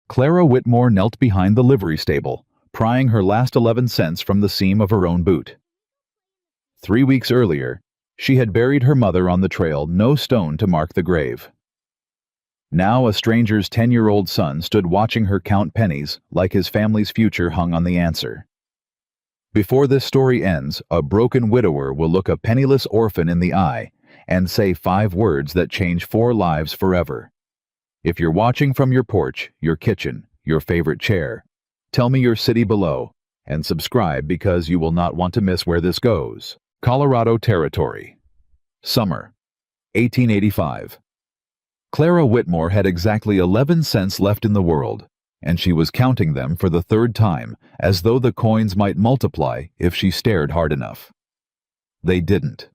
Clara Whitmore knelt behind the livery stable, prying her last 11 cents from the seam of her own boot. 3 weeks earlier, she had buried her mother on the trail, no stone to mark the grave. Now a stranger's 10-year-old son stood watching her count pennies like his family's future hung on the answer. Before this story ends, a broken widower will look a penniless orphan in the eye and say 5 words that change 4 lives forever. If you're watching from your porch, your kitchen, your favorite chair, tell me your city below, and subscribe because you will not want to miss where this goes. Colorado Territory. Summer, 1885. Clara Whitmore had exactly 11 cents left in the world, and she was counting them for the 3rd time, as though the coins might multiply if she stared hard enough. They didn't.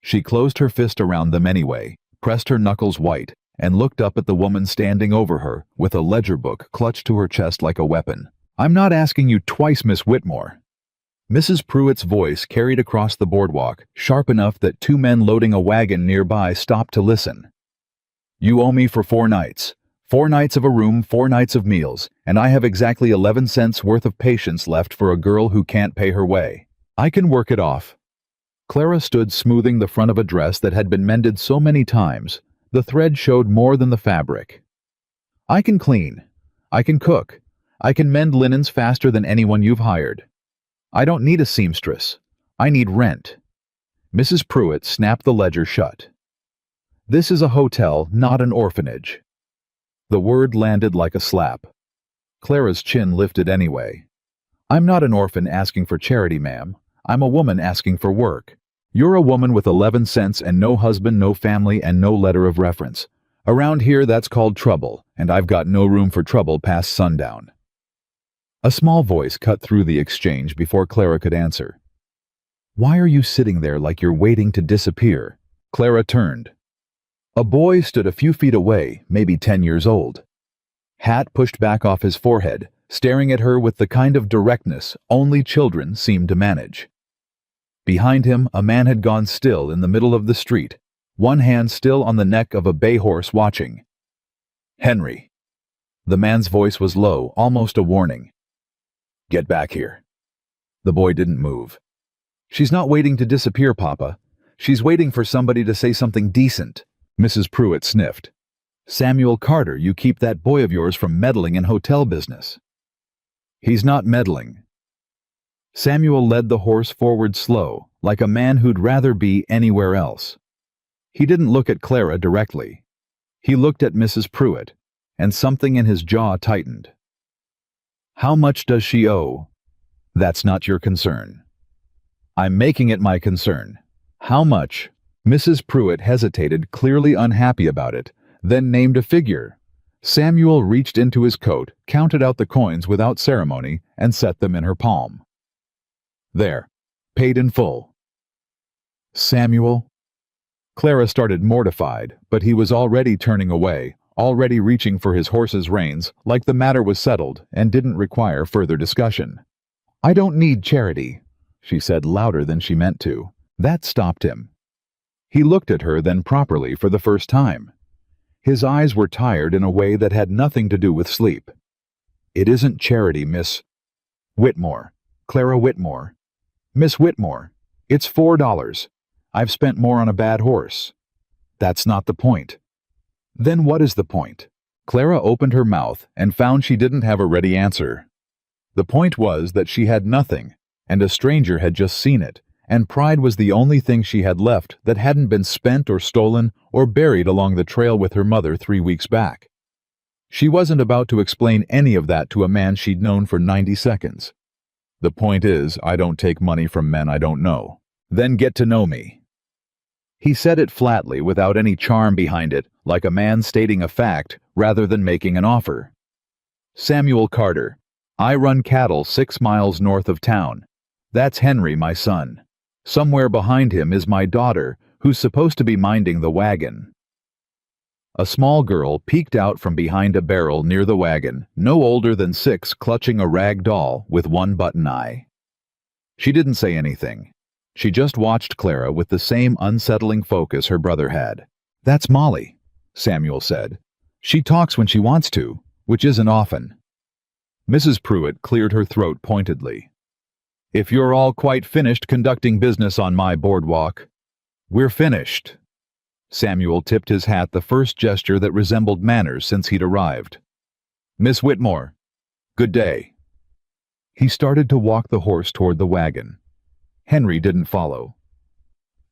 She closed her fist around them anyway, pressed her knuckles white, and looked up at the woman standing over her with a ledger book clutched to her chest like a weapon. "I'm not asking you twice, Miss Whitmore." Mrs. Pruitt's voice carried across the boardwalk, sharp enough that 2 men loading a wagon nearby stopped to listen. "You owe me for 4 nights. 4 nights of a room, 4 nights of meals, and I have exactly 11 cents worth of patience left for a girl who can't pay her way. I can work it off." Clara stood smoothing the front of a dress that had been mended so many times, the thread showed more than the fabric. "I can clean. I can cook. I can mend linens faster than anyone you've hired. I don't need a seamstress. I need rent." Mrs. Pruitt snapped the ledger shut. "This is a hotel, not an orphanage." The word landed like a slap. Clara's chin lifted anyway. "I'm not an orphan asking for charity, ma'am. I'm a woman asking for work. You're a woman with 11 cents and no husband, no family, and no letter of reference. Around here that's called trouble, and I've got no room for trouble past sundown." A small voice cut through the exchange before Clara could answer. "Why are you sitting there like you're waiting to disappear?" Clara turned. A boy stood a few feet away, maybe 10 years old. Hat pushed back off his forehead, staring at her with the kind of directness only children seem to manage. Behind him, a man had gone still in the middle of the street, one hand still on the neck of a bay horse watching. "Henry." The man's voice was low, almost a warning. "Get back here." The boy didn't move. "She's not waiting to disappear, Papa. She's waiting for somebody to say something decent." Mrs. Pruitt sniffed. "Samuel Carter, you keep that boy of yours from meddling in hotel business." "He's not meddling." Samuel led the horse forward slow, like a man who'd rather be anywhere else. He didn't look at Clara directly. He looked at Mrs. Pruitt, and something in his jaw tightened. "How much does she owe?" "That's not your concern." "I'm making it my concern. How much?" Mrs. Pruitt hesitated, clearly unhappy about it, then named a figure. Samuel reached into his coat, counted out the coins without ceremony, and set them in her palm. "There. Paid in full." "Samuel?" Clara started mortified, but he was already turning away, already reaching for his horse's reins, like the matter was settled and didn't require further discussion. "I don't need charity," she said louder than she meant to. That stopped him. He looked at her then properly for the first time. His eyes were tired in a way that had nothing to do with sleep. "It isn't charity, Miss Whitmore. Clara Whitmore. Miss Whitmore. It's $4. I've spent more on a bad horse." "That's not the point." "Then what is the point?" Clara opened her mouth and found she didn't have a ready answer. The point was that she had nothing, and a stranger had just seen it, and pride was the only thing she had left that hadn't been spent or stolen or buried along the trail with her mother 3 weeks back. She wasn't about to explain any of that to a man she'd known for 90 seconds. "The point is, I don't take money from men I don't know. Then get to know me." He said it flatly, without any charm behind it, like a man stating a fact rather than making an offer. "Samuel Carter. I run cattle 6 miles north of town. That's Henry, my son. Somewhere behind him is my daughter, who's supposed to be minding the wagon." A small girl peeked out from behind a barrel near the wagon, no older than 6, clutching a rag doll with one button eye. She didn't say anything. She just watched Clara with the same unsettling focus her brother had. "That's Molly," Samuel said. "She talks when she wants to. which isn't often. Mrs. Pruitt cleared her throat pointedly. If you're all quite finished conducting business on my boardwalk, we're finished. Samuel tipped his hat, the first gesture that resembled manners since he'd arrived. Miss Whitmore, good day. He started to walk the horse toward the wagon. Henry didn't follow.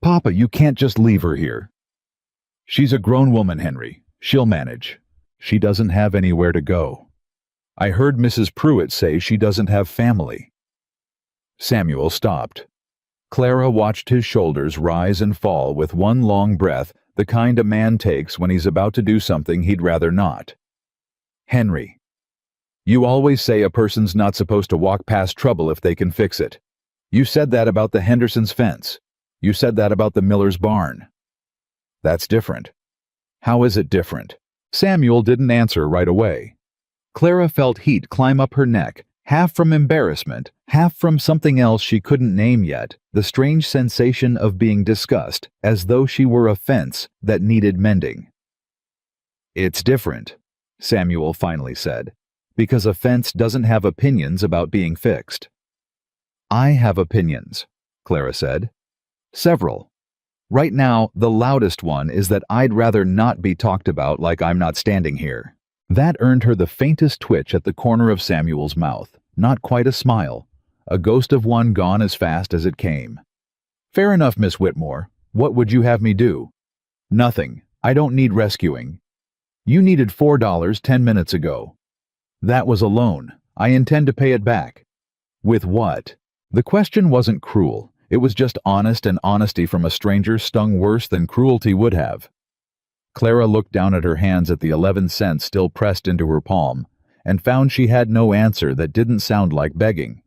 Papa, you can't just leave her here. She's a grown woman, Henry. She'll manage. She doesn't have anywhere to go. I heard Mrs. Pruitt say she doesn't have family. Samuel stopped. Clara watched his shoulders rise and fall with one long breath, the kind a man takes when he's about to do something he'd rather not. Henry, you always say a person's not supposed to walk past trouble if they can fix it. You said that about the Hendersons' fence. You said that about the Miller's barn. That's different. How is it different? Samuel didn't answer right away. Clara felt heat climb up her neck, half from embarrassment, half from something else she couldn't name yet, the strange sensation of being discussed, as though she were a fence that needed mending. It's different, Samuel finally said, because a fence doesn't have opinions about being fixed. I have opinions, Clara said. Several. Right now, the loudest one is that I'd rather not be talked about like I'm not standing here. That earned her the faintest twitch at the corner of Samuel's mouth, not quite a smile, a ghost of one gone as fast as it came. Fair enough, Miss Whitmore. What would you have me do? Nothing. I don't need rescuing. You needed $4 10 minutes ago. That was a loan. I intend to pay it back. With what? The question wasn't cruel. It was just honest, and honesty from a stranger stung worse than cruelty would have. Clara looked down at her hands at the 11 cents still pressed into her palm, and found she had no answer that didn't sound like begging.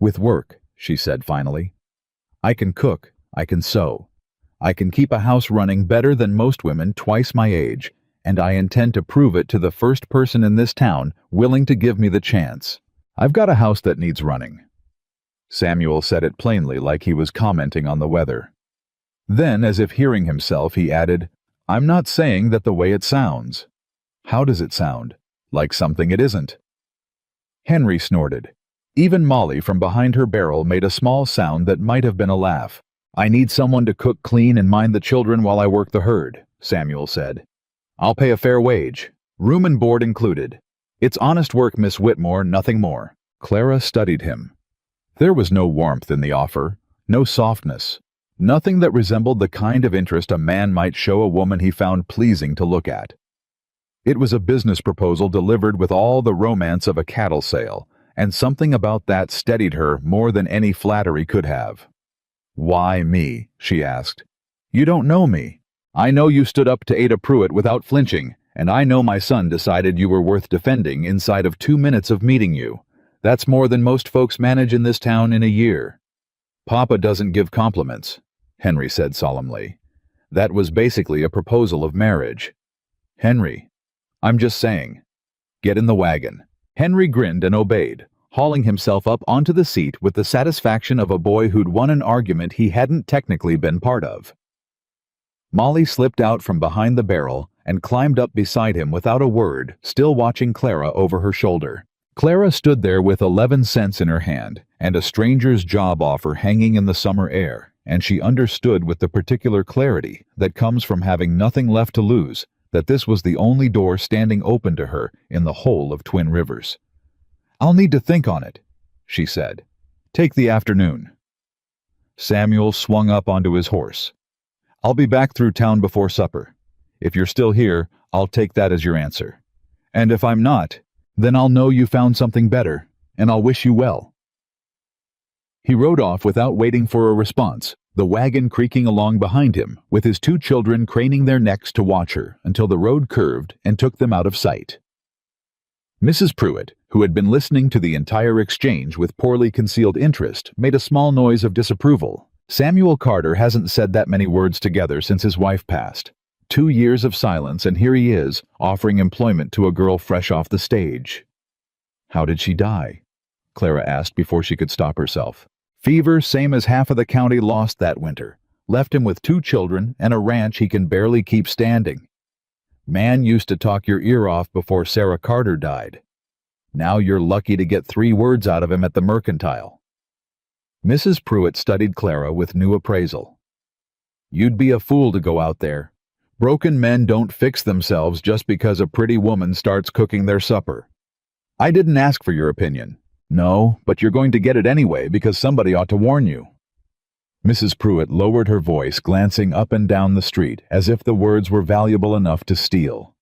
With work, she said finally. I can cook, I can sew. I can keep a house running better than most women twice my age, and I intend to prove it to the first person in this town willing to give me the chance. I've got a house that needs running. Samuel said it plainly, like he was commenting on the weather. Then, as if hearing himself, he added, I'm not saying that the way it sounds. How does it sound? Like something it isn't. Henry snorted. Even Molly from behind her barrel made a small sound that might have been a laugh. I need someone to cook, clean, and mind the children while I work the herd, Samuel said. I'll pay a fair wage, room and board included. It's honest work, Miss Whitmore, nothing more. Clara studied him. There was no warmth in the offer, no softness, nothing that resembled the kind of interest a man might show a woman he found pleasing to look at. It was a business proposal delivered with all the romance of a cattle sale, and something about that steadied her more than any flattery could have. Why me? She asked. You don't know me. I know you stood up to Ada Pruitt without flinching, and I know my son decided you were worth defending inside of 2 minutes of meeting you. That's more than most folks manage in this town in a year. Papa doesn't give compliments, Henry said solemnly. That was basically a proposal of marriage. Henry, I'm just saying. Get in the wagon. Henry grinned and obeyed, hauling himself up onto the seat with the satisfaction of a boy who'd won an argument he hadn't technically been part of. Molly slipped out from behind the barrel and climbed up beside him without a word, still watching Clara over her shoulder. Clara stood there with 11 cents in her hand and a stranger's job offer hanging in the summer air, and she understood with the particular clarity that comes from having nothing left to lose that this was the only door standing open to her in the whole of Twin Rivers. I'll need to think on it, she said. Take the afternoon. Samuel swung up onto his horse. I'll be back through town before supper. If you're still here, I'll take that as your answer. And if I'm not, then I'll know you found something better, and I'll wish you well. He rode off without waiting for a response, the wagon creaking along behind him, with his 2 children craning their necks to watch her until the road curved and took them out of sight. Mrs. Pruitt, who had been listening to the entire exchange with poorly concealed interest, made a small noise of disapproval. Samuel Carter hasn't said that many words together since his wife passed. 2 years of silence, and here he is, offering employment to a girl fresh off the stage. How did she die? Clara asked before she could stop herself. Fever, same as half of the county lost that winter. Left him with 2 children and a ranch he can barely keep standing. Man used to talk your ear off before Sarah Carter died. Now you're lucky to get 3 words out of him at the mercantile. Mrs. Pruitt studied Clara with new appraisal. You'd be a fool to go out there. Broken men don't fix themselves just because a pretty woman starts cooking their supper. I didn't ask for your opinion. No, but you're going to get it anyway because somebody ought to warn you. Mrs. Pruitt lowered her voice, glancing up and down the street as if the words were valuable enough to steal.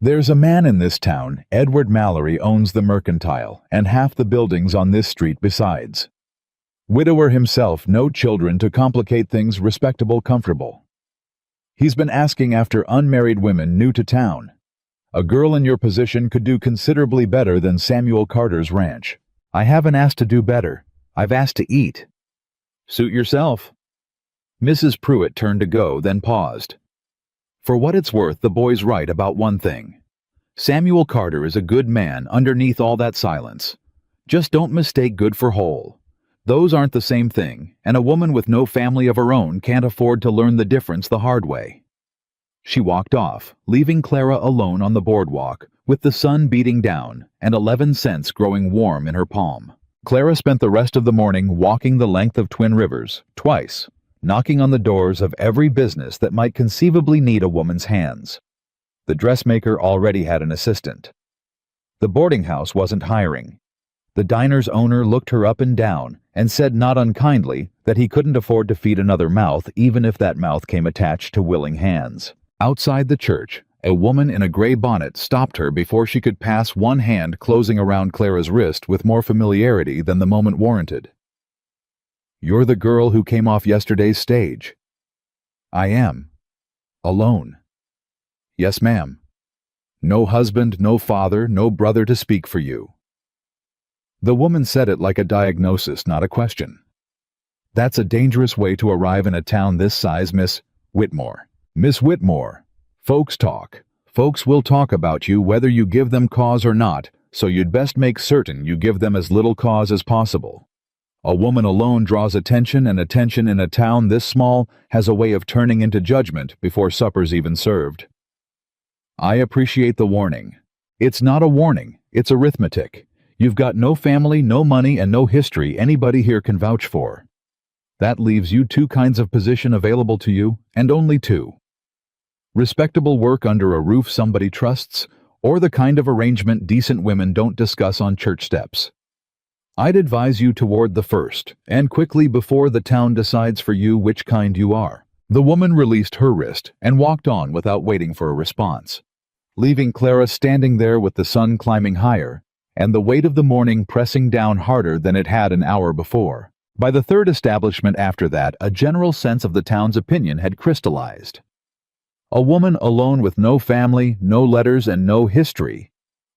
There's a man in this town, Edward Mallory, owns the mercantile and half the buildings on this street besides. Widower himself, no children to complicate things, respectable, comfortable. He's been asking after unmarried women new to town. A girl in your position could do considerably better than Samuel Carter's ranch. I haven't asked to do better. I've asked to eat. Suit yourself. Mrs. Pruitt turned to go, then paused. For what it's worth, the boy's right about one thing. Samuel Carter is a good man underneath all that silence. Just don't mistake good for whole. Those aren't the same thing, and a woman with no family of her own can't afford to learn the difference the hard way. She walked off, leaving Clara alone on the boardwalk, with the sun beating down and 11 cents growing warm in her palm. Clara spent the rest of the morning walking the length of Twin Rivers, twice, knocking on the doors of every business that might conceivably need a woman's hands. The dressmaker already had an assistant. The boarding house wasn't hiring. The diner's owner looked her up and down and said not unkindly that he couldn't afford to feed another mouth even if that mouth came attached to willing hands. Outside the church, a woman in a gray bonnet stopped her before she could pass, one hand closing around Clara's wrist with more familiarity than the moment warranted. You're the girl who came off yesterday's stage. I am. Alone. Yes, ma'am. No husband, no father, no brother to speak for you. The woman said it like a diagnosis, not a question. That's a dangerous way to arrive in a town this size, Miss Whitmore. Miss Whitmore. Folks talk. Folks will talk about you whether you give them cause or not, so you'd best make certain you give them as little cause as possible. A woman alone draws attention, and attention in a town this small has a way of turning into judgment before supper's even served. I appreciate the warning. It's not a warning, it's arithmetic. You've got no family, no money, and no history anybody here can vouch for. That leaves you 2 kinds of position available to you, and only 2. Respectable work under a roof somebody trusts, or the kind of arrangement decent women don't discuss on church steps. I'd advise you toward the first, and quickly before the town decides for you which kind you are. The woman released her wrist and walked on without waiting for a response, leaving Clara standing there with the sun climbing higher and the weight of the morning pressing down harder than it had an hour before. By the third establishment after that, a general sense of the town's opinion had crystallized. A woman alone with no family, no letters, and no history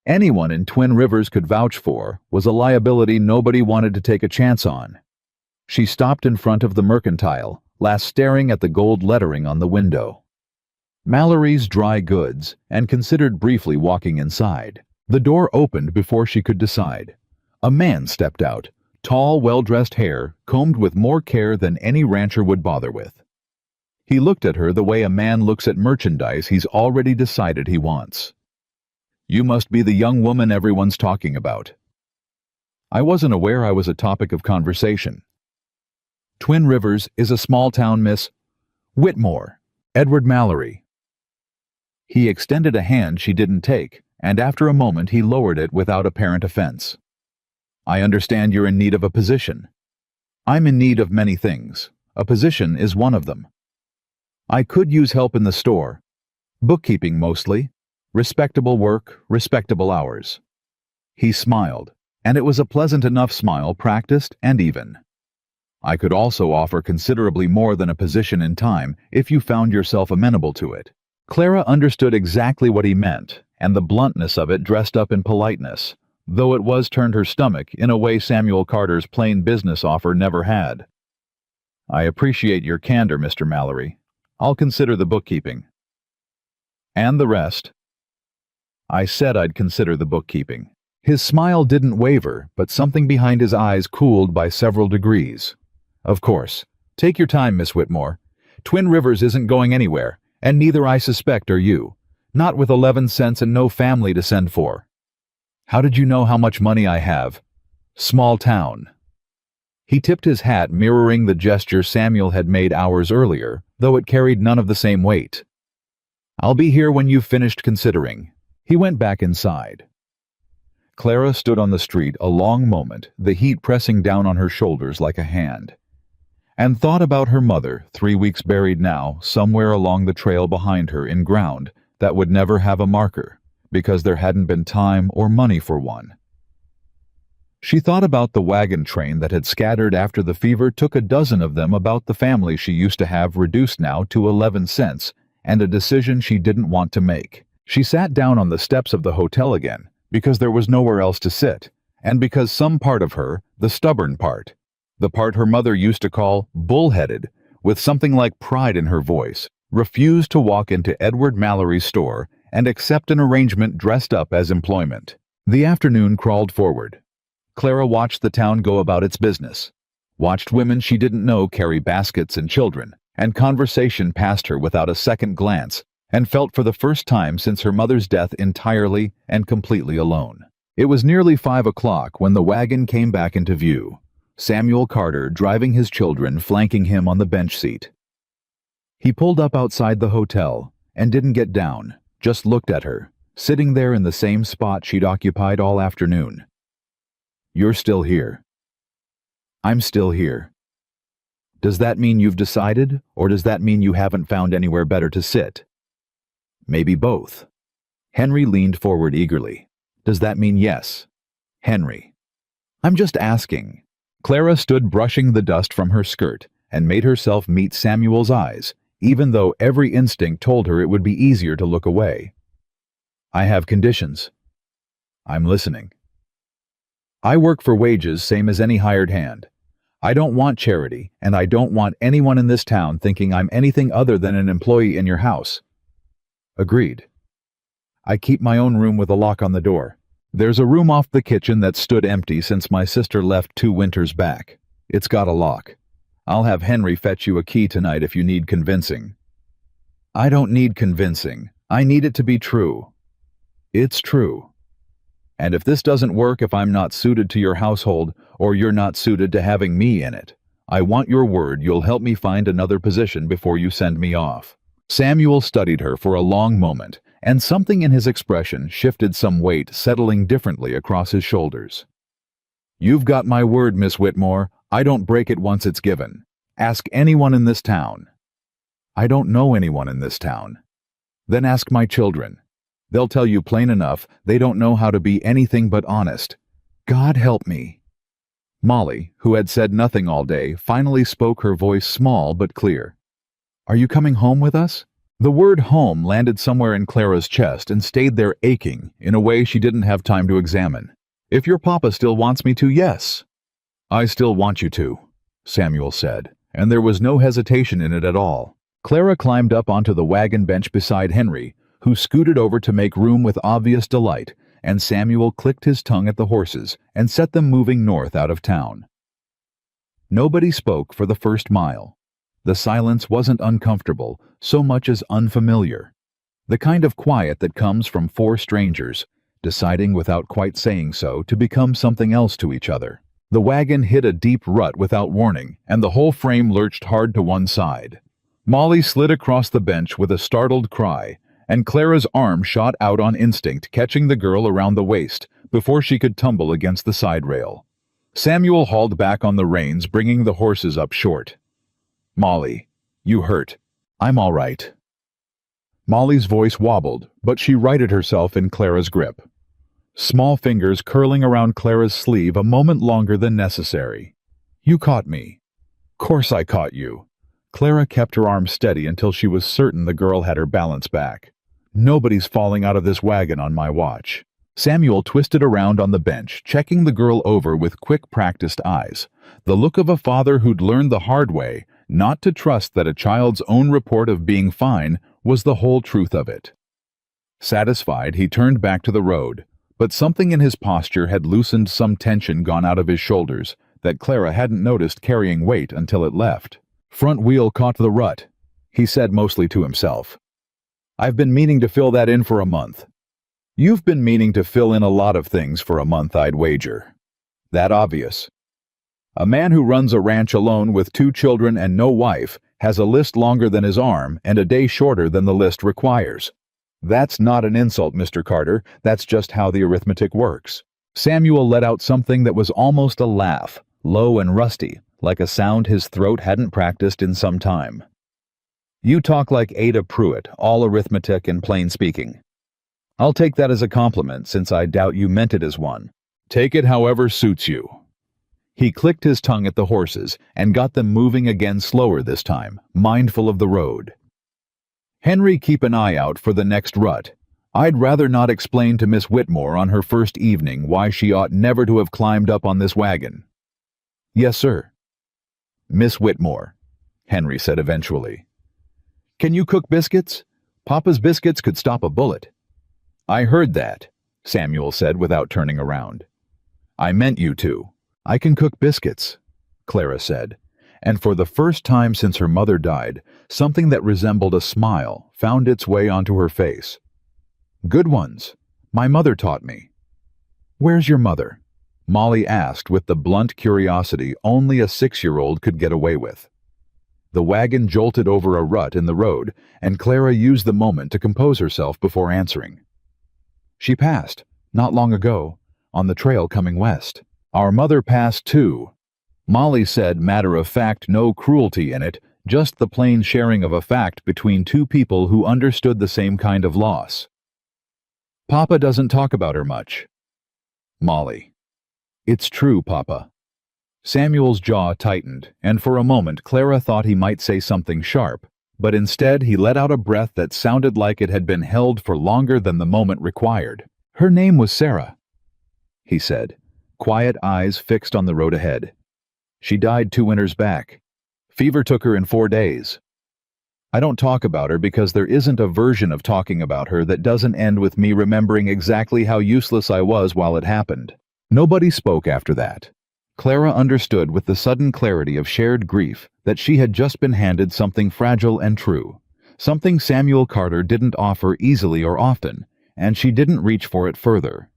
anyone in Twin Rivers could vouch for was a liability nobody wanted to take a chance on. She stopped in front of the mercantile, last staring at the gold lettering on the window. Mallory's Dry Goods, and considered briefly walking inside. The door opened before she could decide. A man stepped out, tall, well-dressed hair, combed with more care than any rancher would bother with. He looked at her the way a man looks at merchandise he's already decided he wants. You must be the young woman everyone's talking about. I wasn't aware I was a topic of conversation. Twin Rivers is a small town, Miss Whitmore. Edward Mallory. He extended a hand she didn't take, and after a moment he lowered it without apparent offense. I understand you're in need of a position. I'm in need of many things. A position is one of them. I could use help in the store. Bookkeeping mostly. Respectable work, respectable hours. He smiled, and it was a pleasant enough smile, practiced and even. I could also offer considerably more than a position in time if you found yourself amenable to it. Clara understood exactly what he meant, and the bluntness of it dressed up in politeness, though it was turned her stomach in a way Samuel Carter's plain business offer never had. I appreciate your candor, Mr. Mallory. I'll consider the bookkeeping. And the rest. I said I'd consider the bookkeeping. His smile didn't waver, but something behind his eyes cooled by several degrees. Of course. Take your time, Miss Whitmore. Twin Rivers isn't going anywhere, And neither I suspect are you. Not with 11 cents and no family to send for. How did you know how much money I have? Small town. He tipped his hat, mirroring the gesture Samuel had made hours earlier, though it carried none of the same weight. I'll be here when you've finished considering. He went back inside. Clara stood on the street a long moment, the heat pressing down on her shoulders like a hand, and thought about her mother, 3 weeks buried now, somewhere along the trail behind her in ground that would never have a marker, because there hadn't been time or money for one. She thought about the wagon train that had scattered after the fever took a dozen of them, about the family she used to have reduced now to 11 cents, and a decision she didn't want to make. She sat down on the steps of the hotel again, because there was nowhere else to sit, and because some part of her, the stubborn part, the part her mother used to call bullheaded, with something like pride in her voice, refused to walk into Edward Mallory's store and accept an arrangement dressed up as employment. The afternoon crawled forward. Clara watched the town go about its business, watched women she didn't know carry baskets and children, and conversation passed her without a second glance, and felt for the first time since her mother's death entirely and completely alone. It was nearly 5 o'clock when the wagon came back into view, Samuel Carter driving his children flanking him on the bench seat. He pulled up outside the hotel and didn't get down, just looked at her, sitting there in the same spot she'd occupied all afternoon. You're still here. I'm still here. Does that mean you've decided, or does that mean you haven't found anywhere better to sit? Maybe both. Henry leaned forward eagerly. Does that mean yes? Henry. I'm just asking. Clara stood brushing the dust from her skirt and made herself meet Samuel's eyes, even though every instinct told her it would be easier to look away. I have conditions. I'm listening. I work for wages, same as any hired hand. I don't want charity, and I don't want anyone in this town thinking I'm anything other than an employee in your house. Agreed. I keep my own room with a lock on the door. There's a room off the kitchen that stood empty since my sister left 2 winters back. It's got a lock. I'll have Henry fetch you a key tonight if you need convincing. I don't need convincing. I need it to be true. It's true. And if this doesn't work, if I'm not suited to your household, or you're not suited to having me in it, I want your word you'll help me find another position before you send me off. Samuel studied her for a long moment, and something in his expression shifted some weight, settling differently across his shoulders. You've got my word, Miss Whitmore. I don't break it once it's given. Ask anyone in this town. I don't know anyone in this town. Then ask my children. They'll tell you plain enough they don't know how to be anything but honest. God help me. Molly, who had said nothing all day, finally spoke, her voice small but clear. Are you coming home with us? The word home landed somewhere in Clara's chest and stayed there aching in a way she didn't have time to examine. If your papa still wants me to, yes. I still want you to, Samuel said, and there was no hesitation in it at all. Clara climbed up onto the wagon bench beside Henry, who scooted over to make room with obvious delight, and Samuel clicked his tongue at the horses and set them moving north out of town. Nobody spoke for the first mile. The silence wasn't uncomfortable so much as unfamiliar, the kind of quiet that comes from 4 strangers, deciding without quite saying so to become something else to each other. The wagon hit a deep rut without warning, and the whole frame lurched hard to one side. Molly slid across the bench with a startled cry, and Clara's arm shot out on instinct, catching the girl around the waist before she could tumble against the side rail. Samuel hauled back on the reins, bringing the horses up short. Molly, you hurt. I'm all right. Molly's voice wobbled, but she righted herself in Clara's grip, small fingers curling around Clara's sleeve a moment longer than necessary. You caught me. Course I caught you. Clara kept her arm steady until she was certain the girl had her balance back. Nobody's falling out of this wagon on my watch. Samuel twisted around on the bench, checking the girl over with quick, practiced eyes, the look of a father who'd learned the hard way not to trust that a child's own report of being fine was the whole truth of it. Satisfied, he turned back to the road, but something in his posture had loosened, some tension gone out of his shoulders that Clara hadn't noticed carrying weight until it left. Front wheel caught the rut, he said mostly to himself. I've been meaning to fill that in for a month. You've been meaning to fill in a lot of things for a month, I'd wager. That obvious. A man who runs a ranch alone with 2 children and no wife has a list longer than his arm and a day shorter than the list requires. That's not an insult, Mr. Carter. That's just how the arithmetic works. Samuel let out something that was almost a laugh, low and rusty, like a sound his throat hadn't practiced in some time. You talk like Ada Pruitt, all arithmetic and plain speaking. I'll take that as a compliment, since I doubt you meant it as one. Take it however suits you. He clicked his tongue at the horses and got them moving again, slower this time, mindful of the road. Henry, keep an eye out for the next rut. I'd rather not explain to Miss Whitmore on her first evening why she ought never to have climbed up on this wagon. Yes, sir. Miss Whitmore, Henry said eventually. Can you cook biscuits? Papa's biscuits could stop a bullet. I heard that, Samuel said without turning around. I meant you to. I can cook biscuits, Clara said, and for the first time since her mother died, something that resembled a smile found its way onto her face. Good ones. My mother taught me. Where's your mother? Molly asked with the blunt curiosity only a 6-year-old could get away with. The wagon jolted over a rut in the road, and Clara used the moment to compose herself before answering. She passed, not long ago, on the trail coming west. Our mother passed too. Molly said, matter of fact, no cruelty in it, just the plain sharing of a fact between 2 people who understood the same kind of loss. Papa doesn't talk about her much. Molly. It's true, Papa. Samuel's jaw tightened, and for a moment Clara thought he might say something sharp, but instead he let out a breath that sounded like it had been held for longer than the moment required. Her name was Sarah, he said, quiet eyes fixed on the road ahead. She died 2 winters back. Fever took her in 4 days. I don't talk about her because there isn't a version of talking about her that doesn't end with me remembering exactly how useless I was while it happened. Nobody spoke after that. Clara understood with the sudden clarity of shared grief that she had just been handed something fragile and true, something Samuel Carter didn't offer easily or often, and she didn't reach for it further.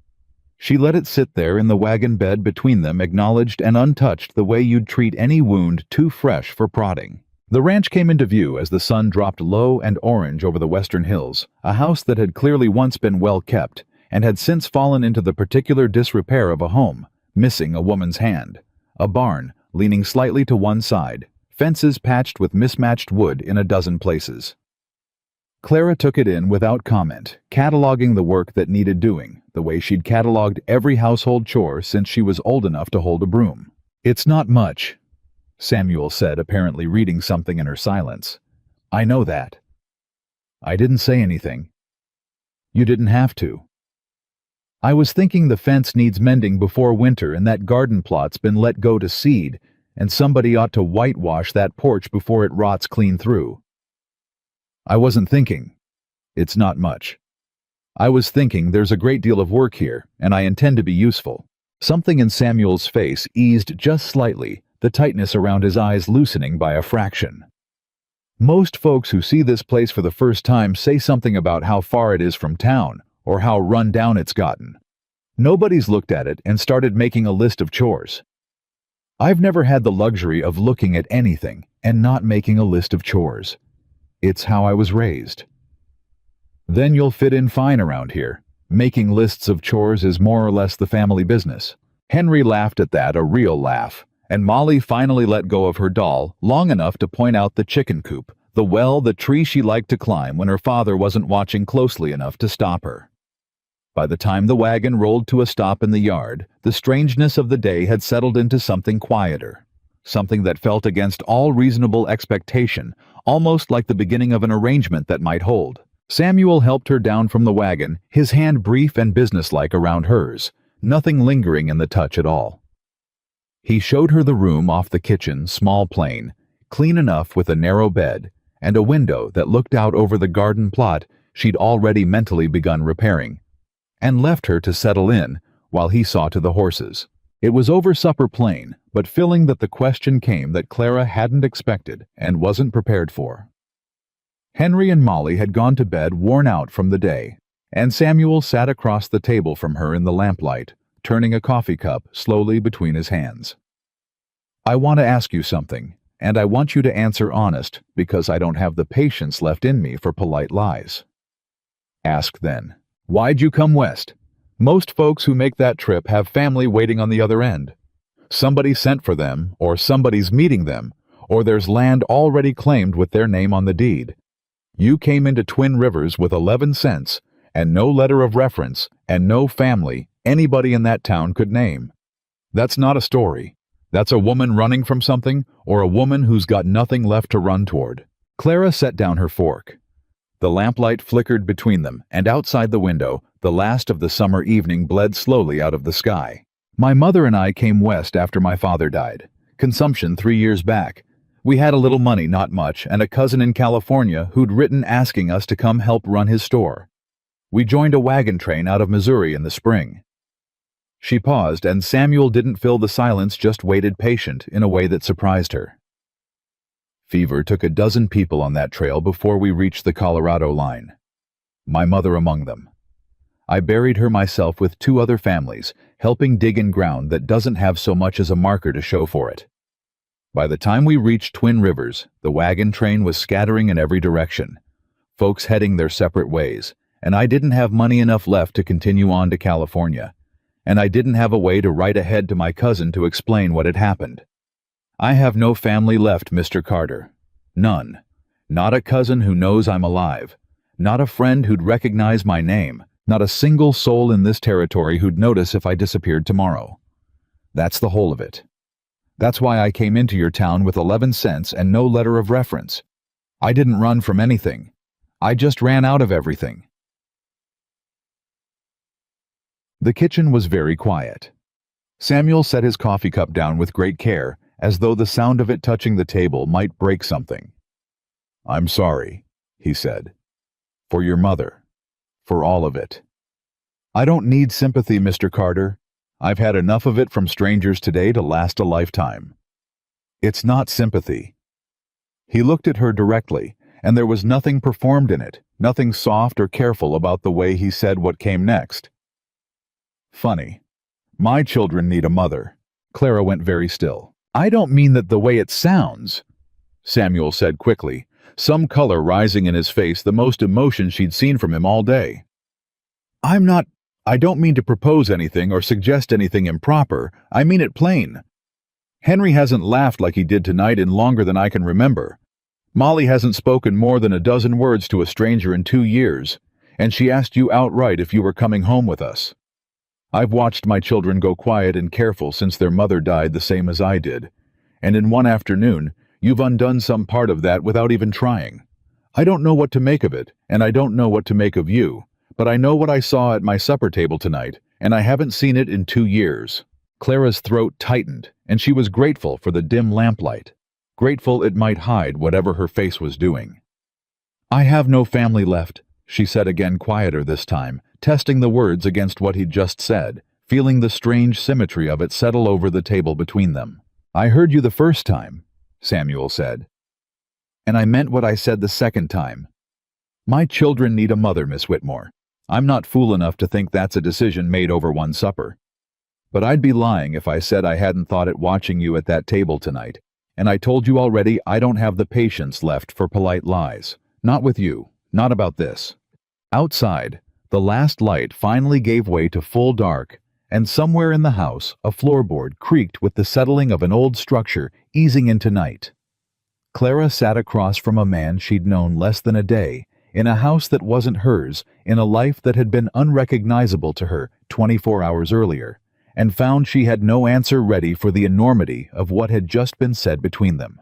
She let it sit there in the wagon bed between them, acknowledged and untouched the way you'd treat any wound too fresh for prodding. The ranch came into view as the sun dropped low and orange over the western hills, a house that had clearly once been well kept and had since fallen into the particular disrepair of a home, missing a woman's hand, a barn leaning slightly to one side, fences patched with mismatched wood in a dozen places. Clara took it in without comment, cataloging the work that needed doing, the way she'd cataloged every household chore since she was old enough to hold a broom. It's not much, Samuel said, apparently reading something in her silence. I know that. I didn't say anything. You didn't have to. I was thinking the fence needs mending before winter and that garden plot's been let go to seed, and somebody ought to whitewash that porch before it rots clean through. I wasn't thinking. It's not much. I was thinking there's a great deal of work here, and I intend to be useful. Something in Samuel's face eased just slightly, the tightness around his eyes loosening by a fraction. Most folks who see this place for the first time say something about how far it is from town, or how run down it's gotten. Nobody's looked at it and started making a list of chores. I've never had the luxury of looking at anything and not making a list of chores. It's how I was raised. Then you'll fit in fine around here. Making lists of chores is more or less the family business. Henry laughed at that, a real laugh, and Molly finally let go of her doll long enough to point out the chicken coop, the well, the tree she liked to climb when her father wasn't watching closely enough to stop her. By the time the wagon rolled to a stop in the yard, the strangeness of the day had settled into something quieter, something that felt against all reasonable expectation, almost like the beginning of an arrangement that might hold. Samuel helped her down from the wagon, his hand brief and businesslike around hers, nothing lingering in the touch at all. He showed her the room off the kitchen, small plain, clean enough with a narrow bed, and a window that looked out over the garden plot she'd already mentally begun repairing, and left her to settle in while he saw to the horses. It was over supper plain, but filling that the question came that Clara hadn't expected and wasn't prepared for. Henry and Molly had gone to bed worn out from the day, and Samuel sat across the table from her in the lamplight, turning a coffee cup slowly between his hands. "I want to ask you something, and I want you to answer honest because I don't have the patience left in me for polite lies." "Ask then. Why'd you come west? Most folks who make that trip have family waiting on the other end. Somebody sent for them, or somebody's meeting them, or there's land already claimed with their name on the deed. You came into Twin Rivers with 11 cents, and no letter of reference, and no family anybody in that town could name. That's not a story. That's a woman running from something, or a woman who's got nothing left to run toward." Clara set down her fork. The lamplight flickered between them, and outside the window, the last of the summer evening bled slowly out of the sky. "My mother and I came west after my father died. Consumption 3 years back. We had a little money, not much, and a cousin in California who'd written asking us to come help run his store. We joined a wagon train out of Missouri in the spring." She paused, and Samuel didn't fill the silence, just waited patient in a way that surprised her. "Fever took a dozen people on that trail before we reached the Colorado line. My mother among them. I buried her myself with 2 other families, helping dig in ground that doesn't have so much as a marker to show for it. By the time we reached Twin Rivers, the wagon train was scattering in every direction, folks heading their separate ways, and I didn't have money enough left to continue on to California, and I didn't have a way to write ahead to my cousin to explain what had happened. I have no family left, Mr. Carter. None. Not a cousin who knows I'm alive. Not a friend who'd recognize my name. Not a single soul in this territory who'd notice if I disappeared tomorrow. That's the whole of it. That's why I came into your town with 11 cents and no letter of reference. I didn't run from anything. I just ran out of everything." The kitchen was very quiet. Samuel set his coffee cup down with great care, as though the sound of it touching the table might break something. "I'm sorry," he said. "For your mother. For all of it. I don't need sympathy, Mr. Carter. I've had enough of it from strangers today to last a lifetime. It's not sympathy." He looked at her directly, and there was nothing performed in it, nothing soft or careful about the way he said what came next. "Funny. My children need a mother." Clara went very still. "I don't mean that the way it sounds," Samuel said quickly, some color rising in his face, the most emotion she'd seen from him all day. I don't mean to propose anything or suggest anything improper. I mean it plain. Henry hasn't laughed like he did tonight in longer than I can remember. Molly hasn't spoken more than a dozen words to a stranger in 2 years, and she asked you outright if you were coming home with us. I've watched my children go quiet and careful since their mother died the same as I did, and in one afternoon, you've undone some part of that without even trying. I don't know what to make of it, and I don't know what to make of you, but I know what I saw at my supper table tonight, and I haven't seen it in 2 years. Clara's throat tightened, and she was grateful for the dim lamplight, grateful it might hide whatever her face was doing. "I have no family left," she said again, quieter this time, testing the words against what he'd just said, feeling the strange symmetry of it settle over the table between them. "I heard you the first time," Samuel said. "And I meant what I said the second time. My children need a mother, Miss Whitmore. I'm not fool enough to think that's a decision made over one supper. But I'd be lying if I said I hadn't thought it watching you at that table tonight, and I told you already I don't have the patience left for polite lies. Not with you, not about this." Outside, the last light finally gave way to full dark, and somewhere in the house a floorboard creaked with the settling of an old structure easing into night. Clara sat across from a man she'd known less than a day, in a house that wasn't hers, in a life that had been unrecognizable to her 24 hours earlier, and found she had no answer ready for the enormity of what had just been said between them.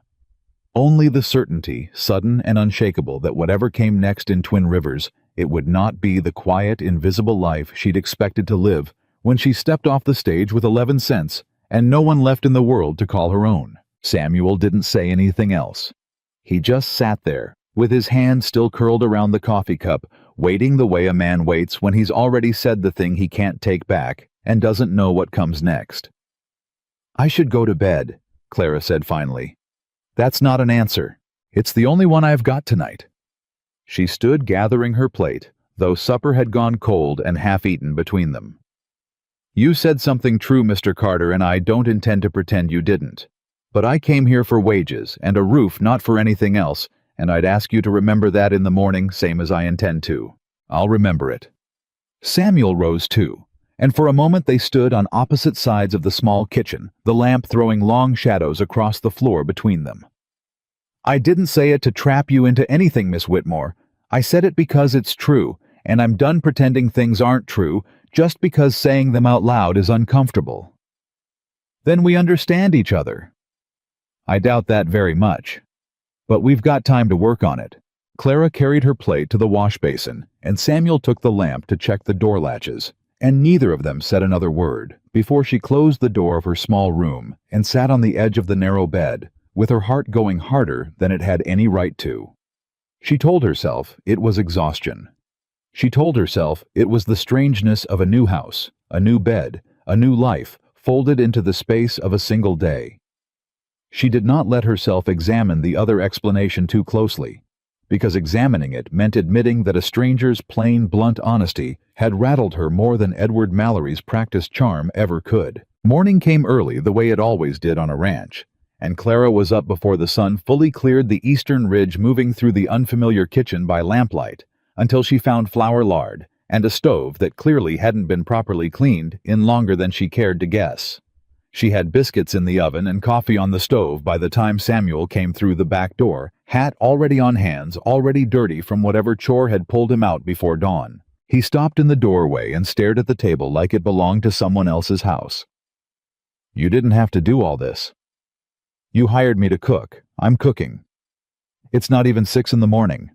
Only the certainty, sudden and unshakable, that whatever came next in Twin Rivers, it would not be the quiet, invisible life she'd expected to live when she stepped off the stage with 11 cents and no one left in the world to call her own. Samuel didn't say anything else. He just sat there, with his hand still curled around the coffee cup, waiting the way a man waits when he's already said the thing he can't take back and doesn't know what comes next. "I should go to bed," Clara said finally. "That's not an answer. It's the only one I've got tonight." She stood gathering her plate, though supper had gone cold and half-eaten between them. "You said something true, Mr. Carter, and I don't intend to pretend you didn't. But I came here for wages and a roof, not for anything else, and I'd ask you to remember that in the morning, same as I intend to." "I'll remember it." Samuel rose too, and for a moment they stood on opposite sides of the small kitchen, the lamp throwing long shadows across the floor between them. "I didn't say it to trap you into anything, Miss Whitmore. I said it because it's true, and I'm done pretending things aren't true just because saying them out loud is uncomfortable." "Then we understand each other." "I doubt that very much. But we've got time to work on it." Clara carried her plate to the wash basin, and Samuel took the lamp to check the door latches, and neither of them said another word before she closed the door of her small room and sat on the edge of the narrow bed, with her heart going harder than it had any right to. She told herself it was exhaustion. She told herself it was the strangeness of a new house, a new bed, a new life, folded into the space of a single day. She did not let herself examine the other explanation too closely, because examining it meant admitting that a stranger's plain, blunt honesty had rattled her more than Edward Mallory's practiced charm ever could. Morning came early the way it always did on a ranch, and Clara was up before the sun fully cleared the eastern ridge, moving through the unfamiliar kitchen by lamplight, until she found flour lard and a stove that clearly hadn't been properly cleaned in longer than she cared to guess. She had biscuits in the oven and coffee on the stove by the time Samuel came through the back door, hat already on hands, already dirty from whatever chore had pulled him out before dawn. He stopped in the doorway and stared at the table like it belonged to someone else's house. "You didn't have to do all this." "You hired me to cook. I'm cooking." "It's not even 6 in the morning."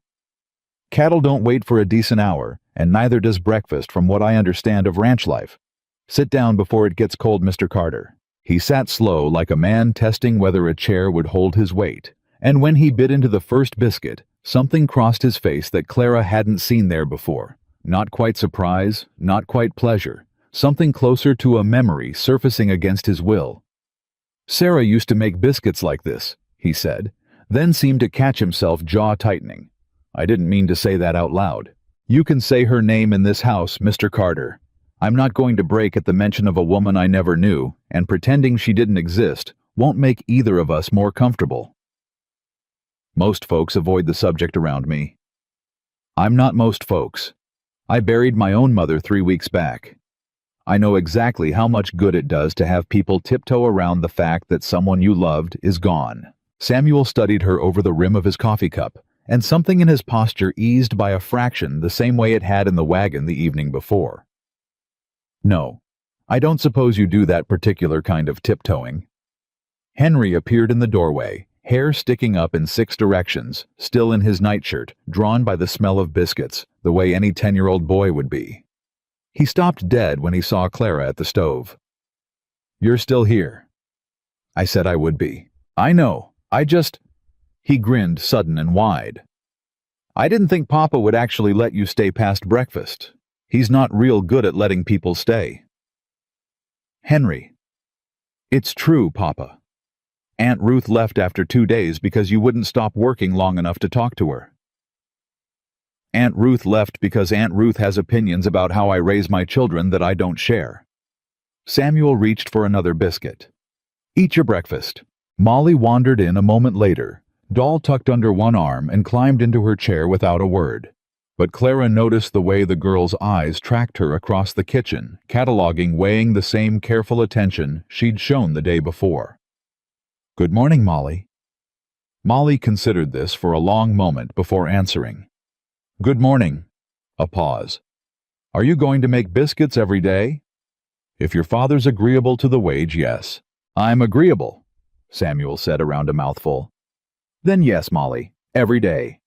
"Cattle don't wait for a decent hour, and neither does breakfast from what I understand of ranch life. Sit down before it gets cold, Mr. Carter." He sat slow like a man testing whether a chair would hold his weight, and when he bit into the first biscuit, something crossed his face that Clara hadn't seen there before. Not quite surprise, not quite pleasure, something closer to a memory surfacing against his will. "Sarah used to make biscuits like this," he said, then seemed to catch himself, jaw tightening. "I didn't mean to say that out loud. You can say her name in this house, Mr. Carter. I'm not going to break at the mention of a woman I never knew, and pretending she didn't exist won't make either of us more comfortable." "Most folks avoid the subject around me." "I'm not most folks. I buried my own mother 3 weeks back. I know exactly how much good it does to have people tiptoe around the fact that someone you loved is gone." Samuel studied her over the rim of his coffee cup, and something in his posture eased by a fraction the same way it had in the wagon the evening before. "No, I don't suppose you do that particular kind of tiptoeing." Henry appeared in the doorway, hair sticking up in 6 directions, still in his nightshirt, drawn by the smell of biscuits, the way any 10-year-old boy would be. He stopped dead when he saw Clara at the stove. "You're still here." "I said I would be." "I know, I just—" He grinned sudden and wide. "I didn't think Papa would actually let you stay past breakfast. He's not real good at letting people stay." "Henry." "It's true, Papa. Aunt Ruth left after 2 days because you wouldn't stop working long enough to talk to her." "Aunt Ruth left because Aunt Ruth has opinions about how I raise my children that I don't share." Samuel reached for another biscuit. "Eat your breakfast." Molly wandered in a moment later, doll tucked under one arm, and climbed into her chair without a word. But Clara noticed the way the girl's eyes tracked her across the kitchen, cataloging, weighing the same careful attention she'd shown the day before. "Good morning, Molly." Molly considered this for a long moment before answering. "Good morning." A pause. "Are you going to make biscuits every day?" "If your father's agreeable to the wage, yes." "I'm agreeable," Samuel said around a mouthful. "Then yes, Molly, every day."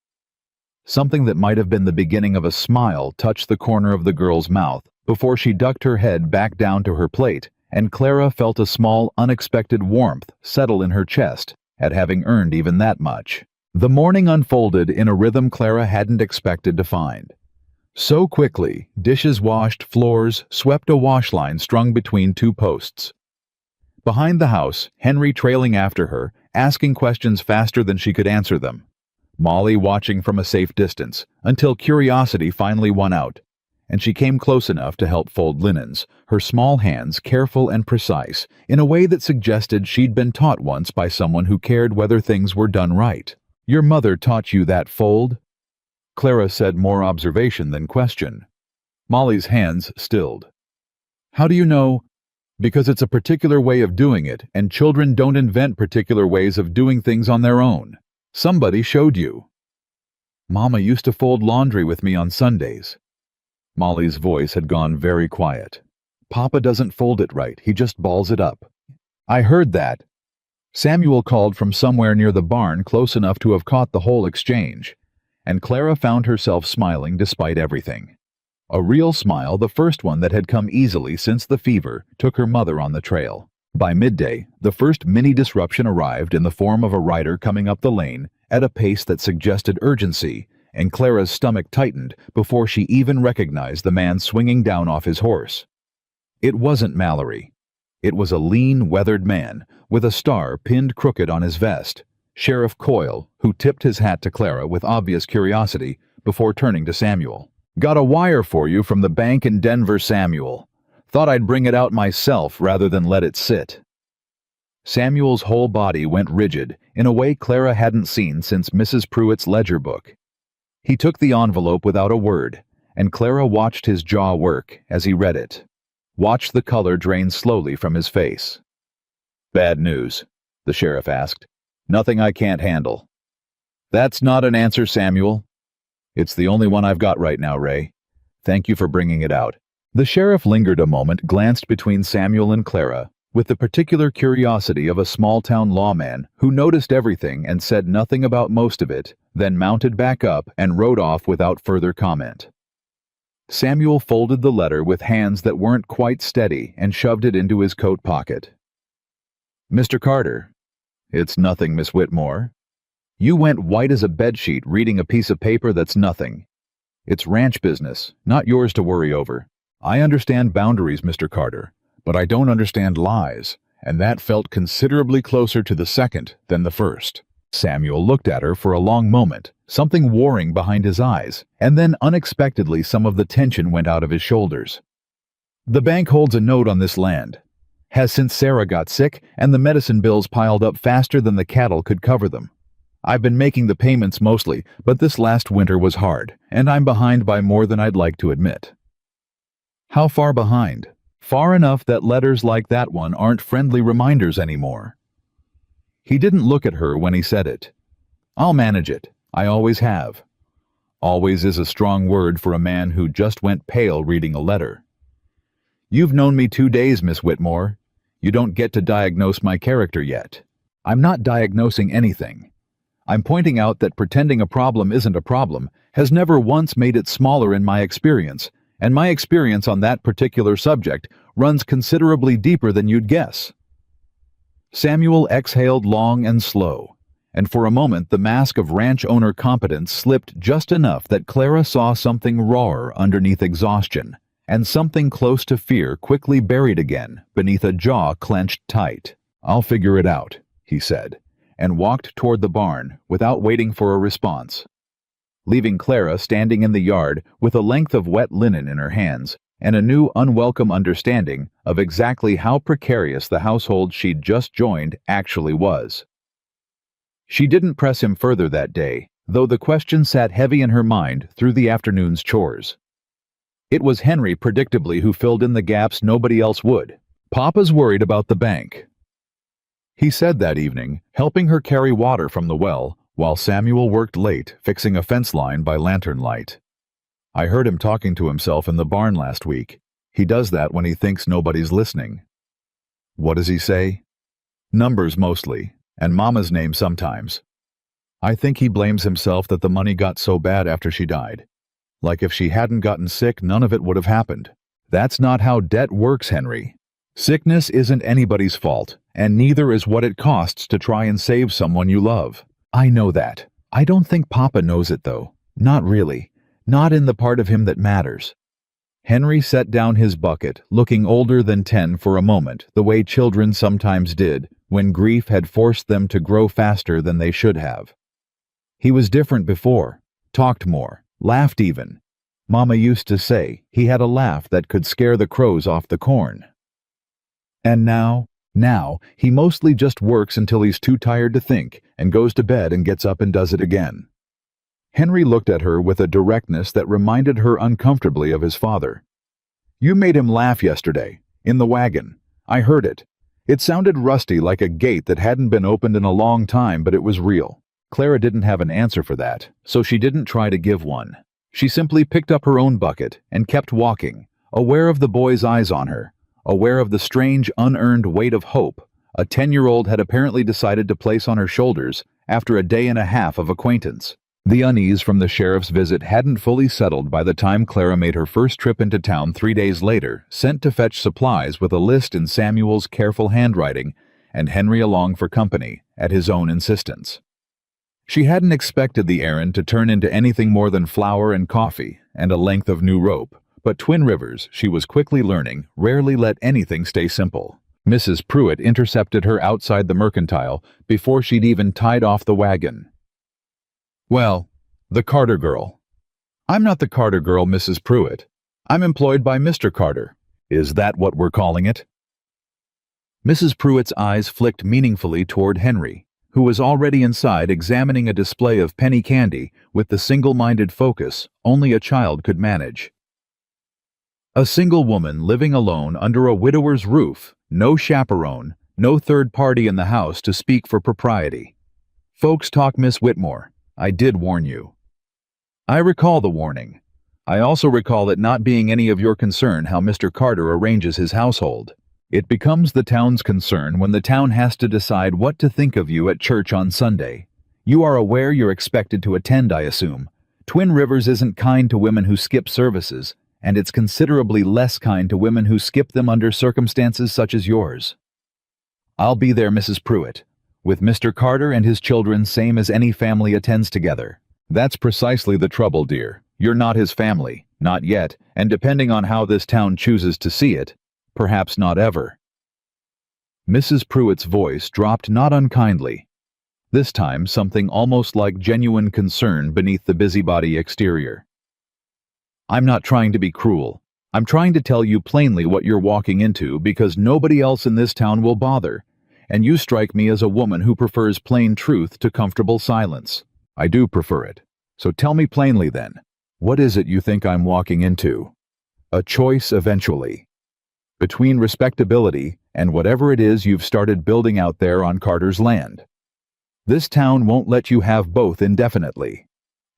Something that might have been the beginning of a smile touched the corner of the girl's mouth before she ducked her head back down to her plate, and Clara felt a small, unexpected warmth settle in her chest at having earned even that much. The morning unfolded in a rhythm Clara hadn't expected to find. So quickly, dishes washed, floors swept, a wash line strung between 2 posts. Behind the house, Henry trailing after her, asking questions faster than she could answer them. Molly watching from a safe distance, until curiosity finally won out, and she came close enough to help fold linens, her small hands careful and precise, in a way that suggested she'd been taught once by someone who cared whether things were done right. "Your mother taught you that fold?" Clara said, more observation than question. Molly's hands stilled. "How do you know?" "Because it's a particular way of doing it, and children don't invent particular ways of doing things on their own. Somebody showed you." "Mama used to fold laundry with me on Sundays." Molly's voice had gone very quiet. "Papa doesn't fold it right, he just balls it up." "I heard that." Samuel called from somewhere near the barn, close enough to have caught the whole exchange, and Clara found herself smiling despite everything. A real smile, the first one that had come easily since the fever took her mother on the trail. By midday, the first mini-disruption arrived in the form of a rider coming up the lane at a pace that suggested urgency, and Clara's stomach tightened before she even recognized the man swinging down off his horse. It wasn't Mallory. It was a lean, weathered man with a star pinned crooked on his vest, Sheriff Coyle, who tipped his hat to Clara with obvious curiosity before turning to Samuel. "Got a wire for you from the bank in Denver, Samuel. Thought I'd bring it out myself rather than let it sit." Samuel's whole body went rigid in a way Clara hadn't seen since Mrs. Pruitt's ledger book. He took the envelope without a word, and Clara watched his jaw work as he read it. Watched the color drain slowly from his face. "Bad news?" the sheriff asked. "Nothing I can't handle." "That's not an answer, Samuel." "It's the only one I've got right now, Ray. Thank you for bringing it out." The sheriff lingered a moment, glanced between Samuel and Clara, with the particular curiosity of a small-town lawman who noticed everything and said nothing about most of it, then mounted back up and rode off without further comment. Samuel folded the letter with hands that weren't quite steady and shoved it into his coat pocket. "Mr. Carter." "It's nothing, Miss Whitmore." "You went white as a bedsheet reading a piece of paper that's nothing. It's ranch business, not yours to worry over. I understand boundaries, Mr. Carter, but I don't understand lies, and that felt considerably closer to the second than the first." Samuel looked at her for a long moment, something warring behind his eyes, and then unexpectedly some of the tension went out of his shoulders. "The bank holds a note on this land. Has since Sarah got sick, and the medicine bills piled up faster than the cattle could cover them. I've been making the payments mostly, but this last winter was hard, and I'm behind by more than I'd like to admit." "How far behind?" "Far enough that letters like that one aren't friendly reminders anymore." He didn't look at her when he said it. "I'll manage it. I always have." Always is a strong word for a man who just went pale reading a letter. "You've known me 2 days, Miss Whitmore. You don't get to diagnose my character yet." "I'm not diagnosing anything. I'm pointing out that pretending a problem isn't a problem has never once made it smaller in my experience, and my experience on that particular subject runs considerably deeper than you'd guess." Samuel exhaled long and slow, and for a moment the mask of ranch owner competence slipped just enough that Clara saw something rawer underneath exhaustion, and something close to fear quickly buried again beneath a jaw clenched tight. "I'll figure it out," he said, and walked toward the barn without waiting for a response. Leaving Clara standing in the yard with a length of wet linen in her hands and a new unwelcome understanding of exactly how precarious the household she'd just joined actually was. She didn't press him further that day, though the question sat heavy in her mind through the afternoon's chores. It was Henry, predictably, who filled in the gaps nobody else would. "Papa's worried about the bank," he said that evening, helping her carry water from the well, while Samuel worked late fixing a fence line by lantern light. "I heard him talking to himself in the barn last week. He does that when he thinks nobody's listening." "What does he say?" "Numbers mostly, and Mama's name sometimes. I think he blames himself that the money got so bad after she died. Like if she hadn't gotten sick, none of it would have happened. That's not how debt works, Henry. Sickness isn't anybody's fault, and neither is what it costs to try and save someone you love." "I know that. I don't think Papa knows it, though. Not really. Not in the part of him that matters." Henry set down his bucket, looking older than 10 for a moment, the way children sometimes did when grief had forced them to grow faster than they should have. He was different before, talked more, laughed even. Mama used to say he had a laugh that could scare the crows off the corn. And now, he mostly just works until he's too tired to think and goes to bed and gets up and does it again. Henry looked at her with a directness that reminded her uncomfortably of his father. You made him laugh yesterday, in the wagon. I heard it. It sounded rusty like a gate that hadn't been opened in a long time, but it was real. Clara didn't have an answer for that, so she didn't try to give one. She simply picked up her own bucket and kept walking, aware of the boy's eyes on her, aware of the strange, unearned weight of hope a 10-year-old had apparently decided to place on her shoulders after a day and a half of acquaintance. The unease from the sheriff's visit hadn't fully settled by the time Clara made her first trip into town 3 days later, sent to fetch supplies with a list in Samuel's careful handwriting, and Henry along for company, at his own insistence. She hadn't expected the errand to turn into anything more than flour and coffee and a length of new rope, but Twin Rivers, she was quickly learning, rarely let anything stay simple. Mrs. Pruitt intercepted her outside the mercantile before she'd even tied off the wagon. Well, the Carter girl. I'm not the Carter girl, Mrs. Pruitt. I'm employed by Mr. Carter. Is that what we're calling it? Mrs. Pruitt's eyes flicked meaningfully toward Henry, who was already inside examining a display of penny candy with the single-minded focus only a child could manage. A single woman living alone under a widower's roof, no chaperone, no third party in the house to speak for propriety. Folks talk, Miss Whitmore. I did warn you. I recall the warning. I also recall it not being any of your concern how Mr. Carter arranges his household. It becomes the town's concern when the town has to decide what to think of you at church on Sunday. You are aware you're expected to attend, I assume. Twin Rivers isn't kind to women who skip services, and it's considerably less kind to women who skip them under circumstances such as yours. I'll be there, Mrs. Pruitt, with Mr. Carter and his children same as any family attends together. That's precisely the trouble, dear. You're not his family, not yet, and depending on how this town chooses to see it, perhaps not ever. Mrs. Pruitt's voice dropped not unkindly. This time something almost like genuine concern beneath the busybody exterior. I'm not trying to be cruel. I'm trying to tell you plainly what you're walking into because nobody else in this town will bother, and you strike me as a woman who prefers plain truth to comfortable silence. I do prefer it. So tell me plainly then, what is it you think I'm walking into? A choice eventually. Between respectability and whatever it is you've started building out there on Carter's land. This town won't let you have both indefinitely.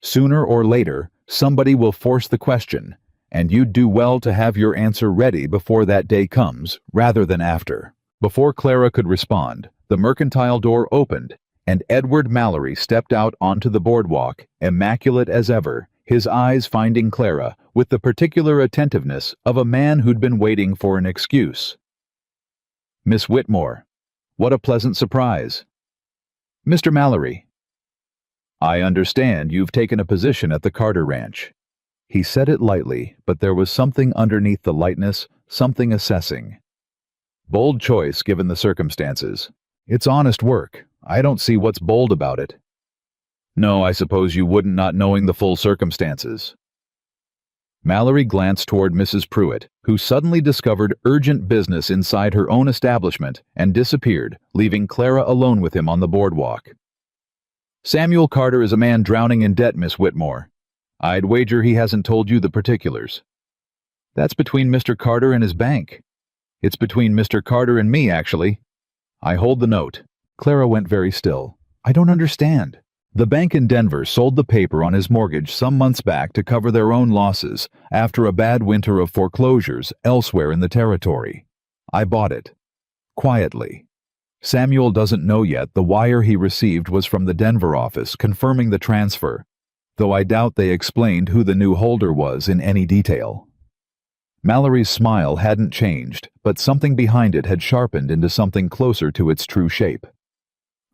Sooner or later, somebody will force the question, and you'd do well to have your answer ready before that day comes, rather than after. Before Clara could respond, the mercantile door opened, and Edward Mallory stepped out onto the boardwalk, immaculate as ever, his eyes finding Clara with the particular attentiveness of a man who'd been waiting for an excuse. Miss Whitmore, what a pleasant surprise. Mr. Mallory. I understand you've taken a position at the Carter Ranch. He said it lightly, but there was something underneath the lightness, something assessing. Bold choice given the circumstances. It's honest work. I don't see what's bold about it. No, I suppose you wouldn't not knowing the full circumstances. Mallory glanced toward Mrs. Pruitt, who suddenly discovered urgent business inside her own establishment and disappeared, leaving Clara alone with him on the boardwalk. Samuel Carter is a man drowning in debt, Miss Whitmore. I'd wager he hasn't told you the particulars. That's between Mr. Carter and his bank. It's between Mr. Carter and me, actually. I hold the note. Clara went very still. I don't understand. The bank in Denver sold the paper on his mortgage some months back to cover their own losses after a bad winter of foreclosures elsewhere in the territory. I bought it. Quietly. Samuel doesn't know yet the wire he received was from the Denver office confirming the transfer, though I doubt they explained who the new holder was in any detail. Mallory's smile hadn't changed, but something behind it had sharpened into something closer to its true shape.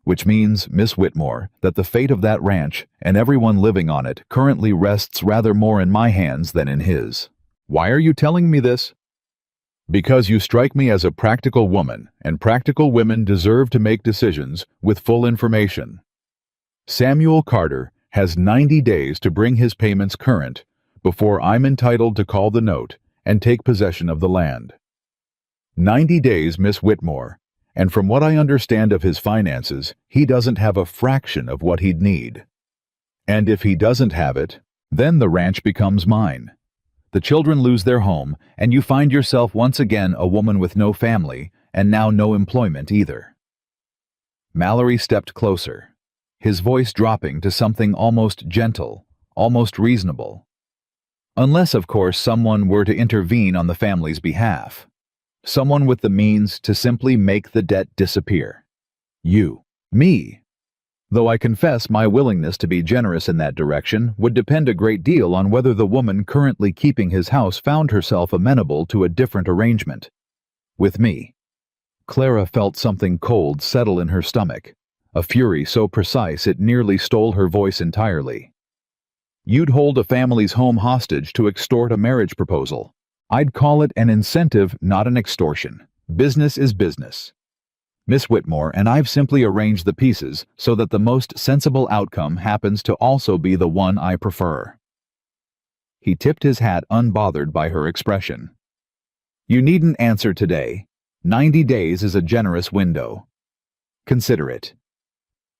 Which means, Miss Whitmore, that the fate of that ranch and everyone living on it currently rests rather more in my hands than in his. Why are you telling me this? Because you strike me as a practical woman, and practical women deserve to make decisions with full information. Samuel Carter has 90 days to bring his payments current before I'm entitled to call the note and take possession of the land. 90 days, Miss Whitmore, and from what I understand of his finances, he doesn't have a fraction of what he'd need. And if he doesn't have it, then the ranch becomes mine. The children lose their home, and you find yourself once again a woman with no family, and now no employment either. Mallory stepped closer, his voice dropping to something almost gentle, almost reasonable. Unless, of course, someone were to intervene on the family's behalf. Someone with the means to simply make the debt disappear. You. Me. Though I confess my willingness to be generous in that direction would depend a great deal on whether the woman currently keeping his house found herself amenable to a different arrangement. With me. Clara felt something cold settle in her stomach, a fury so precise it nearly stole her voice entirely. You'd hold a family's home hostage to extort a marriage proposal. I'd call it an incentive, not an extortion. Business is business. Miss Whitmore and I've simply arranged the pieces so that the most sensible outcome happens to also be the one I prefer. He tipped his hat unbothered by her expression. You needn't answer today. 90 days is a generous window. Consider it.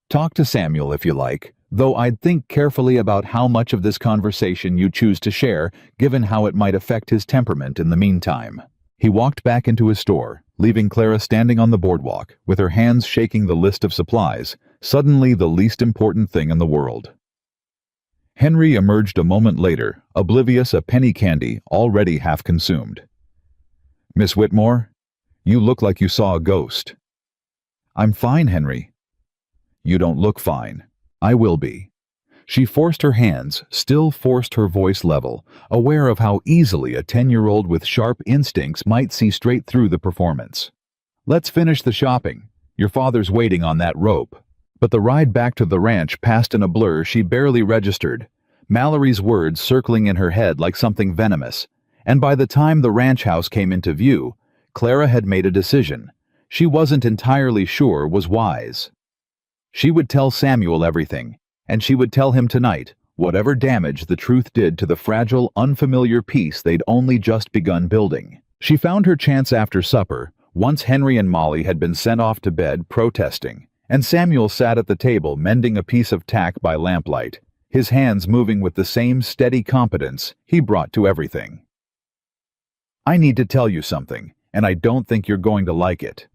Talk to Samuel if you like, though I'd think carefully about how much of this conversation you choose to share, given how it might affect his temperament in the meantime. He walked back into his store, leaving Clara standing on the boardwalk, with her hands shaking the list of supplies, suddenly the least important thing in the world. Henry emerged a moment later, oblivious of penny candy already half consumed. Miss Whitmore, you look like you saw a ghost. I'm fine, Henry. You don't look fine. I will be. She forced her hands, still forced her voice level, aware of how easily a 10-year-old with sharp instincts might see straight through the performance. Let's finish the shopping. Your father's waiting on that rope. But the ride back to the ranch passed in a blur she barely registered, Mallory's words circling in her head like something venomous, and by the time the ranch house came into view, Clara had made a decision she wasn't entirely sure was wise. She would tell Samuel everything, and she would tell him tonight, whatever damage the truth did to the fragile, unfamiliar peace they'd only just begun building. She found her chance after supper, once Henry and Molly had been sent off to bed protesting, and Samuel sat at the table mending a piece of tack by lamplight, his hands moving with the same steady competence he brought to everything. I need to tell you something, and I don't think you're going to like it.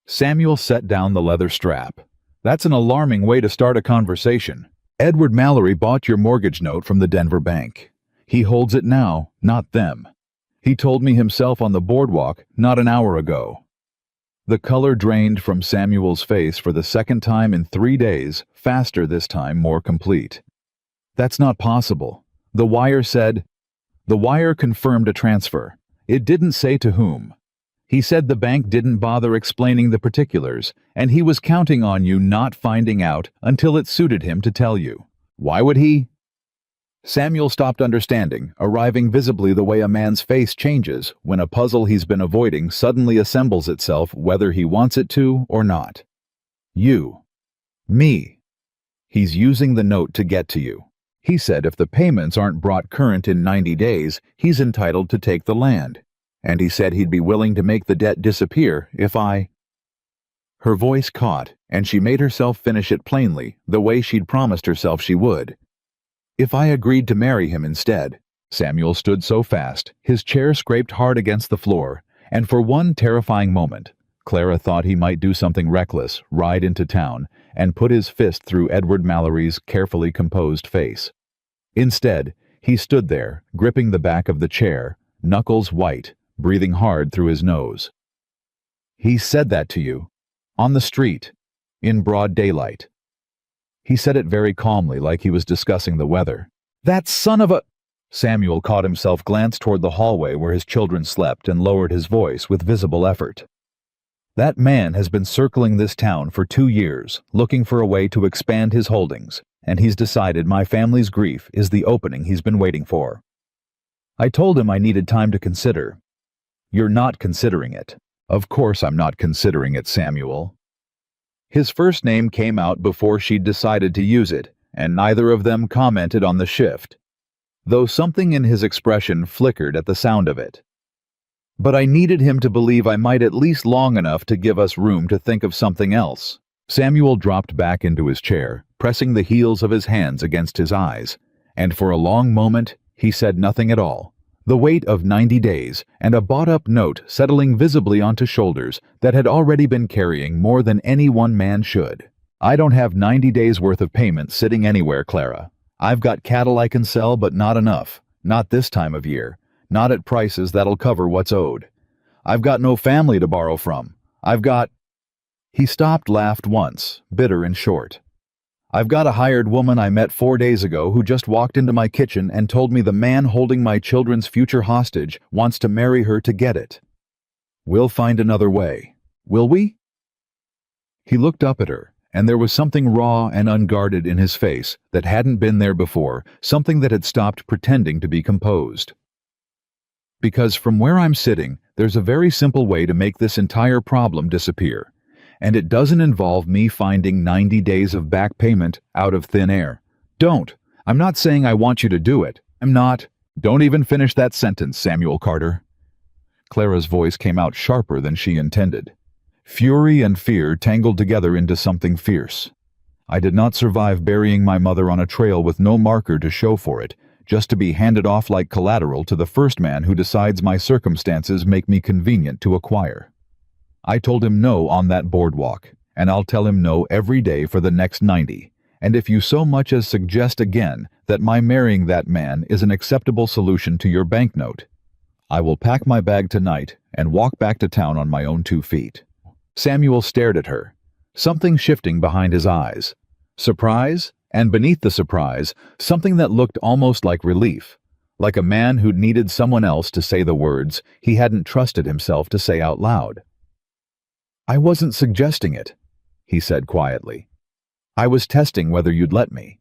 Samuel set down the leather strap. That's an alarming way to start a conversation. Edward Mallory bought your mortgage note from the Denver bank. He holds it now, not them. He told me himself on the boardwalk not an hour ago. The color drained from Samuel's face for the second time in 3 days, faster this time, more complete. That's not possible. The wire said. The wire confirmed a transfer. It didn't say to whom. He said the bank didn't bother explaining the particulars, and he was counting on you not finding out until it suited him to tell you. Why would he? Samuel stopped understanding, arriving visibly the way a man's face changes when a puzzle he's been avoiding suddenly assembles itself whether he wants it to or not. You. Me. He's using the note to get to you. He said if the payments aren't brought current in 90 days, he's entitled to take the land. And he said he'd be willing to make the debt disappear if I... Her voice caught, and she made herself finish it plainly, the way she'd promised herself she would. If I agreed to marry him instead. Samuel stood so fast, his chair scraped hard against the floor, and for one terrifying moment, Clara thought he might do something reckless, ride into town, and put his fist through Edward Mallory's carefully composed face. Instead, he stood there, gripping the back of the chair, knuckles white, breathing hard through his nose. He said that to you. On the street. In broad daylight. He said it very calmly, like he was discussing the weather. That son of a... Samuel caught himself glance toward the hallway where his children slept and lowered his voice with visible effort. That man has been circling this town for 2 years, looking for a way to expand his holdings, and he's decided my family's grief is the opening he's been waiting for. I told him I needed time to consider. You're not considering it. Of course I'm not considering it, Samuel. His first name came out before she'd decided to use it, and neither of them commented on the shift, though something in his expression flickered at the sound of it. But I needed him to believe I might at least long enough to give us room to think of something else. Samuel dropped back into his chair, pressing the heels of his hands against his eyes, and for a long moment he said nothing at all. The weight of 90 days and a bought-up note settling visibly onto shoulders that had already been carrying more than any one man should. I don't have 90 days worth of payment sitting anywhere, Clara. I've got cattle I can sell, but not enough. Not this time of year. Not at prices that'll cover what's owed. I've got no family to borrow from. I've got... He stopped, laughed once, bitter and short. I've got a hired woman I met 4 days ago who just walked into my kitchen and told me the man holding my children's future hostage wants to marry her to get it. We'll find another way. Will we? He looked up at her, and there was something raw and unguarded in his face that hadn't been there before, something that had stopped pretending to be composed. Because from where I'm sitting, there's a very simple way to make this entire problem disappear. And it doesn't involve me finding 90 days of back payment out of thin air. Don't. I'm not saying I want you to do it. I'm not. Don't even finish that sentence, Samuel Carter. Clara's voice came out sharper than she intended. Fury and fear tangled together into something fierce. I did not survive burying my mother on a trail with no marker to show for it, just to be handed off like collateral to the first man who decides my circumstances make me convenient to acquire. I told him no on that boardwalk, and I'll tell him no every day for the next 90, and if you so much as suggest again that my marrying that man is an acceptable solution to your banknote, I will pack my bag tonight and walk back to town on my own 2 feet. Samuel stared at her, something shifting behind his eyes. Surprise, and beneath the surprise, something that looked almost like relief, like a man who'd needed someone else to say the words he hadn't trusted himself to say out loud. I wasn't suggesting it, he said quietly. I was testing whether you'd let me.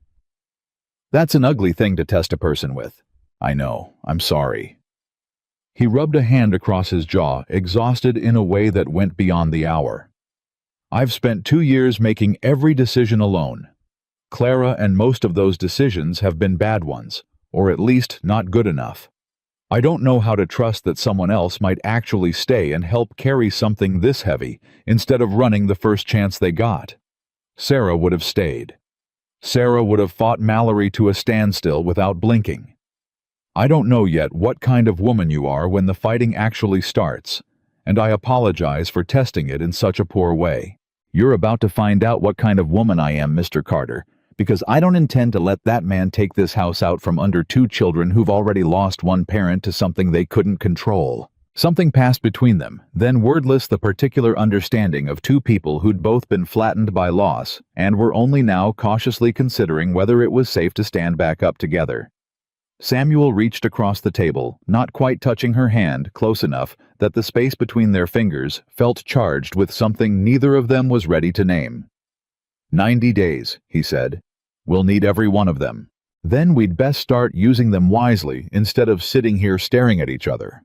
That's an ugly thing to test a person with. I know, I'm sorry. He rubbed a hand across his jaw, exhausted in a way that went beyond the hour. I've spent 2 years making every decision alone. Clara, and most of those decisions have been bad ones, or at least not good enough. I don't know how to trust that someone else might actually stay and help carry something this heavy instead of running the first chance they got. Sarah would have stayed. Sarah would have fought Mallory to a standstill without blinking. I don't know yet what kind of woman you are when the fighting actually starts, and I apologize for testing it in such a poor way. You're about to find out what kind of woman I am, Mr. Carter, because I don't intend to let that man take this house out from under 2 children who've already lost one parent to something they couldn't control. Something passed between them, then wordless the particular understanding of 2 people who'd both been flattened by loss and were only now cautiously considering whether it was safe to stand back up together. Samuel reached across the table, not quite touching her hand, close enough that the space between their fingers felt charged with something neither of them was ready to name. 90 days, he said. We'll need every one of them. Then we'd best start using them wisely instead of sitting here staring at each other.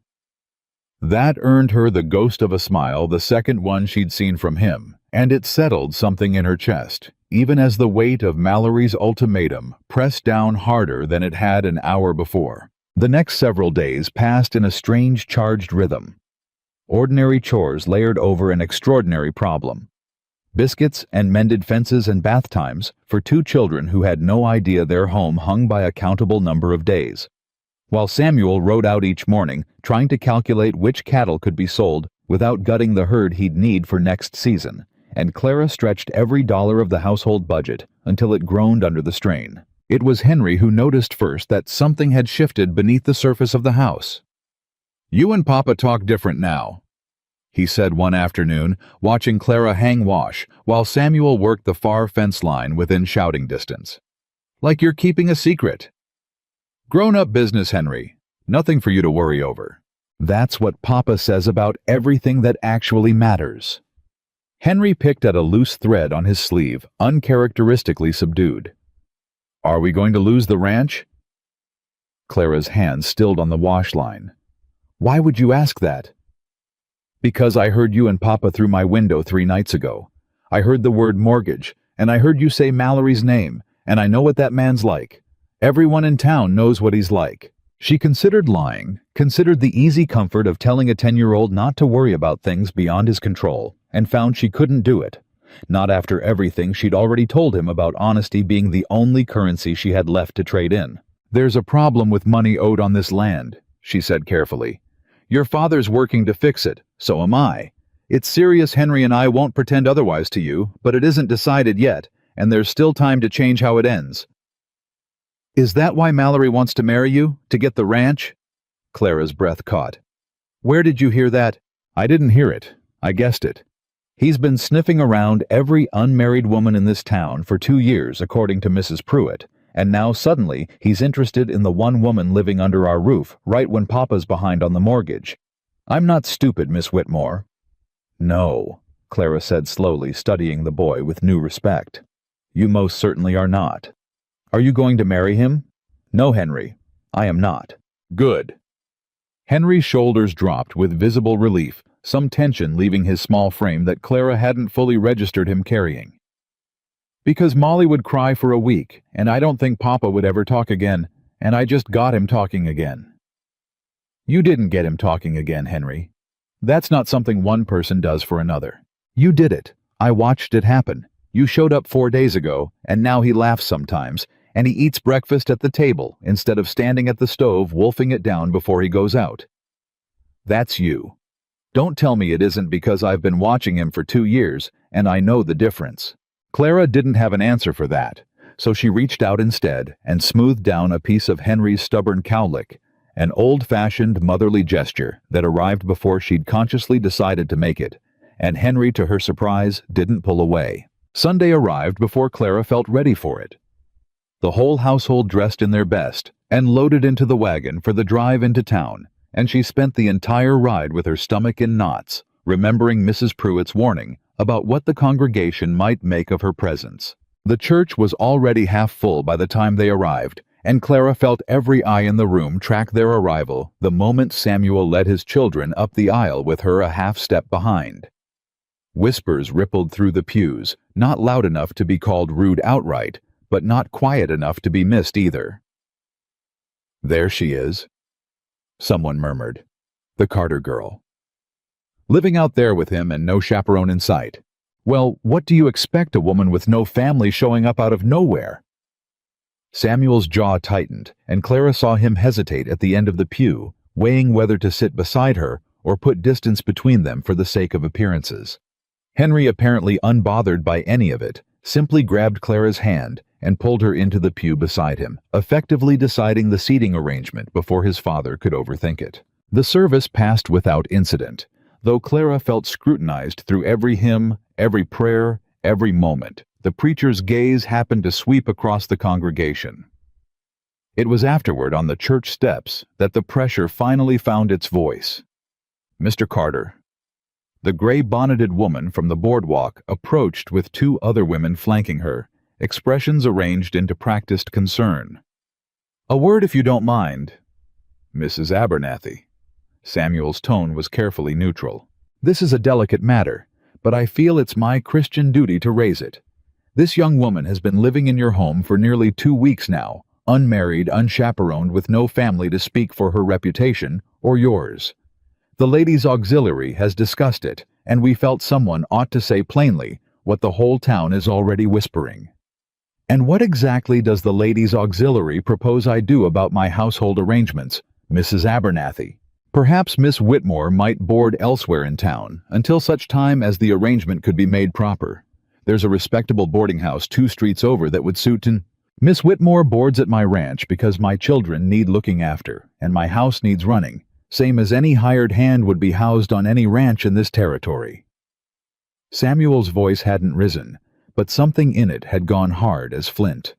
That earned her the ghost of a smile, the second one she'd seen from him, and it settled something in her chest, even as the weight of Mallory's ultimatum pressed down harder than it had an hour before. The next several days passed in a strange charged rhythm. Ordinary chores layered over an extraordinary problem. Biscuits and mended fences and bath times for 2 children who had no idea their home hung by a countable number of days. While Samuel rode out each morning, trying to calculate which cattle could be sold without gutting the herd he'd need for next season, and Clara stretched every dollar of the household budget until it groaned under the strain. It was Henry who noticed first that something had shifted beneath the surface of the house. "You and Papa talk different now," he said one afternoon, watching Clara hang wash while Samuel worked the far fence line within shouting distance. "Like you're keeping a secret. Grown-up business, Henry. Nothing for you to worry over. That's what Papa says about everything that actually matters." Henry picked at a loose thread on his sleeve, uncharacteristically subdued. "Are we going to lose the ranch?" Clara's hand stilled on the wash line. "Why would you ask that?" "Because I heard you and Papa through my window 3 nights ago. I heard the word mortgage, and I heard you say Mallory's name, And I know what that man's like. Everyone in town knows what he's like. She considered lying, considered the easy comfort of telling a 10-year-old not to worry about things beyond his control, and found she couldn't do it. Not after everything she'd already told him about honesty being the only currency she had left to trade in. "There's a problem with money owed on this land," she said carefully. "Your father's working to fix it, so am I. It's serious. Henry and I won't pretend otherwise to you, but it isn't decided yet, and there's still time to change how it ends." "Is that why Mallory wants to marry you? To get the ranch?" Clara's breath caught. "Where did you hear that?" "I didn't hear it. I guessed it. He's been sniffing around every unmarried woman in this town for 2 years, according to Mrs. Pruitt, and now suddenly he's interested in the one woman living under our roof, right when Papa's behind on the mortgage. I'm not stupid, Miss Whitmore." "No," Clara said slowly, studying the boy with new respect. "You most certainly are not. Are you going to marry him?" "No, Henry, I am not." "Good." Henry's shoulders dropped with visible relief, some tension leaving his small frame that Clara hadn't fully registered him carrying. "Because Molly would cry for a week, and I don't think Papa would ever talk again, and I just got him talking again." "You didn't get him talking again, Henry. That's not something one person does for another. You did it. I watched it happen. You showed up 4 days ago, and now he laughs sometimes, and he eats breakfast at the table instead of standing at the stove wolfing it down before he goes out. That's you. Don't tell me it isn't because I've been watching him for 2 years, and I know the difference." Clara didn't have an answer for that, so she reached out instead and smoothed down a piece of Henry's stubborn cowlick, an old-fashioned motherly gesture that arrived before she'd consciously decided to make it, and Henry, to her surprise, didn't pull away. Sunday arrived before Clara felt ready for it. The whole household dressed in their best and loaded into the wagon for the drive into town, and she spent the entire ride with her stomach in knots, remembering Mrs. Pruitt's warning about what the congregation might make of her presence. The church was already half full by the time they arrived, and Clara felt every eye in the room track their arrival the moment Samuel led his children up the aisle with her a half-step behind. Whispers rippled through the pews, not loud enough to be called rude outright, but not quiet enough to be missed either. "There she is," someone murmured. "The Carter girl. Living out there with him and no chaperone in sight. Well, what do you expect a woman with no family showing up out of nowhere?" Samuel's jaw tightened, and Clara saw him hesitate at the end of the pew, weighing whether to sit beside her or put distance between them for the sake of appearances. Henry, apparently unbothered by any of it, simply grabbed Clara's hand and pulled her into the pew beside him, effectively deciding the seating arrangement before his father could overthink it. The service passed without incident, though Clara felt scrutinized through every hymn, every prayer, every moment. The preacher's gaze happened to sweep across the congregation. It was afterward on the church steps that the pressure finally found its voice. "Mr. Carter." The gray-bonneted woman from the boardwalk approached with 2 other women flanking her, expressions arranged into practiced concern. "A word if you don't mind." "Mrs. Abernathy." Samuel's tone was carefully neutral. "This is a delicate matter, but I feel it's my Christian duty to raise it. This young woman has been living in your home for nearly 2 weeks now, unmarried, unchaperoned, with no family to speak for her reputation or yours. The Ladies' Auxiliary has discussed it, and we felt someone ought to say plainly what the whole town is already whispering." "And what exactly does the Ladies' Auxiliary propose I do about my household arrangements, Mrs. Abernathy?" Perhaps Miss Whitmore might board elsewhere in town until such time as the arrangement could be made proper. There's a respectable boarding house 2 streets over that would suit an... "Miss Whitmore boards at my ranch because my children need looking after, and my house needs running, same as any hired hand would be housed on any ranch in this territory." Samuel's voice hadn't risen, but something in it had gone hard as flint.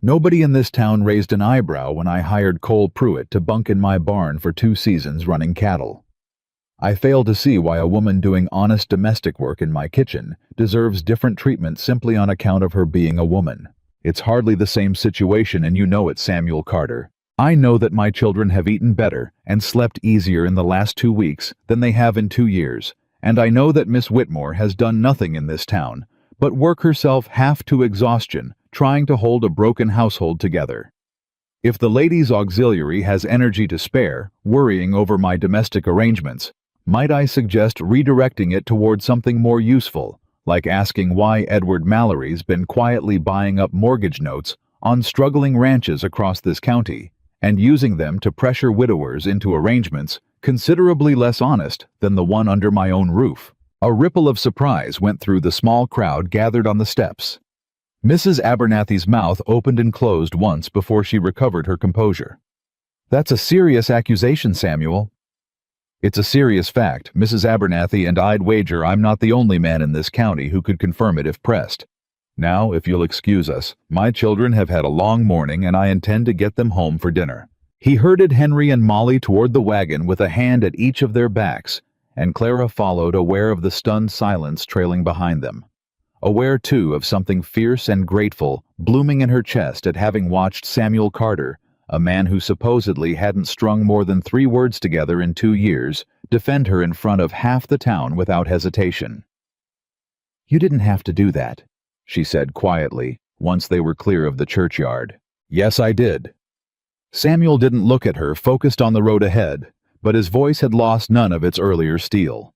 "Nobody in this town raised an eyebrow when I hired Cole Pruitt to bunk in my barn for 2 seasons running cattle. I fail to see why a woman doing honest domestic work in my kitchen deserves different treatment simply on account of her being a woman. It's hardly the same situation, and you know it, Samuel Carter. I know that my children have eaten better and slept easier in the last 2 weeks than they have in 2 years, and I know that Miss Whitmore has done nothing in this town but work herself half to exhaustion trying to hold a broken household together. If the ladies' auxiliary has energy to spare, worrying over my domestic arrangements, might I suggest redirecting it toward something more useful, like asking why Edward Mallory's been quietly buying up mortgage notes on struggling ranches across this county, and using them to pressure widowers into arrangements considerably less honest than the one under my own roof. A ripple of surprise went through the small crowd gathered on the steps. Mrs. Abernathy's mouth opened and closed once before she recovered her composure. "That's a serious accusation, Samuel." "It's a serious fact, Mrs. Abernathy, and I'd wager I'm not the only man in this county who could confirm it if pressed. Now, if you'll excuse us, my children have had a long morning and I intend to get them home for dinner." He herded Henry and Molly toward the wagon with a hand at each of their backs, and Clara followed, aware of the stunned silence trailing behind them. Aware, too, of something fierce and grateful blooming in her chest at having watched Samuel Carter, a man who supposedly hadn't strung more than 3 words together in 2 years, defend her in front of half the town without hesitation. "You didn't have to do that," she said quietly, once they were clear of the churchyard. "Yes, I did." Samuel didn't look at her, focused on the road ahead, but his voice had lost none of its earlier steel.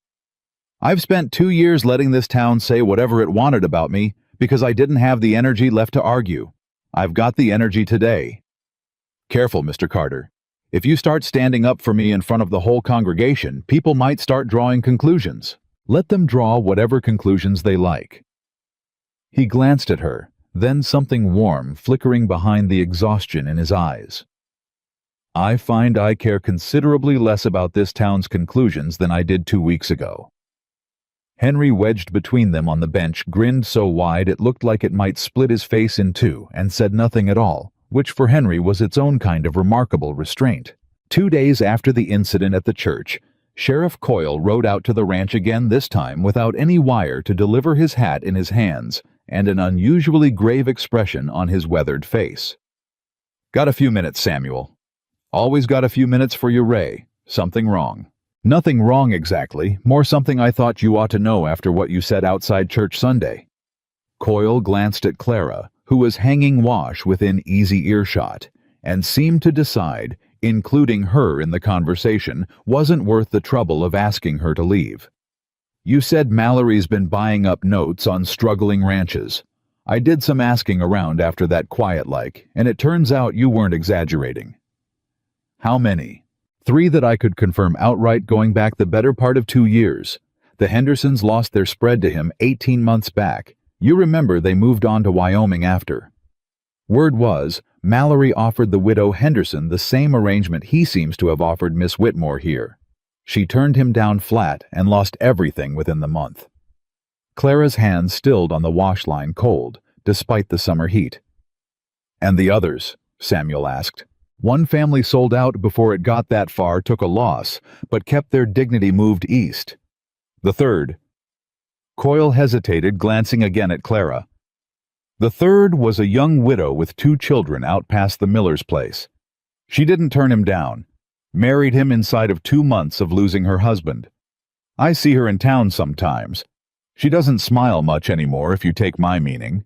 "I've spent 2 years letting this town say whatever it wanted about me because I didn't have the energy left to argue. I've got the energy today." "Careful, Mr. Carter. If you start standing up for me in front of the whole congregation, people might start drawing conclusions. Let them draw whatever conclusions they like." He glanced at her, then something warm flickering behind the exhaustion in his eyes. "I find I care considerably less about this town's conclusions than I did 2 weeks ago." Henry, wedged between them on the bench, grinned so wide it looked like it might split his face in two, and said nothing at all, which for Henry was its own kind of remarkable restraint. 2 days after the incident at the church, Sheriff Coyle rode out to the ranch again, this time without any wire, to deliver his hat in his hands and an unusually grave expression on his weathered face. "Got a few minutes, Samuel?" "Always got a few minutes for you, Ray. Something wrong?" "Nothing wrong exactly, more something I thought you ought to know after what you said outside church Sunday." Coyle glanced at Clara, who was hanging wash within easy earshot, and seemed to decide including her in the conversation wasn't worth the trouble of asking her to leave. "You said Mallory's been buying up notes on struggling ranches. I did some asking around after that quiet-like, and it turns out you weren't exaggerating." "How many?" "3 that I could confirm outright, going back the better part of 2 years. The Hendersons lost their spread to him 18 months back. You remember they moved on to Wyoming after. Word was, Mallory offered the widow Henderson the same arrangement he seems to have offered Miss Whitmore here. She turned him down flat and lost everything within the month." Clara's hands stilled on the wash line, cold, despite the summer heat. "And the others?" Samuel asked. "One family sold out before it got that far, took a loss, but kept their dignity, moved east. The third?" Coyle hesitated, glancing again at Clara. "The third was a young widow with 2 children out past the miller's place. She didn't turn him down. Married him inside of 2 months of losing her husband. I see her in town sometimes. She doesn't smile much anymore, if you take my meaning."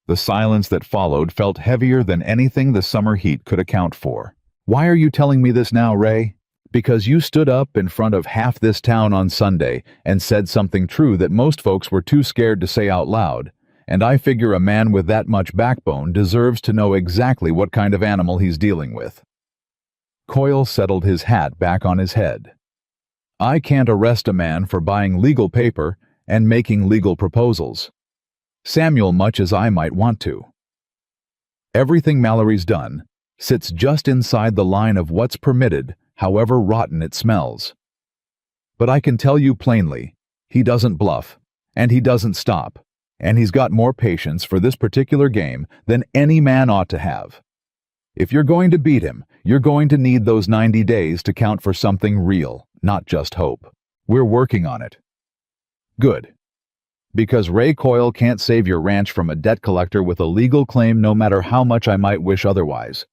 The silence that followed felt heavier than anything the summer heat could account for. "Why are you telling me this now, Ray?" "Because you stood up in front of half this town on Sunday and said something true that most folks were too scared to say out loud, and I figure a man with that much backbone deserves to know exactly what kind of animal he's dealing with." Coyle settled his hat back on his head. "I can't arrest a man for buying legal paper and making legal proposals, Samuel, much as I might want to. Everything Mallory's done sits just inside the line of what's permitted, however rotten it smells. But I can tell you plainly, he doesn't bluff, and he doesn't stop, and he's got more patience for this particular game than any man ought to have. If you're going to beat him, you're going to need those 90 days to count for something real, not just hope. We're working on it." "Good. Because Ray Coyle can't save your ranch from a debt collector with a legal claim, no matter how much I might wish otherwise.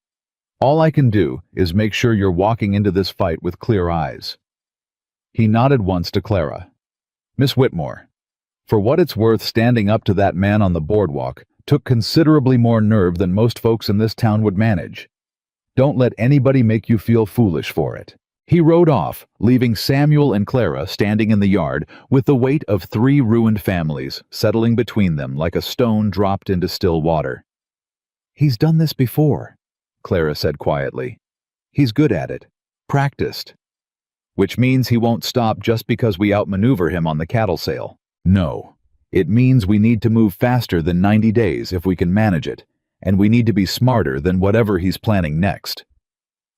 All I can do is make sure you're walking into this fight with clear eyes." He nodded once to Clara. "Miss Whitmore, for what it's worth, standing up to that man on the boardwalk Took considerably more nerve than most folks in this town would manage. Don't let anybody make you feel foolish for it. He rode off, leaving Samuel and Clara standing in the yard with the weight of 3 ruined families settling between them like a stone dropped into still water. "He's done this before," Clara said quietly. "He's good at it. Practiced. Which means he won't stop just because we outmaneuver him on the cattle sale. No. It means we need to move faster than 90 days if we can manage it, and we need to be smarter than whatever he's planning next."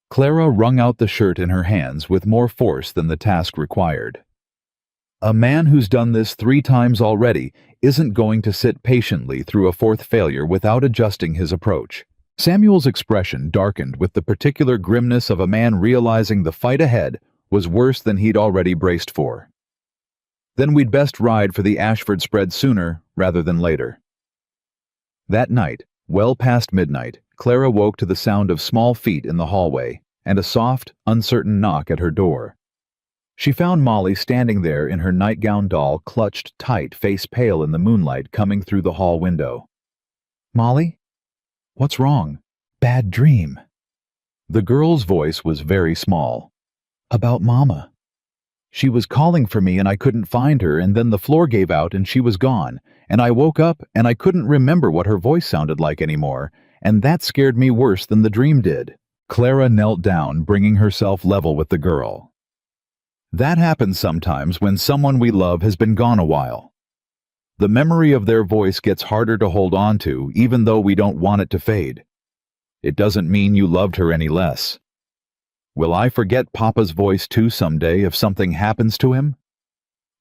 Clara wrung out the shirt in her hands with more force than the task required. A man who's done this 3 times already isn't going to sit patiently through a 4th failure without adjusting his approach. Samuel's expression darkened with the particular grimness of a man realizing the fight ahead was worse than he'd already braced for. Then we'd best ride for the Ashford spread sooner rather than later. That night, well past midnight, Clara woke to the sound of small feet in the hallway and a soft, uncertain knock at her door. She found Molly standing there in her nightgown doll clutched tight, face pale in the moonlight coming through the hall window. "Molly? What's wrong?" "Bad dream." The girl's voice was very small. "About Mama. She was calling for me and I couldn't find her, and then the floor gave out and she was gone, and I woke up and I couldn't remember what her voice sounded like anymore, and that scared me worse than the dream did." Clara knelt down, bringing herself level with the girl. "That happens sometimes when someone we love has been gone a while. The memory of their voice gets harder to hold on to, even though we don't want it to fade. It doesn't mean you loved her any less. Will I forget Papa's voice too someday if something happens to him?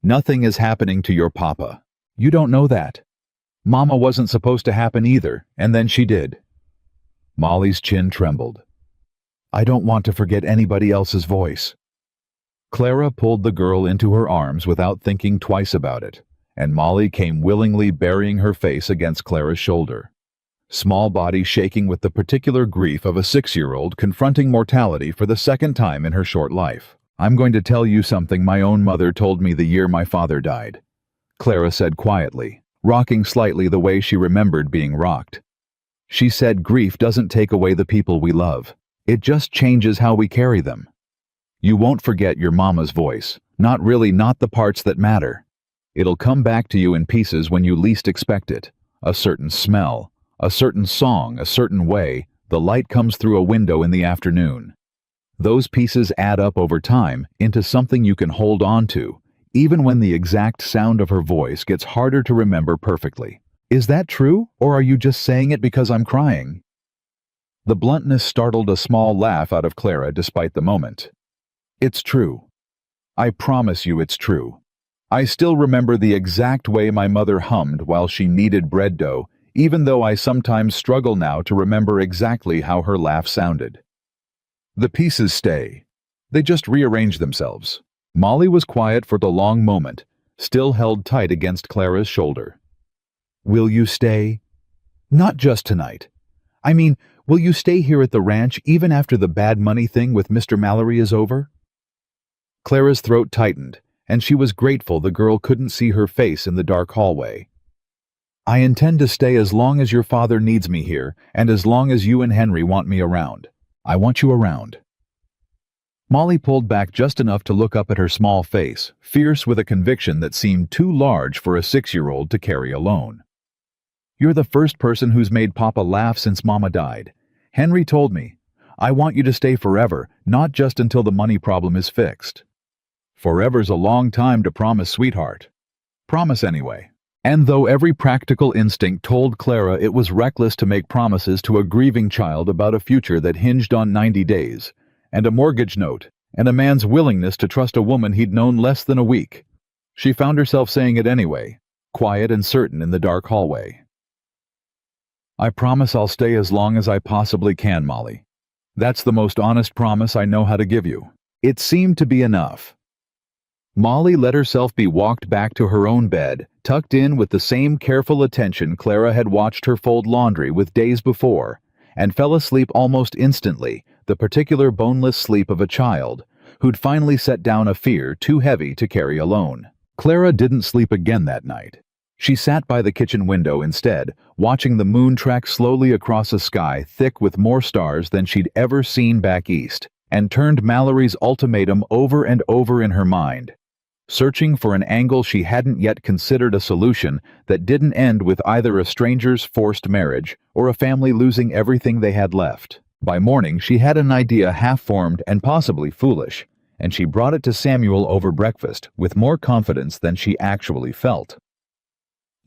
Nothing is happening to your Papa. You don't know that. Mama wasn't supposed to happen either, and then she did." Molly's chin trembled. "I don't want to forget anybody else's voice." Clara pulled the girl into her arms without thinking twice about it, and Molly came willingly burying her face against Clara's shoulder. Small body shaking with the particular grief of a 6-year-old confronting mortality for the 2nd time in her short life. "I'm going to tell you something my own mother told me the year my father died," Clara said quietly, rocking slightly the way she remembered being rocked. "She said grief doesn't take away the people we love. It just changes how we carry them. You won't forget your mama's voice, not the parts that matter. It'll come back to you in pieces when you least expect it. A certain smell, a certain song, a certain way, the light comes through a window in the afternoon. Those pieces add up over time into something you can hold on to, even when the exact sound of her voice gets harder to remember perfectly. Is that true, or are you just saying it because I'm crying?" The bluntness startled a small laugh out of Clara despite the moment. "It's true. I promise you it's true. I still remember the exact way my mother hummed while she kneaded bread dough, even though I sometimes struggle now to remember exactly how her laugh sounded. The pieces stay. They just rearrange themselves." Molly was quiet for the long moment, still held tight against Clara's shoulder. "Will you stay? Not just tonight. I mean, will you stay here at the ranch even after the bad money thing with Mr. Mallory is over?" Clara's throat tightened, and she was grateful the girl couldn't see her face in the dark hallway. "I intend to stay as long as your father needs me here, and as long as you and Henry want me around. I want you around." Molly pulled back just enough to look up at her small face, fierce with a conviction that seemed too large for a 6-year-old to carry alone. "You're the first person who's made Papa laugh since Mama died. Henry told me. I want you to stay forever, not just until the money problem is fixed." Forever's a long time to promise, sweetheart. Promise anyway. And though every practical instinct told Clara it was reckless to make promises to a grieving child about a future that hinged on 90 days, and a mortgage note, and a man's willingness to trust a woman he'd known less than a week, she found herself saying it anyway, quiet and certain in the dark hallway. "I promise I'll stay as long as I possibly can, Molly. That's the most honest promise I know how to give you." It seemed to be enough. Molly let herself be walked back to her own bed, tucked in with the same careful attention Clara had watched her fold laundry with days before, and fell asleep almost instantly, the particular boneless sleep of a child, who'd finally set down a fear too heavy to carry alone. Clara didn't sleep again that night. She sat by the kitchen window instead, watching the moon track slowly across a sky thick with more stars than she'd ever seen back east, and turned Mallory's ultimatum over and over in her mind, searching for an angle she hadn't yet considered a solution that didn't end with either a stranger's forced marriage or a family losing everything they had left. By morning, she had an idea half-formed and possibly foolish, and she brought it to Samuel over breakfast with more confidence than she actually felt.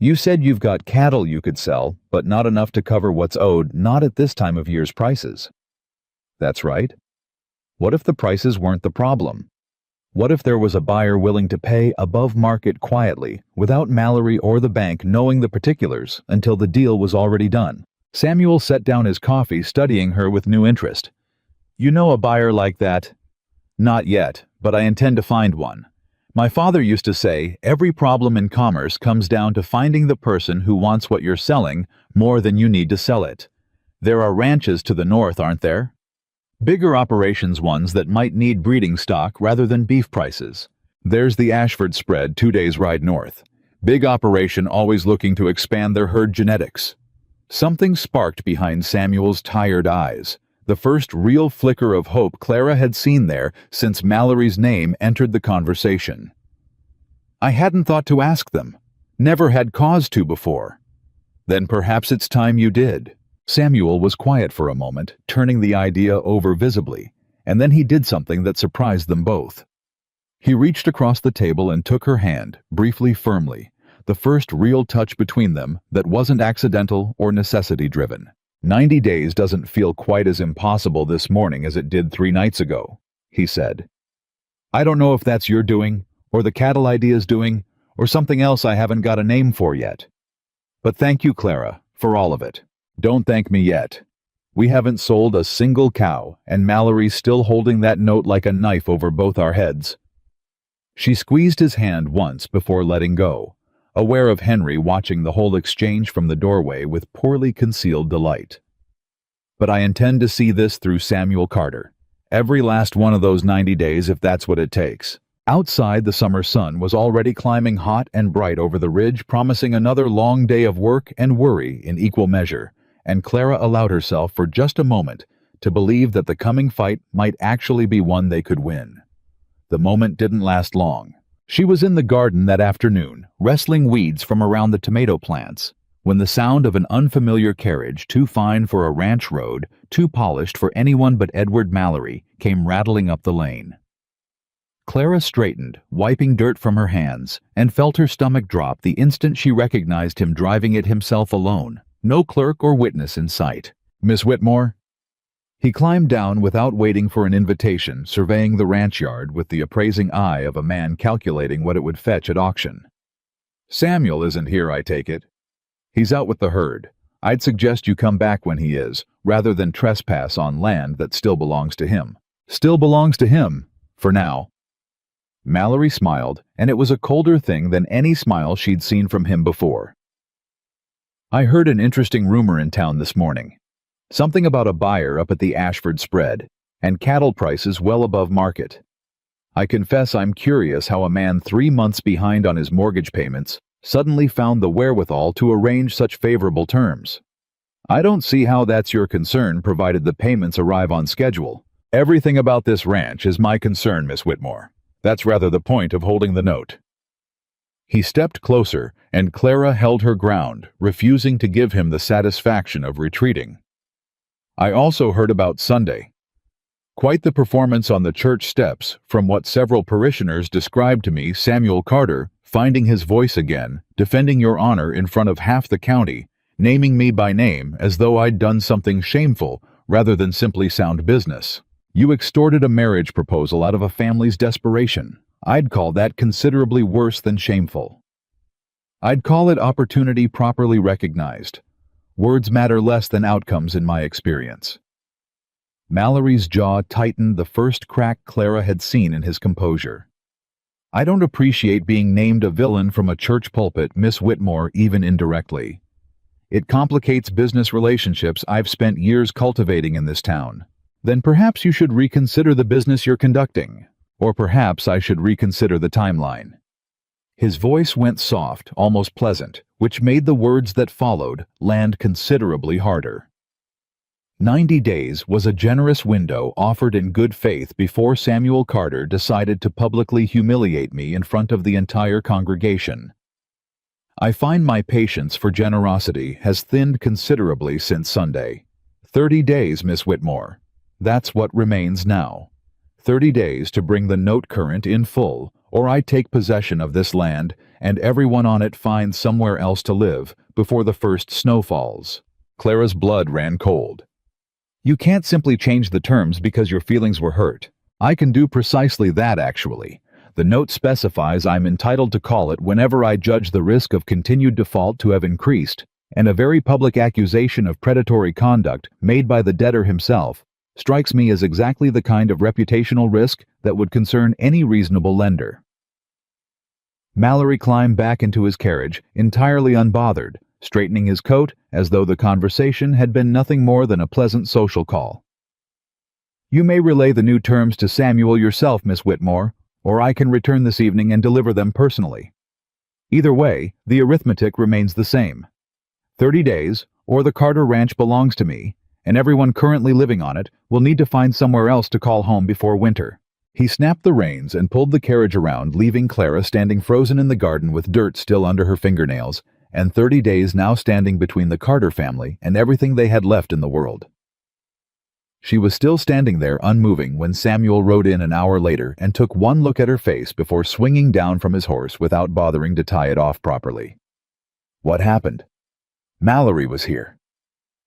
"You said you've got cattle you could sell, but not enough to cover what's owed, not at this time of year's prices." "That's right. What if the prices weren't the problem? What if there was a buyer willing to pay above market quietly, without Mallory or the bank knowing the particulars until the deal was already done?" Samuel set down his coffee, studying her with new interest. "You know a buyer like that?" "Not yet, but I intend to find one. My father used to say, every problem in commerce comes down to finding the person who wants what you're selling more than you need to sell it. There are ranches to the north, aren't there? Bigger operations, ones that might need breeding stock rather than beef prices. There's the Ashford spread 2 days ride north. Big operation always looking to expand their herd genetics." Something sparked behind Samuel's tired eyes, the first real flicker of hope Clara had seen there since Mallory's name entered the conversation. "I hadn't thought to ask them. Never had cause to before." "Then perhaps it's time you did." Samuel was quiet for a moment, turning the idea over visibly, and then he did something that surprised them both. He reached across the table and took her hand, briefly, firmly, the first real touch between them that wasn't accidental or necessity-driven. 90 days doesn't feel quite as impossible this morning as it did 3 nights ago," he said. "I don't know if that's your doing, or the cattle idea's doing, or something else I haven't got a name for yet. But thank you, Clara, for all of it. Don't thank me yet. We haven't sold a single cow, and Mallory's still holding that note like a knife over both our heads." She squeezed his hand once before letting go, aware of Henry watching the whole exchange from the doorway with poorly concealed delight. "But I intend to see this through, Samuel Carter. Every last one of those 90 days, if that's what it takes." Outside, the summer sun was already climbing hot and bright over the ridge, promising another long day of work and worry in equal measure, and Clara allowed herself for just a moment to believe that the coming fight might actually be one they could win. The moment didn't last long. She was in the garden that afternoon, wrestling weeds from around the tomato plants, when the sound of an unfamiliar carriage, too fine for a ranch road, too polished for anyone but Edward Mallory, came rattling up the lane. Clara straightened, wiping dirt from her hands, and felt her stomach drop the instant she recognized him driving it himself alone, no clerk or witness in sight. "Miss Whitmore?" He climbed down without waiting for an invitation, surveying the ranch yard with the appraising eye of a man calculating what it would fetch at auction. "Samuel isn't here, I take it?" "He's out with the herd. I'd suggest you come back when he is, rather than trespass on land that still belongs to him." "Still belongs to him, for now." Mallory smiled, and it was a colder thing than any smile she'd seen from him before. "I heard an interesting rumor in town this morning. Something about a buyer up at the Ashford spread, and cattle prices well above market. I confess I'm curious how a man 3 months behind on his mortgage payments suddenly found the wherewithal to arrange such favorable terms. I don't see how that's your concern, provided the payments arrive on schedule." "Everything about this ranch is my concern, Miss Whitmore. That's rather the point of holding the note." He stepped closer, and Clara held her ground, refusing to give him the satisfaction of retreating. "I also heard about Sunday. Quite the performance on the church steps, from what several parishioners described to me. Samuel Carter, finding his voice again, defending your honor in front of half the county, naming me by name as though I'd done something shameful rather than simply sound business. You extorted a marriage proposal out of a family's desperation. I'd call that considerably worse than shameful. I'd call it opportunity properly recognized. Words matter less than outcomes in my experience." Mallory's jaw tightened, the first crack Clara had seen in his composure. "I don't appreciate being named a villain from a church pulpit, Miss Whitmore, even indirectly. It complicates business relationships I've spent years cultivating in this town. Then perhaps you should reconsider the business you're conducting. Or perhaps I should reconsider the timeline." His voice went soft, almost pleasant, which made the words that followed land considerably harder. 90 days was a generous window offered in good faith before Samuel Carter decided to publicly humiliate me in front of the entire congregation. I find my patience for generosity has thinned considerably since Sunday. 30 days, Miss Whitmore. That's what remains now. 30 days to bring the note current in full, or I take possession of this land and everyone on it finds somewhere else to live before the first snow falls. Clara's blood ran cold. You can't simply change the terms because your feelings were hurt. I can do precisely that, actually. The note specifies I'm entitled to call it whenever I judge the risk of continued default to have increased, and a very public accusation of predatory conduct made by the debtor himself strikes me as exactly the kind of reputational risk that would concern any reasonable lender. Mallory climbed back into his carriage, entirely unbothered, straightening his coat as though the conversation had been nothing more than a pleasant social call. You may relay the new terms to Samuel yourself, Miss Whitmore, or I can return this evening and deliver them personally. Either way, the arithmetic remains the same. 30 days, or the Carter Ranch belongs to me, and everyone currently living on it will need to find somewhere else to call home before winter. He snapped the reins and pulled the carriage around, leaving Clara standing frozen in the garden with dirt still under her fingernails, and 30 days now standing between the Carter family and everything they had left in the world. She was still standing there unmoving when Samuel rode in an hour later and took one look at her face before swinging down from his horse without bothering to tie it off properly. What happened? Mallory was here.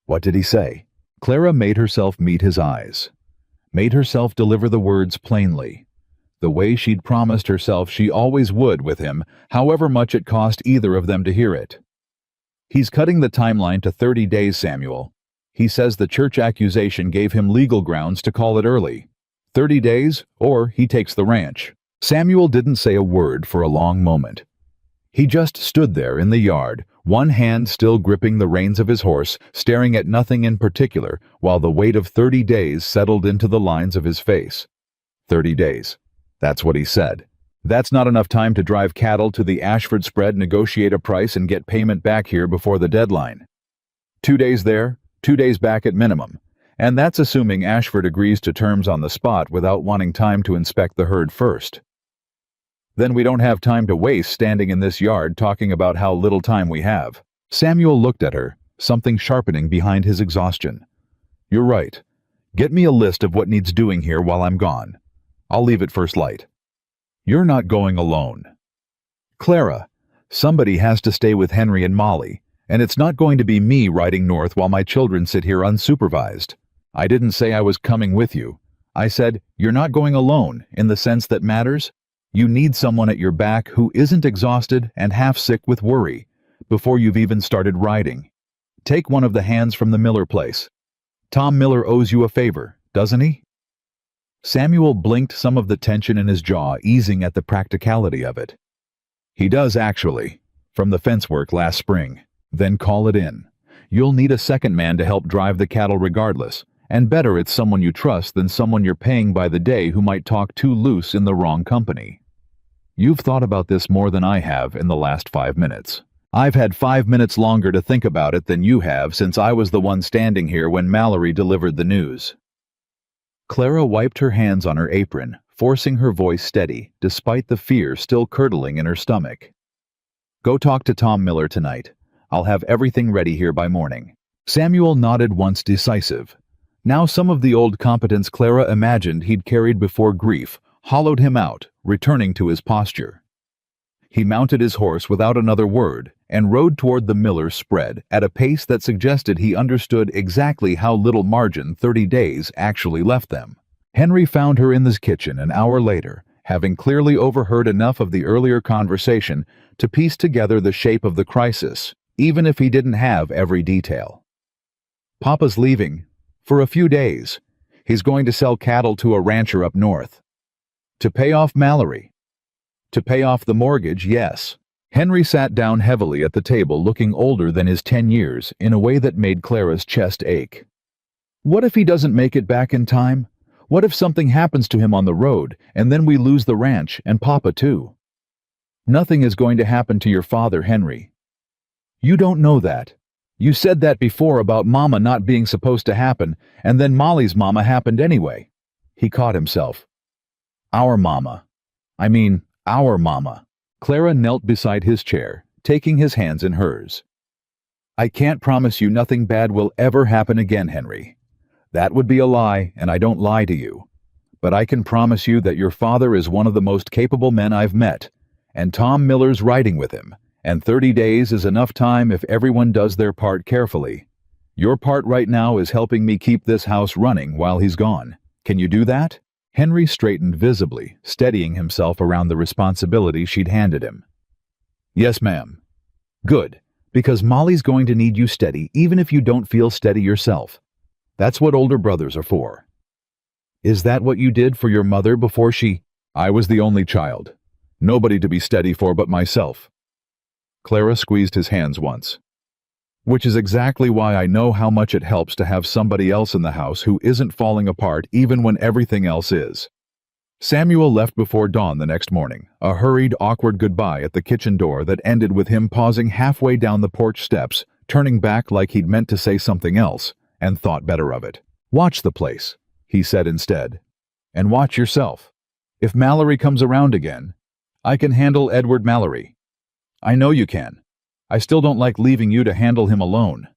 What did he say? Clara made herself meet his eyes, made herself deliver the words plainly, the way she'd promised herself she always would with him, however much it cost either of them to hear it. He's cutting the timeline to 30 days, Samuel. He says the church accusation gave him legal grounds to call it early. 30 days, or he takes the ranch. Samuel didn't say a word for a long moment. He just stood there in the yard, one hand still gripping the reins of his horse, staring at nothing in particular, while the weight of 30 days settled into the lines of his face. 30 days. That's what he said. That's not enough time to drive cattle to the Ashford spread, negotiate a price, and get payment back here before the deadline. 2 days there, 2 days back at minimum. And that's assuming Ashford agrees to terms on the spot without wanting time to inspect the herd first. Then we don't have time to waste standing in this yard talking about how little time we have. Samuel looked at her, something sharpening behind his exhaustion. You're right. Get me a list of what needs doing here while I'm gone. I'll leave at first light. You're not going alone. Clara, somebody has to stay with Henry and Molly, and it's not going to be me riding north while my children sit here unsupervised. I didn't say I was coming with you. I said, you're not going alone, in the sense that matters. You need someone at your back who isn't exhausted and half sick with worry before you've even started riding. Take one of the hands from the Miller place. Tom Miller owes you a favor, doesn't he? Samuel blinked, some of the tension in his jaw easing at the practicality of it. He does, actually, from the fence work last spring. Then call it in. You'll need a second man to help drive the cattle regardless, and better it's someone you trust than someone you're paying by the day who might talk too loose in the wrong company. You've thought about this more than I have in the last 5 minutes. I've had 5 minutes longer to think about it than you have since I was the one standing here when Mallory delivered the news. Clara wiped her hands on her apron, forcing her voice steady, despite the fear still curdling in her stomach. Go talk to Tom Miller tonight. I'll have everything ready here by morning. Samuel nodded once, decisive. Now some of the old competence Clara imagined he'd carried before grief hollowed him out, returning to his posture. He mounted his horse without another word and rode toward the Miller's spread at a pace that suggested he understood exactly how little margin 30 days actually left them. Henry found her in the kitchen an hour later, having clearly overheard enough of the earlier conversation to piece together the shape of the crisis, even if he didn't have every detail. Papa's leaving. For a few days. He's going to sell cattle to a rancher up north. To pay off Mallory. To pay off the mortgage, yes. Henry sat down heavily at the table, looking older than his 10 years in a way that made Clara's chest ache. What if he doesn't make it back in time? What if something happens to him on the road, and then we lose the ranch and Papa too? Nothing is going to happen to your father, Henry. You don't know that. You said that before about Mama not being supposed to happen, and then Molly's mama happened anyway. He caught himself. Our mama. Our mama. Clara knelt beside his chair, taking his hands in hers. I can't promise you nothing bad will ever happen again, Henry. That would be a lie, and I don't lie to you. But I can promise you that your father is one of the most capable men I've met, and Tom Miller's riding with him, and 30 days is enough time if everyone does their part carefully. Your part right now is helping me keep this house running while he's gone. Can you do that? Henry straightened visibly, steadying himself around the responsibility she'd handed him. Yes, ma'am. Good, because Molly's going to need you steady even if you don't feel steady yourself. That's what older brothers are for. Is that what you did for your mother before she— I was the only child. Nobody to be steady for but myself. Clara squeezed his hands once. Which is exactly why I know how much it helps to have somebody else in the house who isn't falling apart even when everything else is. Samuel left before dawn the next morning, a hurried, awkward goodbye at the kitchen door that ended with him pausing halfway down the porch steps, turning back like he'd meant to say something else, and thought better of it. Watch the place, he said instead. And watch yourself. If Mallory comes around again, I can handle Edward Mallory. I know you can. I still don't like leaving you to handle him alone.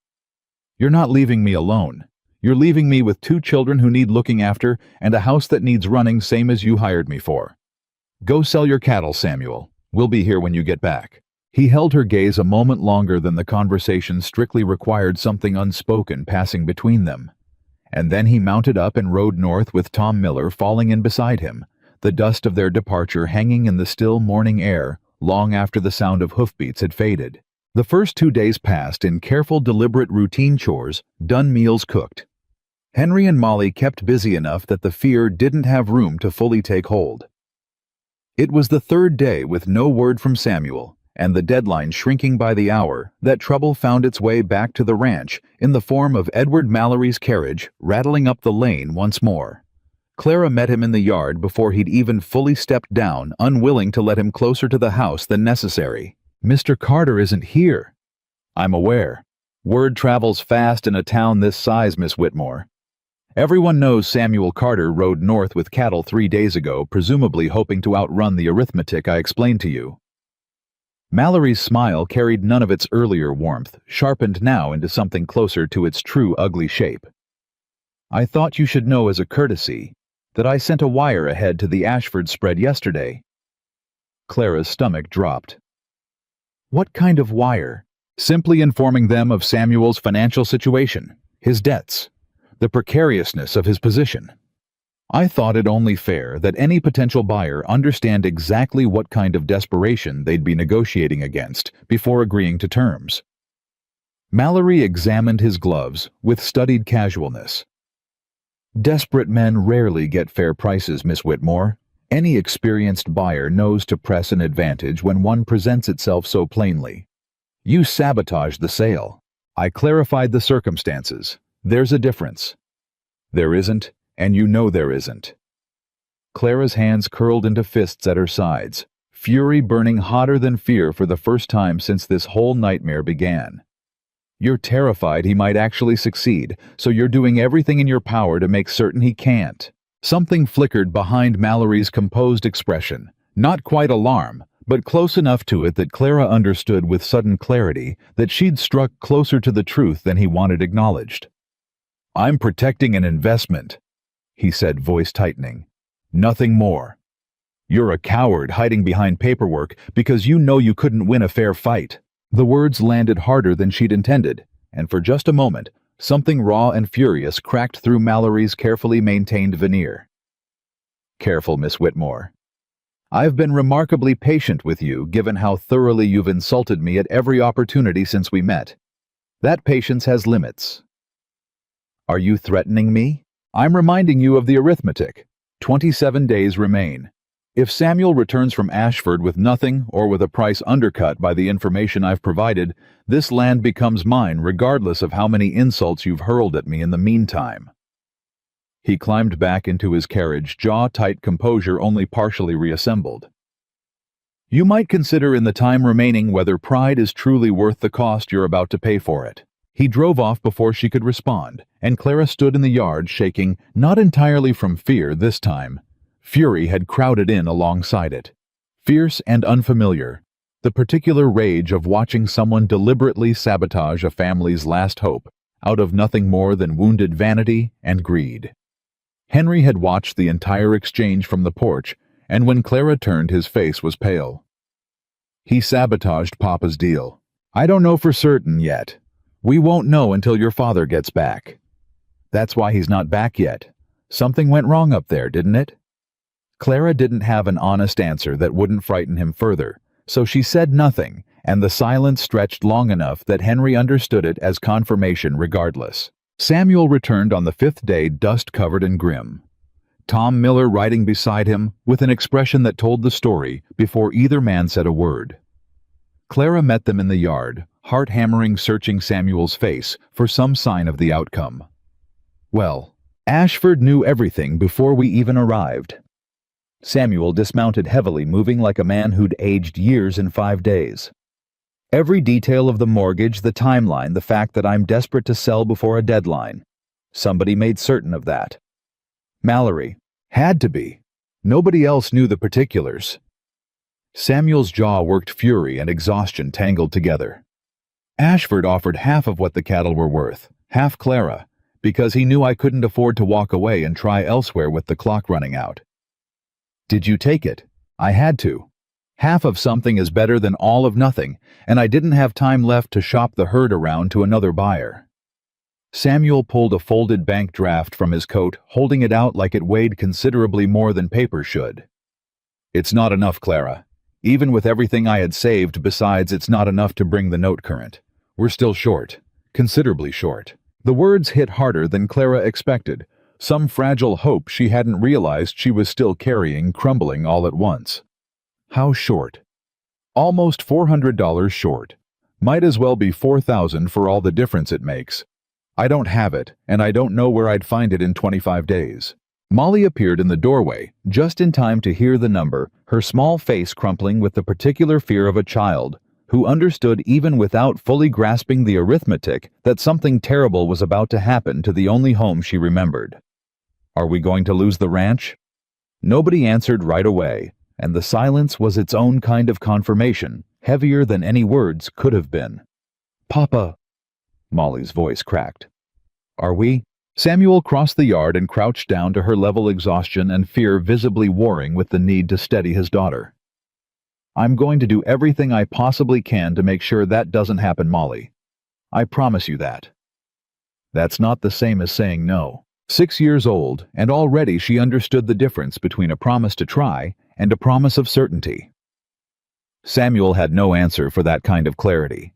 You're not leaving me alone. You're leaving me with 2 children who need looking after and a house that needs running same as you hired me for. Go sell your cattle, Samuel. We'll be here when you get back. He held her gaze a moment longer than the conversation strictly required something unspoken passing between them. And then he mounted up and rode north with Tom Miller falling in beside him, the dust of their departure hanging in the still morning air long after the sound of hoofbeats had faded. The first 2 days passed in careful, deliberate routine chores, done meals cooked. Henry and Molly kept busy enough that the fear didn't have room to fully take hold. It was the 3rd day with no word from Samuel, and the deadline shrinking by the hour, that trouble found its way back to the ranch in the form of Edward Mallory's carriage rattling up the lane once more. Clara met him in the yard before he'd even fully stepped down, unwilling to let him closer to the house than necessary. Mr. Carter isn't here. I'm aware. Word travels fast in a town this size, Miss Whitmore. Everyone knows Samuel Carter rode north with cattle 3 days ago, presumably hoping to outrun the arithmetic I explained to you. Mallory's smile carried none of its earlier warmth, sharpened now into something closer to its true ugly shape. I thought you should know as a courtesy that I sent a wire ahead to the Ashford spread yesterday. Clara's stomach dropped. What kind of wire? Simply informing them of Samuel's financial situation, his debts, the precariousness of his position. I thought it only fair that any potential buyer understand exactly what kind of desperation they'd be negotiating against before agreeing to terms. Mallory examined his gloves with studied casualness. Desperate men rarely get fair prices, Miss Whitmore. Any experienced buyer knows to press an advantage when one presents itself so plainly. You sabotaged the sale. I clarified the circumstances. There's a difference. There isn't, and you know there isn't. Clara's hands curled into fists at her sides, fury burning hotter than fear for the first time since this whole nightmare began. You're terrified he might actually succeed, so you're doing everything in your power to make certain he can't. Something flickered behind Mallory's composed expression, not quite alarm, but close enough to it that Clara understood with sudden clarity that she'd struck closer to the truth than he wanted acknowledged. I'm protecting an investment, he said, voice tightening. Nothing more. You're a coward hiding behind paperwork because you know you couldn't win a fair fight. The words landed harder than she'd intended, and for just a moment, something raw and furious cracked through Mallory's carefully maintained veneer. Careful, Miss Whitmore. I've been remarkably patient with you, given how thoroughly you've insulted me at every opportunity since we met. That patience has limits. Are you threatening me? I'm reminding you of the arithmetic. 27 days remain. If Samuel returns from Ashford with nothing or with a price undercut by the information I've provided, this land becomes mine regardless of how many insults you've hurled at me in the meantime. He climbed back into his carriage, jaw-tight composure only partially reassembled. You might consider in the time remaining whether pride is truly worth the cost you're about to pay for it." He drove off before she could respond, and Clara stood in the yard shaking, not entirely from fear this time. Fury had crowded in alongside it. Fierce and unfamiliar, the particular rage of watching someone deliberately sabotage a family's last hope out of nothing more than wounded vanity and greed. Henry had watched the entire exchange from the porch, and when Clara turned, his face was pale. "He sabotaged Papa's deal. I don't know for certain yet. We won't know until your father gets back." "That's why he's not back yet. Something went wrong up there, didn't it?" Clara didn't have an honest answer that wouldn't frighten him further, so she said nothing, and the silence stretched long enough that Henry understood it as confirmation regardless. Samuel returned on the 5th day, dust-covered and grim. Tom Miller riding beside him with an expression that told the story before either man said a word. Clara met them in the yard, heart-hammering, searching Samuel's face for some sign of the outcome. "Well, Ashford knew everything before we even arrived." Samuel dismounted heavily, moving like a man who'd aged years in 5 days. "Every detail of the mortgage, the timeline, the fact that I'm desperate to sell before a deadline. Somebody made certain of that. Mallory. Had to be. Nobody else knew the particulars." Samuel's jaw worked, fury and exhaustion tangled together. "Ashford offered half of what the cattle were worth, half Clara, because he knew I couldn't afford to walk away and try elsewhere with the clock running out." "Did you take it?" "I had to. Half of something is better than all of nothing, and I didn't have time left to shop the herd around to another buyer." Samuel pulled a folded bank draft from his coat, holding it out like it weighed considerably more than paper should. "It's not enough, Clara. Even with everything I had saved, besides, it's not enough to bring the note current. We're still short. Considerably short." The words hit harder than Clara expected. Some fragile hope she hadn't realized she was still carrying crumbling all at once. "How short?" "Almost $400 short. Might as well be 4,000 for all the difference it makes. I don't have it, and I don't know where I'd find it in 25 days. Molly appeared in the doorway, just in time to hear the number, her small face crumpling with the particular fear of a child who understood, even without fully grasping the arithmetic, that something terrible was about to happen to the only home she remembered. "Are we going to lose the ranch?" Nobody answered right away, and the silence was its own kind of confirmation, heavier than any words could have been. "Papa," Molly's voice cracked. "Are we?" Samuel crossed the yard and crouched down to her level, exhaustion and fear visibly warring with the need to steady his daughter. "I'm going to do everything I possibly can to make sure that doesn't happen, Molly. I promise you that." That's not the same as saying no. 6 years old, and already she understood the difference between a promise to try and a promise of certainty. Samuel had no answer for that kind of clarity,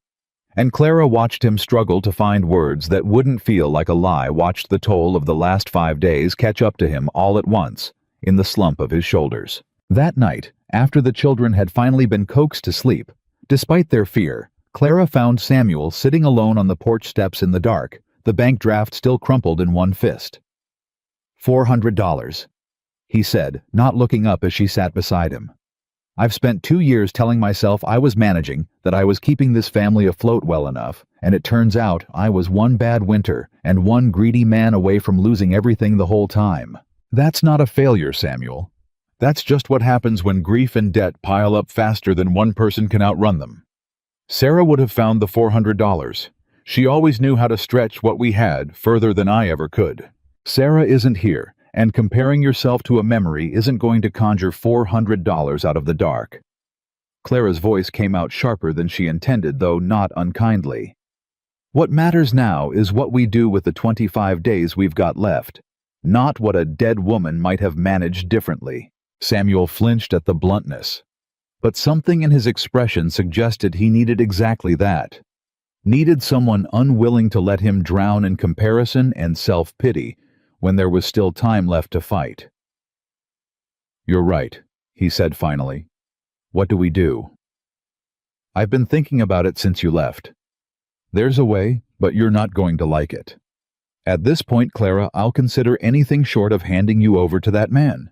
and Clara watched him struggle to find words that wouldn't feel like a lie, watched the toll of the last 5 days catch up to him all at once, in the slump of his shoulders. That night, after the children had finally been coaxed to sleep, despite their fear, Clara found Samuel sitting alone on the porch steps in the dark, the bank draft still crumpled in one fist. $400, he said, not looking up as she sat beside him. "I've spent 2 years telling myself I was managing, that I was keeping this family afloat well enough, and it turns out I was one bad winter and one greedy man away from losing everything the whole time." That's not a failure, Samuel. That's just what happens when grief and debt pile up faster than one person can outrun them. Sarah would have found the $400. She always knew how to stretch what we had further than I ever could. Sarah isn't here, and comparing yourself to a memory isn't going to conjure $400 out of the dark. Clara's voice came out sharper than she intended, though not unkindly. What matters now is what we do with the 25 days we've got left, not what a dead woman might have managed differently. Samuel flinched at the bluntness, but something in his expression suggested he needed exactly that. Needed someone unwilling to let him drown in comparison and self-pity when there was still time left to fight. "You're right," he said finally. "What do we do?" "I've been thinking about it since you left. There's a way, but you're not going to like it. At this point, Clara, I'll consider anything short of handing you over to that man.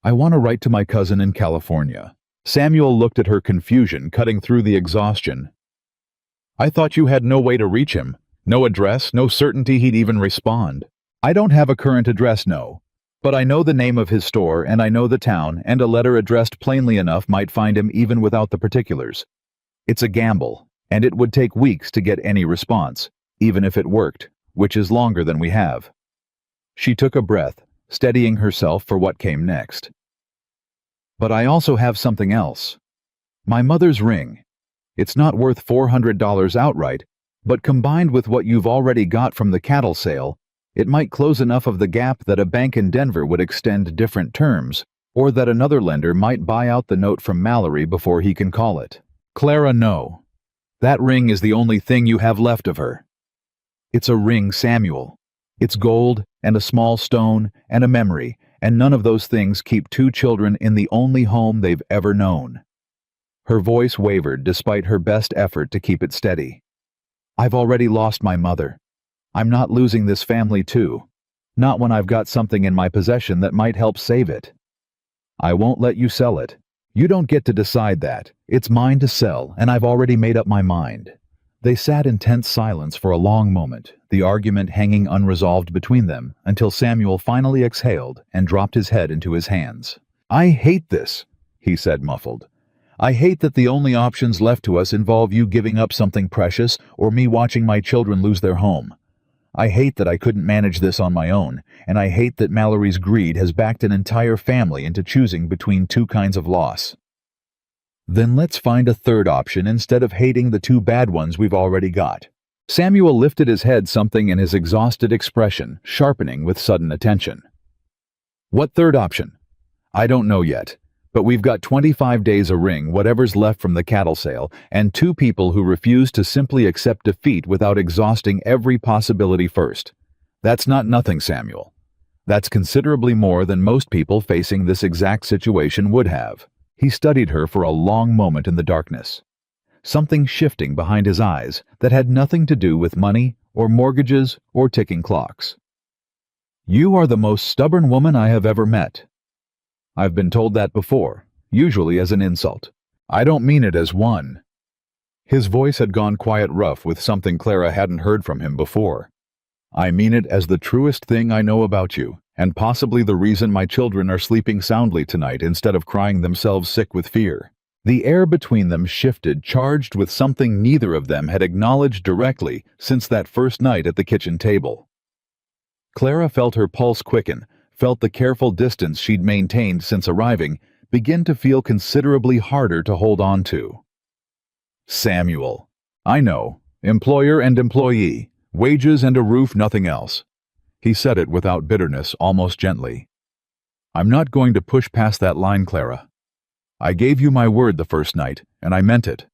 I want to write to my cousin in California. Samuel looked at her confusion cutting through the exhaustion. "I thought you had no way to reach him. No address, no certainty he'd even respond." "I don't have a current address, no. But I know the name of his store, and I know the town, and a letter addressed plainly enough might find him even without the particulars. It's a gamble, and it would take weeks to get any response, even if it worked, which is longer than we have." She took a breath, steadying herself for what came next. "But I also have something else. My mother's ring. It's not worth $400 outright, but combined with what you've already got from the cattle sale, it might close enough of the gap that a bank in Denver would extend different terms, or that another lender might buy out the note from Mallory before he can call it." "Clara, no. That ring is the only thing you have left of her." "It's a ring, Samuel. It's gold, and a small stone, and a memory, and none of those things keep two children in the only home they've ever known." Her voice wavered despite her best effort to keep it steady. "I've already lost my mother. I'm not losing this family too. Not when I've got something in my possession that might help save it. I won't let you sell it. You don't get to decide that. It's mine to sell, and I've already made up my mind." They sat in tense silence for a long moment, the argument hanging unresolved between them, until Samuel finally exhaled and dropped his head into his hands. "I hate this," he said muffled. "I hate that the only options left to us involve you giving up something precious or me watching my children lose their home. I hate that I couldn't manage this on my own, and I hate that Mallory's greed has backed an entire family into choosing between two kinds of loss." "Then let's find a third option instead of hating the two bad ones we've already got." Samuel lifted his head, something in his exhausted expression sharpening with sudden attention. "What third option?" "I don't know yet. But we've got 25 days a ring, whatever's left from the cattle sale, and two people who refuse to simply accept defeat without exhausting every possibility first. That's not nothing, Samuel. That's considerably more than most people facing this exact situation would have." He studied her for a long moment in the darkness, something shifting behind his eyes that had nothing to do with money or mortgages or ticking clocks. "You are the most stubborn woman I have ever met." "I've been told that before, usually as an insult. I don't mean it as one." His voice had gone quiet rough with something Clara hadn't heard from him before. "I mean it as the truest thing I know about you, and possibly the reason my children are sleeping soundly tonight instead of crying themselves sick with fear." The air between them shifted, charged with something neither of them had acknowledged directly since that first night at the kitchen table. Clara felt her pulse quicken, felt the careful distance she'd maintained since arriving begin to feel considerably harder to hold on to. "Samuel. I know. Employer and employee. Wages and a roof, nothing else." He said it without bitterness, almost gently. "I'm not going to push past that line, Clara. I gave you my word the first night, and I meant it.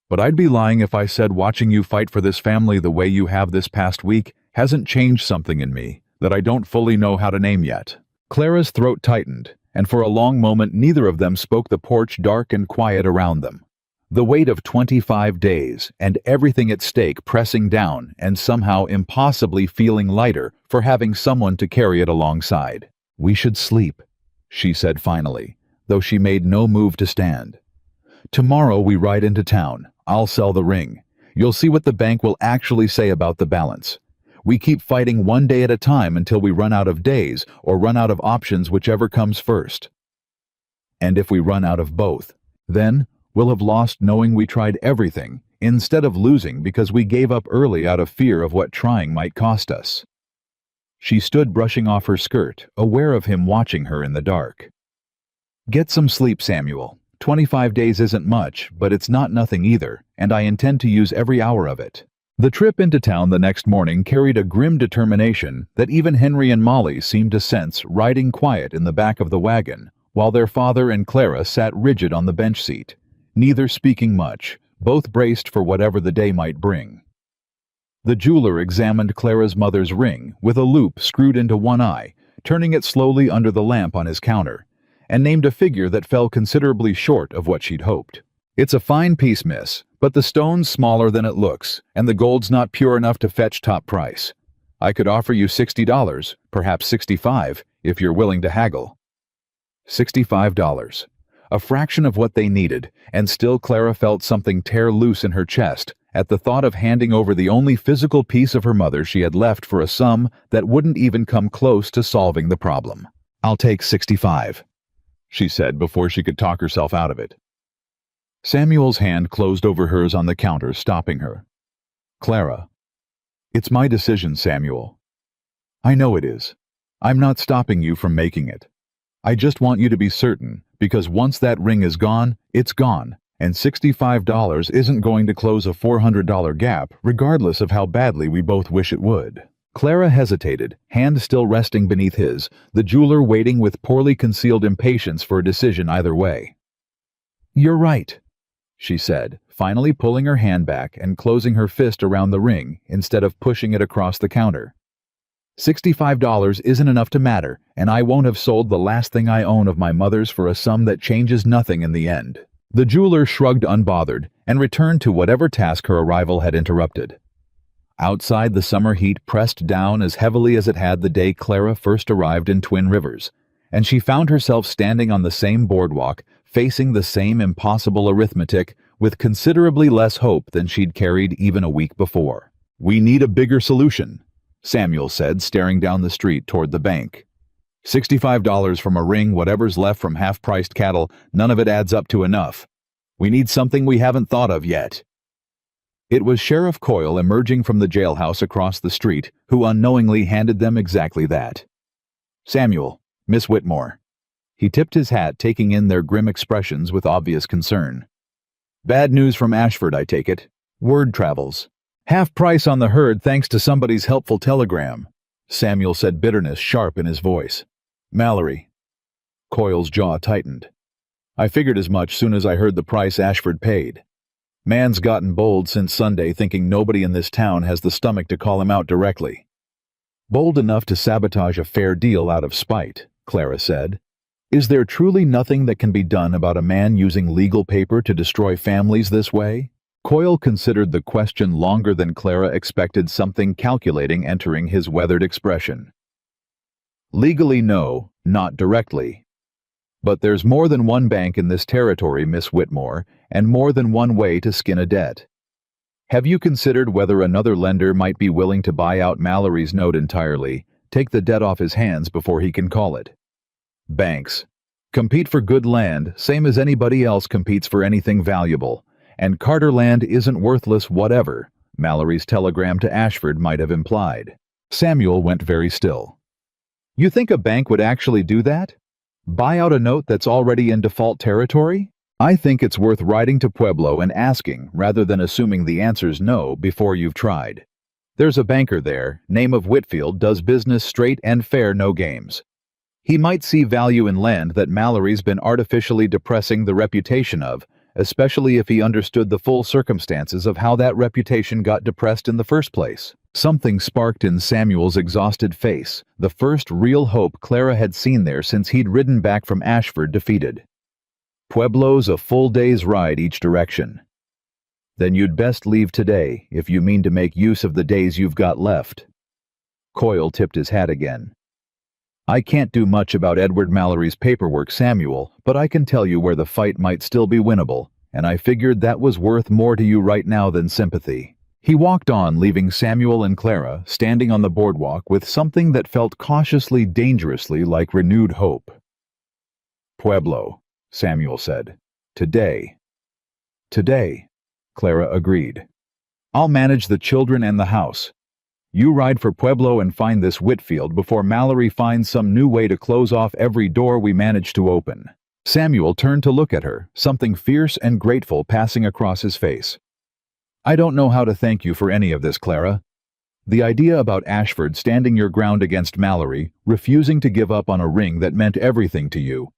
But I'd be lying if I said watching you fight for this family the way you have this past week hasn't changed something in me that I don't fully know how to name yet." Clara's throat tightened, and for a long moment neither of them spoke, the porch dark and quiet around them. The weight of 25 days and everything at stake pressing down and somehow impossibly feeling lighter for having someone to carry it alongside. "We should sleep," she said finally, though she made no move to stand. "Tomorrow we ride into town. I'll sell the ring. You'll see what the bank will actually say about the balance. We keep fighting one day at a time until we run out of days or run out of options, whichever comes first. And if we run out of both, then we'll have lost knowing we tried everything instead of losing because we gave up early out of fear of what trying might cost us." She stood brushing off her skirt, aware of him watching her in the dark. "Get some sleep, Samuel. 25 days isn't much, but it's not nothing either, and I intend to use every hour of it." The trip into town the next morning carried a grim determination that even Henry and Molly seemed to sense, riding quiet in the back of the wagon, while their father and Clara sat rigid on the bench seat, neither speaking much, both braced for whatever the day might bring. The jeweler examined Clara's mother's ring, with a loop screwed into one eye, turning it slowly under the lamp on his counter, and named a figure that fell considerably short of what she'd hoped. "It's a fine piece, miss, but the stone's smaller than it looks, and the gold's not pure enough to fetch top price. I could offer you $60, perhaps $65, if you're willing to haggle." $65. a fraction of what they needed, and still Clara felt something tear loose in her chest at the thought of handing over the only physical piece of her mother she had left for a sum that wouldn't even come close to solving the problem. "I'll take 65, she said before she could talk herself out of it. Samuel's hand closed over hers on the counter, stopping her. "Clara, it's my decision, Samuel. I know it is. I'm not stopping you from making it. I just want you to be certain, because once that ring is gone, it's gone, and $65 isn't going to close a $400 gap, regardless of how badly we both wish it would." Clara hesitated, hand still resting beneath his, the jeweler waiting with poorly concealed impatience for a decision either way. "You're right," she said, finally pulling her hand back and closing her fist around the ring instead of pushing it across the counter. $65 isn't enough to matter, and I won't have sold the last thing I own of my mother's for a sum that changes nothing in the end. The jeweler shrugged unbothered and returned to whatever task her arrival had interrupted. Outside, the summer heat pressed down as heavily as it had the day Clara first arrived in Twin Rivers, and she found herself standing on the same boardwalk, facing the same impossible arithmetic, with considerably less hope than she'd carried even a week before. "We need a bigger solution," Samuel said, staring down the street toward the bank. $65 from a ring, whatever's left from half-priced cattle, none of it adds up to enough. We need something we haven't thought of yet. It was Sheriff Coyle emerging from the jailhouse across the street, who unknowingly handed them exactly that. "Samuel, Miss Whitmore." He tipped his hat, taking in their grim expressions with obvious concern. "Bad news from Ashford, I take it. Word travels. Half price on the herd thanks to somebody's helpful telegram." Samuel said, bitterness sharp in his voice. "Mallory." Coyle's jaw tightened. "I figured as much soon as I heard the price Ashford paid. Man's gotten bold since Sunday, thinking nobody in this town has the stomach to call him out directly." "Bold enough to sabotage a fair deal out of spite," Clara said. "Is there truly nothing that can be done about a man using legal paper to destroy families this way?" Coyle considered the question longer than Clara expected, something calculating entering his weathered expression. "Legally, no, not directly. But there's more than one bank in this territory, Miss Whitmore, and more than one way to skin a debt. Have you considered whether another lender might be willing to buy out Mallory's note entirely, take the debt off his hands before he can call it? Banks compete for good land, same as anybody else competes for anything valuable. And Carter land isn't worthless whatever, Mallory's telegram to Ashford might have implied." Samuel went very still. "You think a bank would actually do that? Buy out a note that's already in default territory? I think it's worth writing to Pueblo and asking, rather than assuming the answer's no before you've tried. There's a banker there, name of Whitfield, does business straight and fair, no games. He might see value in land that Mallory's been artificially depressing the reputation of, especially if he understood the full circumstances of how that reputation got depressed in the first place." Something sparked in Samuel's exhausted face, the first real hope Clara had seen there since he'd ridden back from Ashford defeated. "Pueblo's a full day's ride each direction. Then you'd best leave today if you mean to make use of the days you've got left." Coyle tipped his hat again. "I can't do much about Edward Mallory's paperwork, Samuel, but I can tell you where the fight might still be winnable, and I figured that was worth more to you right now than sympathy." He walked on, leaving Samuel and Clara standing on the boardwalk with something that felt cautiously, dangerously like renewed hope. "Pueblo," Samuel said. "Today." "Today," Clara agreed. "I'll manage the children and the house. You ride for Pueblo and find this Whitfield before Mallory finds some new way to close off every door we manage to open." Samuel turned to look at her, something fierce and grateful passing across his face. "I don't know how to thank you for any of this, Clara. The idea about Ashford standing your ground against Mallory, refusing to give up on a ring that meant everything to you.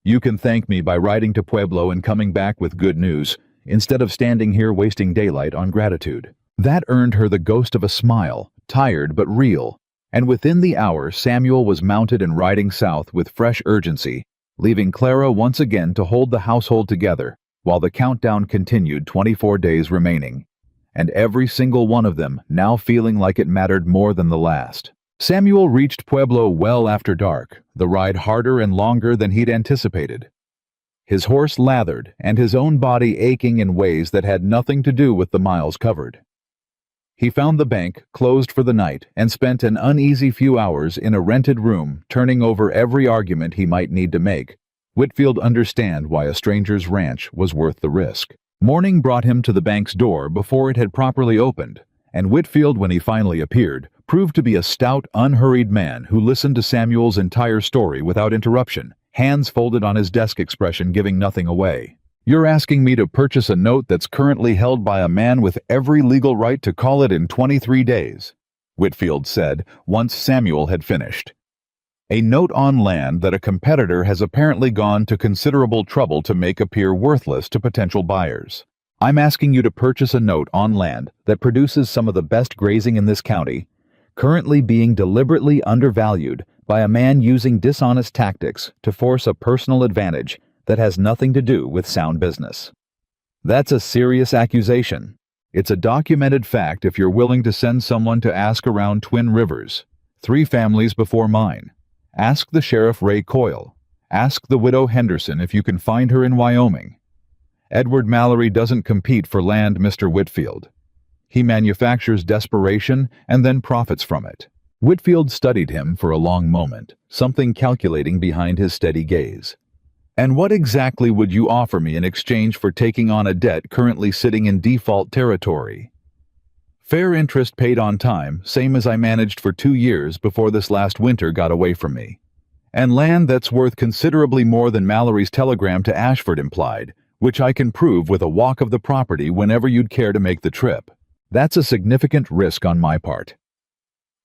You can thank me by riding to Pueblo and coming back with good news, instead of standing here wasting daylight on gratitude." That earned her the ghost of a smile, tired but real, and within the hour Samuel was mounted and riding south with fresh urgency, leaving Clara once again to hold the household together, while the countdown continued, 24 days remaining, and every single one of them now feeling like it mattered more than the last. Samuel reached Pueblo well after dark, the ride harder and longer than he'd anticipated. his horse lathered and his own body aching in ways that had nothing to do with the miles covered. He found the bank closed for the night and spent an uneasy few hours in a rented room turning over every argument he might need to make Whitfield understand why a stranger's ranch was worth the risk. Morning brought him to the bank's door before it had properly opened, and Whitfield, when he finally appeared, proved to be a stout, unhurried man who listened to Samuel's entire story without interruption, hands folded on his desk, expression giving nothing away. "You're asking me to purchase a note that's currently held by a man with every legal right to call it in 23 days, Whitfield said once Samuel had finished. "A note on land that a competitor has apparently gone to considerable trouble to make appear worthless to potential buyers. I'm asking you to purchase a note on land that produces some of the best grazing in this county, currently being deliberately undervalued by a man using dishonest tactics to force a personal advantage that has nothing to do with sound business. That's a serious accusation. It's a documented fact if you're willing to send someone to ask around Twin Rivers, 3 families before mine. Ask the Sheriff Ray Coyle. Ask the widow Henderson if you can find her in Wyoming. Edward Mallory doesn't compete for land, Mr. Whitfield. He manufactures desperation and then profits from it." Whitfield studied him for a long moment, something calculating behind his steady gaze. "And what exactly would you offer me in exchange for taking on a debt currently sitting in default territory?" "Fair interest paid on time, same as I managed for 2 years before this last winter got away from me. And land that's worth considerably more than Mallory's telegram to Ashford implied, which I can prove with a walk of the property whenever you'd care to make the trip. That's a significant risk on my part.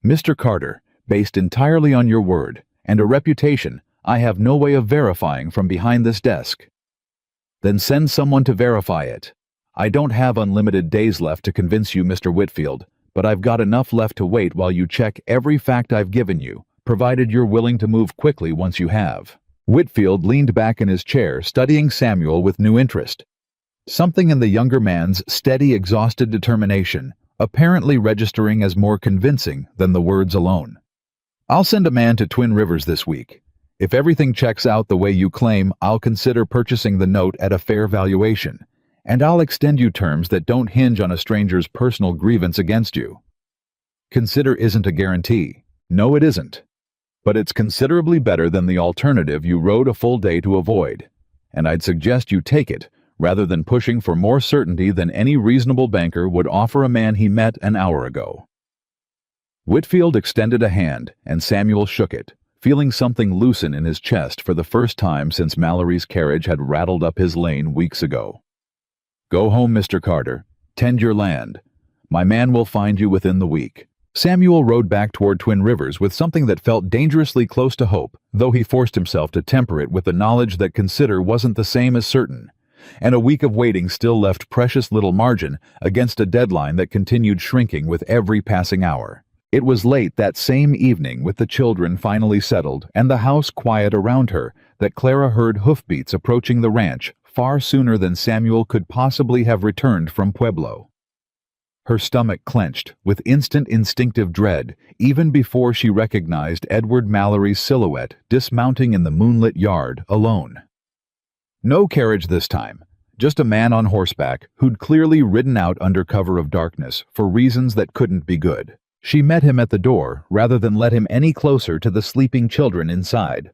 Mr. Carter, based entirely on your word, and a reputation I have no way of verifying from behind this desk." "Then send someone to verify it. I don't have unlimited days left to convince you, Mr. Whitfield, but I've got enough left to wait while you check every fact I've given you, provided you're willing to move quickly once you have." Whitfield leaned back in his chair, studying Samuel with new interest. Something in the younger man's steady, exhausted determination, apparently registering as more convincing than the words alone. "I'll send a man to Twin Rivers this week. If everything checks out the way you claim, I'll consider purchasing the note at a fair valuation, and I'll extend you terms that don't hinge on a stranger's personal grievance against you." "Consider isn't a guarantee. No, it isn't. But it's considerably better than the alternative you rode a full day to avoid, and I'd suggest you take it rather than pushing for more certainty than any reasonable banker would offer a man he met an hour ago." Whitfield extended a hand, and Samuel shook it, feeling something loosen in his chest for the first time since Mallory's carriage had rattled up his lane weeks ago. "Go home, Mr. Carter. Tend your land. My man will find you within the week." Samuel rode back toward Twin Rivers with something that felt dangerously close to hope, though he forced himself to temper it with the knowledge that consider wasn't the same as certain, and a week of waiting still left precious little margin against a deadline that continued shrinking with every passing hour. It was late that same evening, with the children finally settled and the house quiet around her, that Clara heard hoofbeats approaching the ranch far sooner than Samuel could possibly have returned from Pueblo. Her stomach clenched with instant instinctive dread even before she recognized Edward Mallory's silhouette dismounting in the moonlit yard alone. No carriage this time, just a man on horseback who'd clearly ridden out under cover of darkness for reasons that couldn't be good. She met him at the door rather than let him any closer to the sleeping children inside.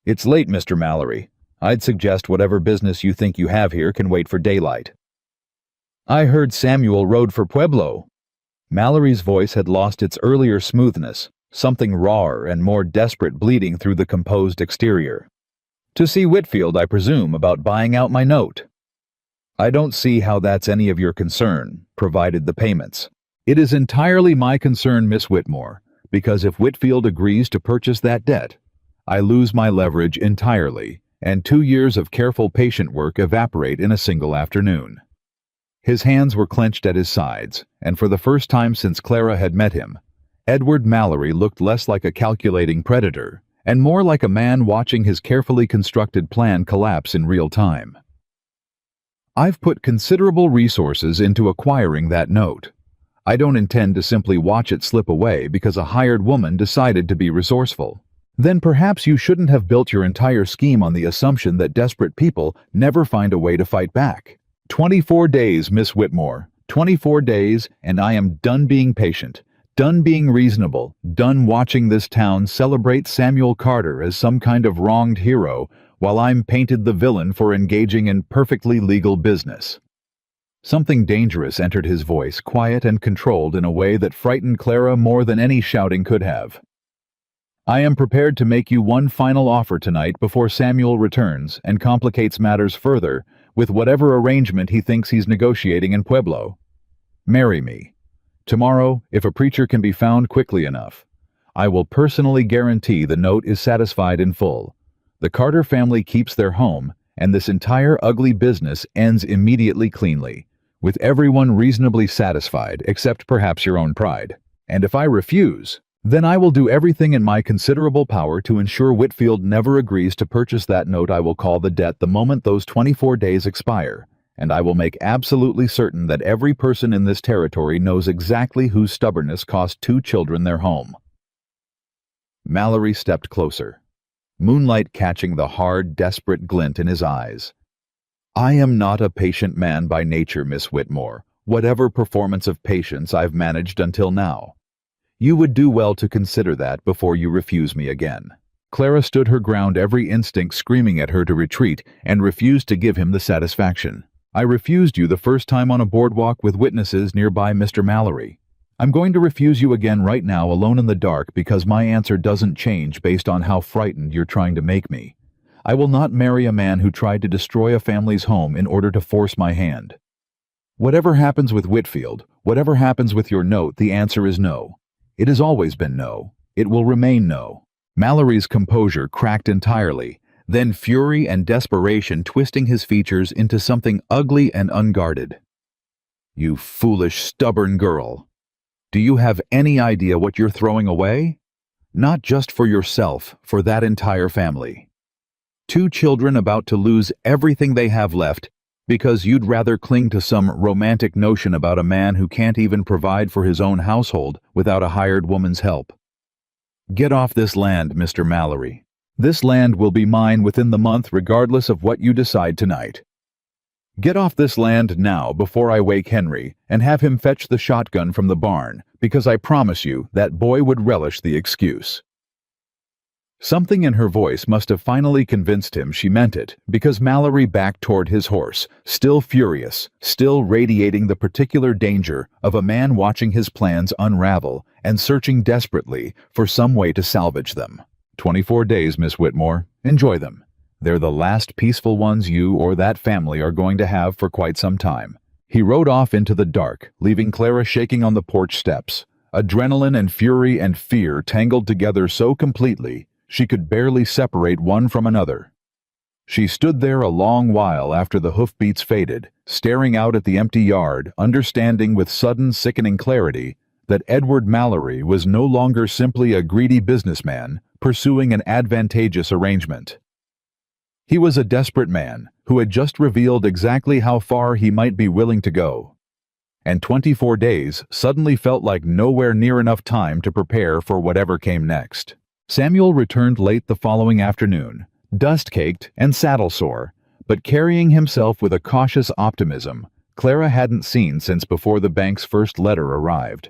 "It's late, Mr. Mallory. I'd suggest whatever business you think you have here can wait for daylight." "I heard Samuel rode for Pueblo." Mallory's voice had lost its earlier smoothness, something rawer and more desperate bleeding through the composed exterior. "To see Whitfield, I presume, about buying out my note." "I don't see how that's any of your concern, provided the payments." "It is entirely my concern, Miss Whitmore, because if Whitfield agrees to purchase that debt, I lose my leverage entirely, and 2 years of careful patient work evaporate in a single afternoon." His hands were clenched at his sides, and for the first time since Clara had met him, Edward Mallory looked less like a calculating predator and more like a man watching his carefully constructed plan collapse in real time. "I've put considerable resources into acquiring that note. I don't intend to simply watch it slip away because a hired woman decided to be resourceful. Then perhaps you shouldn't have built your entire scheme on the assumption that desperate people never find a way to fight back. 24 days, Miss Whitmore. 24 days, and I am done being patient, done being reasonable, done watching this town celebrate Samuel Carter as some kind of wronged hero while I'm painted the villain for engaging in perfectly legal business. Something dangerous entered his voice, quiet and controlled in a way that frightened Clara more than any shouting could have. I am prepared to make you one final offer tonight before Samuel returns and complicates matters further with whatever arrangement he thinks he's negotiating in Pueblo. Marry me. Tomorrow, if a preacher can be found quickly enough. I will personally guarantee the note is satisfied in full. The Carter family keeps their home, and this entire ugly business ends immediately cleanly, with everyone reasonably satisfied except perhaps your own pride. And if I refuse, then I will do everything in my considerable power to ensure Whitfield never agrees to purchase that note. I will call the debt the moment those 24 days expire, and I will make absolutely certain that every person in this territory knows exactly whose stubbornness cost 2 children their home. Mallory stepped closer, moonlight catching the hard, desperate glint in his eyes. I am not a patient man by nature, Miss Whitmore, whatever performance of patience I've managed until now. You would do well to consider that before you refuse me again. Clara stood her ground, every instinct screaming at her to retreat, and refused to give him the satisfaction. I refused you the first time on a boardwalk with witnesses nearby, Mr. Mallory. I'm going to refuse you again right now, alone in the dark, because my answer doesn't change based on how frightened you're trying to make me. I will not marry a man who tried to destroy a family's home in order to force my hand. Whatever happens with Whitfield, whatever happens with your note, the answer is no. It has always been no. It will remain no. Mallory's composure cracked entirely, then fury and desperation twisting his features into something ugly and unguarded. You foolish, stubborn girl. Do you have any idea what you're throwing away? Not just for yourself, for that entire family. 2 children about to lose everything they have left because you'd rather cling to some romantic notion about a man who can't even provide for his own household without a hired woman's help. Get off this land, Mr. Mallory. This land will be mine within the month regardless of what you decide tonight. Get off this land now before I wake Henry and have him fetch the shotgun from the barn, because I promise you that boy would relish the excuse. Something in her voice must have finally convinced him she meant it, because Mallory backed toward his horse, still furious, still radiating the particular danger of a man watching his plans unravel and searching desperately for some way to salvage them. 24 days, Miss Whitmore. Enjoy them. They're the last peaceful ones you or that family are going to have for quite some time. He rode off into the dark, leaving Clara shaking on the porch steps. Adrenaline and fury and fear tangled together so completely she could barely separate one from another. She stood there a long while after the hoofbeats faded, staring out at the empty yard, understanding with sudden sickening clarity that Edward Mallory was no longer simply a greedy businessman pursuing an advantageous arrangement. He was a desperate man who had just revealed exactly how far he might be willing to go. And 24 days suddenly felt like nowhere near enough time to prepare for whatever came next. Samuel returned late the following afternoon, dust-caked and saddle-sore, but carrying himself with a cautious optimism Clara hadn't seen since before the bank's first letter arrived.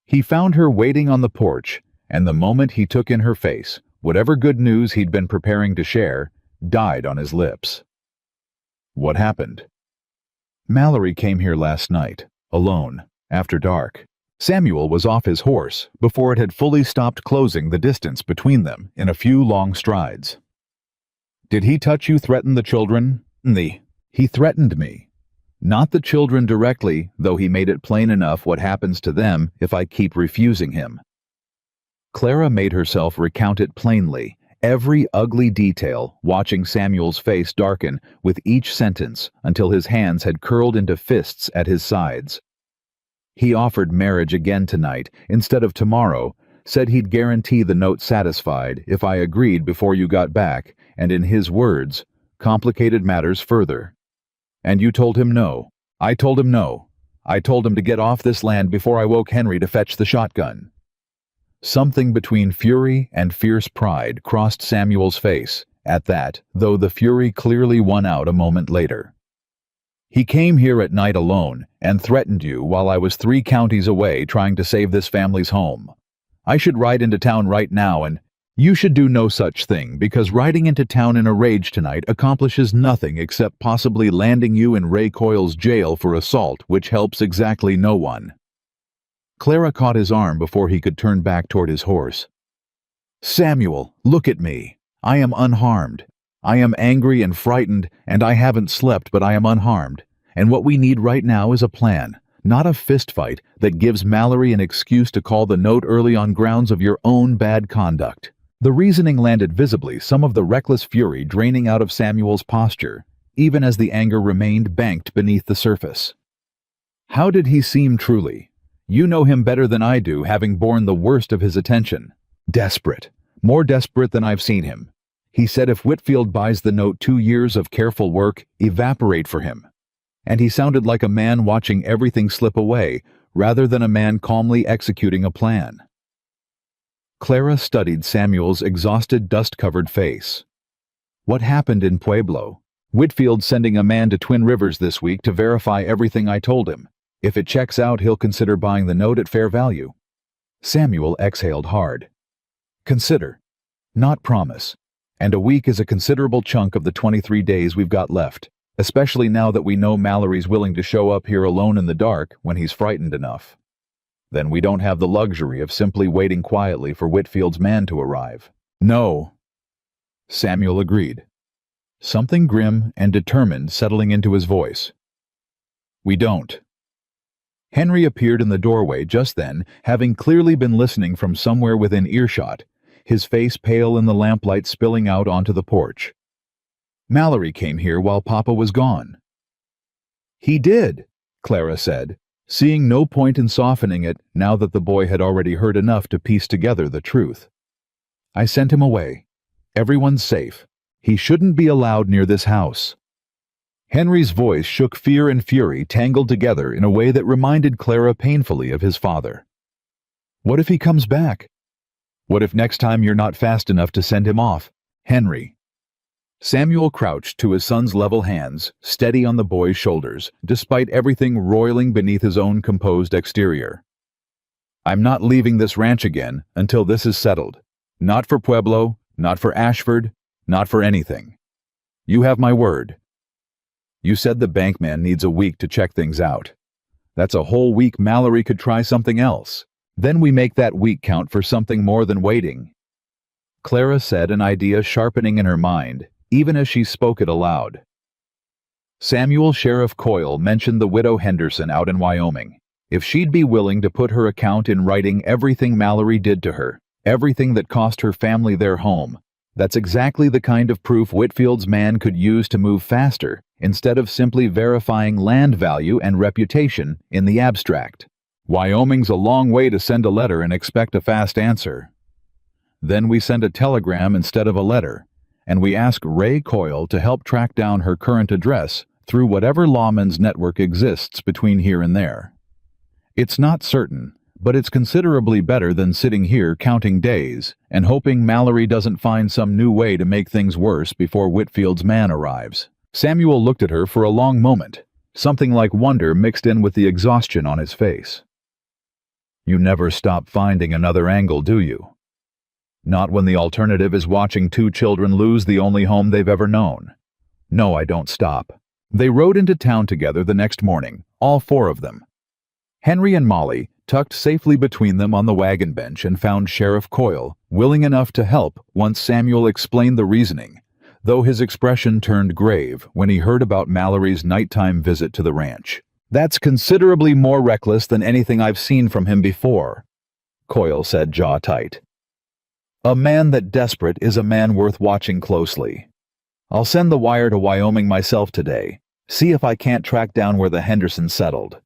He found her waiting on the porch, and the moment he took in her face, whatever good news he'd been preparing to share died on his lips. What happened? Mallory came here last night, alone, after dark. Samuel was off his horse before it had fully stopped closing the distance between them in a few long strides. Did he touch you, threaten the children? He threatened me. Not the children directly, though he made it plain enough what happens to them if I keep refusing him. Clara made herself recount it plainly, every ugly detail, watching Samuel's face darken with each sentence until his hands had curled into fists at his sides. He offered marriage again tonight instead of tomorrow, said he'd guarantee the note satisfied if I agreed before you got back, and in his words, complicated matters further. And you told him no. I told him no. I told him to get off this land before I woke Henry to fetch the shotgun. Something between fury and fierce pride crossed Samuel's face at that, though the fury clearly won out a moment later. He came here at night alone and threatened you while I was 3 counties away trying to save this family's home. I should ride into town right now, and you should do no such thing, because riding into town in a rage tonight accomplishes nothing except possibly landing you in Ray Coyle's jail for assault, which helps exactly no one. Clara caught his arm before he could turn back toward his horse. Samuel, look at me. I am unharmed. I am angry and frightened, and I haven't slept, but I am unharmed. And what we need right now is a plan, not a fistfight that gives Mallory an excuse to call the note early on grounds of your own bad conduct. The reasoning landed visibly, some of the reckless fury draining out of Samuel's posture, even as the anger remained banked beneath the surface. How did he seem truly? You know him better than I do, having borne the worst of his attention. Desperate. More desperate than I've seen him. He said if Whitfield buys the note, 2 years of careful work evaporate for him. And he sounded like a man watching everything slip away, rather than a man calmly executing a plan. Clara studied Samuel's exhausted, dust-covered face. What happened in Pueblo? Whitfield sending a man to Twin Rivers this week to verify everything I told him. If it checks out, he'll consider buying the note at fair value. Samuel exhaled hard. Consider, not promise. And a week is a considerable chunk of the 23 days we've got left, especially now that we know Mallory's willing to show up here alone in the dark when he's frightened enough. Then we don't have the luxury of simply waiting quietly for Whitfield's man to arrive. No, Samuel agreed, something grim and determined settling into his voice. We don't. Henry appeared in the doorway just then, having clearly been listening from somewhere within earshot, his face pale in the lamplight spilling out onto the porch. Mallory came here while Papa was gone. He did, Clara said, seeing no point in softening it now that the boy had already heard enough to piece together the truth. I sent him away. Everyone's safe. He shouldn't be allowed near this house. Henry's voice shook fear and fury tangled together in a way that reminded Clara painfully of his father. What if he comes back? What if next time you're not fast enough to send him off? Henry. Samuel crouched to his son's level hands, steady on the boy's shoulders, despite everything roiling beneath his own composed exterior. I'm not leaving this ranch again until this is settled. Not for Pueblo, not for Ashford, not for anything. You have my word. You said the bankman needs a week to check things out. That's a whole week Mallory could try something else. Then we make that week count for something more than waiting. Clara said, an idea sharpening in her mind, even as she spoke it aloud. Samuel Sheriff Coyle mentioned the widow Henderson out in Wyoming. If she'd be willing to put her account in writing everything Mallory did to her, everything that cost her family their home, that's exactly the kind of proof Whitfield's man could use to move faster, instead of simply verifying land value and reputation in the abstract. Wyoming's a long way to send a letter and expect a fast answer. Then we send a telegram instead of a letter, and we ask Ray Coyle to help track down her current address through whatever lawman's network exists between here and there. It's not certain, but it's considerably better than sitting here counting days and hoping Mallory doesn't find some new way to make things worse before Whitfield's man arrives. Samuel looked at her for a long moment, something like wonder mixed in with the exhaustion on his face. You never stop finding another angle, do you? Not when the alternative is watching 2 children lose the only home they've ever known. No, I don't stop. They rode into town together the next morning, all 4 of them. Henry and Molly tucked safely between them on the wagon bench and found Sheriff Coyle, willing enough to help once Samuel explained the reasoning, though his expression turned grave when he heard about Mallory's nighttime visit to the ranch. That's considerably more reckless than anything I've seen from him before, Coyle said, jaw tight. A man that desperate is a man worth watching closely. I'll send the wire to Wyoming myself today, see if I can't track down where the Hendersons settled.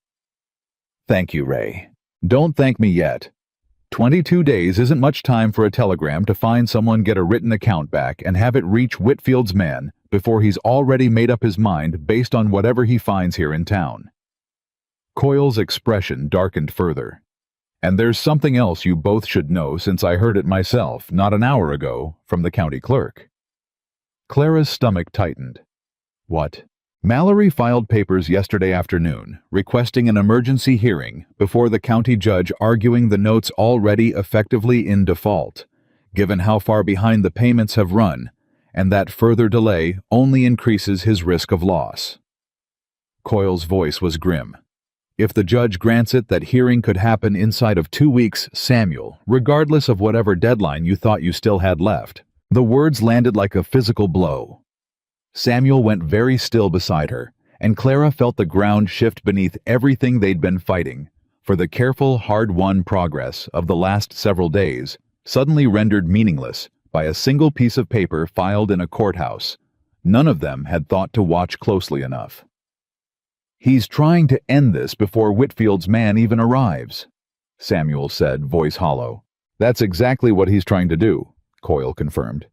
Thank you, Ray. Don't thank me yet. 22 days isn't much time for a telegram to find someone, get a written account back, and have it reach Whitfield's man before he's already made up his mind based on whatever he finds here in town. Coyle's expression darkened further. And there's something else you both should know since I heard it myself not an hour ago from the county clerk. Clara's stomach tightened. What? Mallory filed papers yesterday afternoon, requesting an emergency hearing before the county judge, arguing the notes already effectively in default, given how far behind the payments have run, and that further delay only increases his risk of loss. Coyle's voice was grim. If the judge grants it, that hearing could happen inside of 2 weeks, Samuel, regardless of whatever deadline you thought you still had left. The words landed like a physical blow. Samuel went very still beside her, and Clara felt the ground shift beneath everything they'd been fighting, for the careful, hard-won progress of the last several days, suddenly rendered meaningless by a single piece of paper filed in a courthouse. None of them had thought to watch closely enough. "He's trying to end this before Whitfield's man even arrives," Samuel said, voice hollow. "That's exactly what he's trying to do," Coyle confirmed.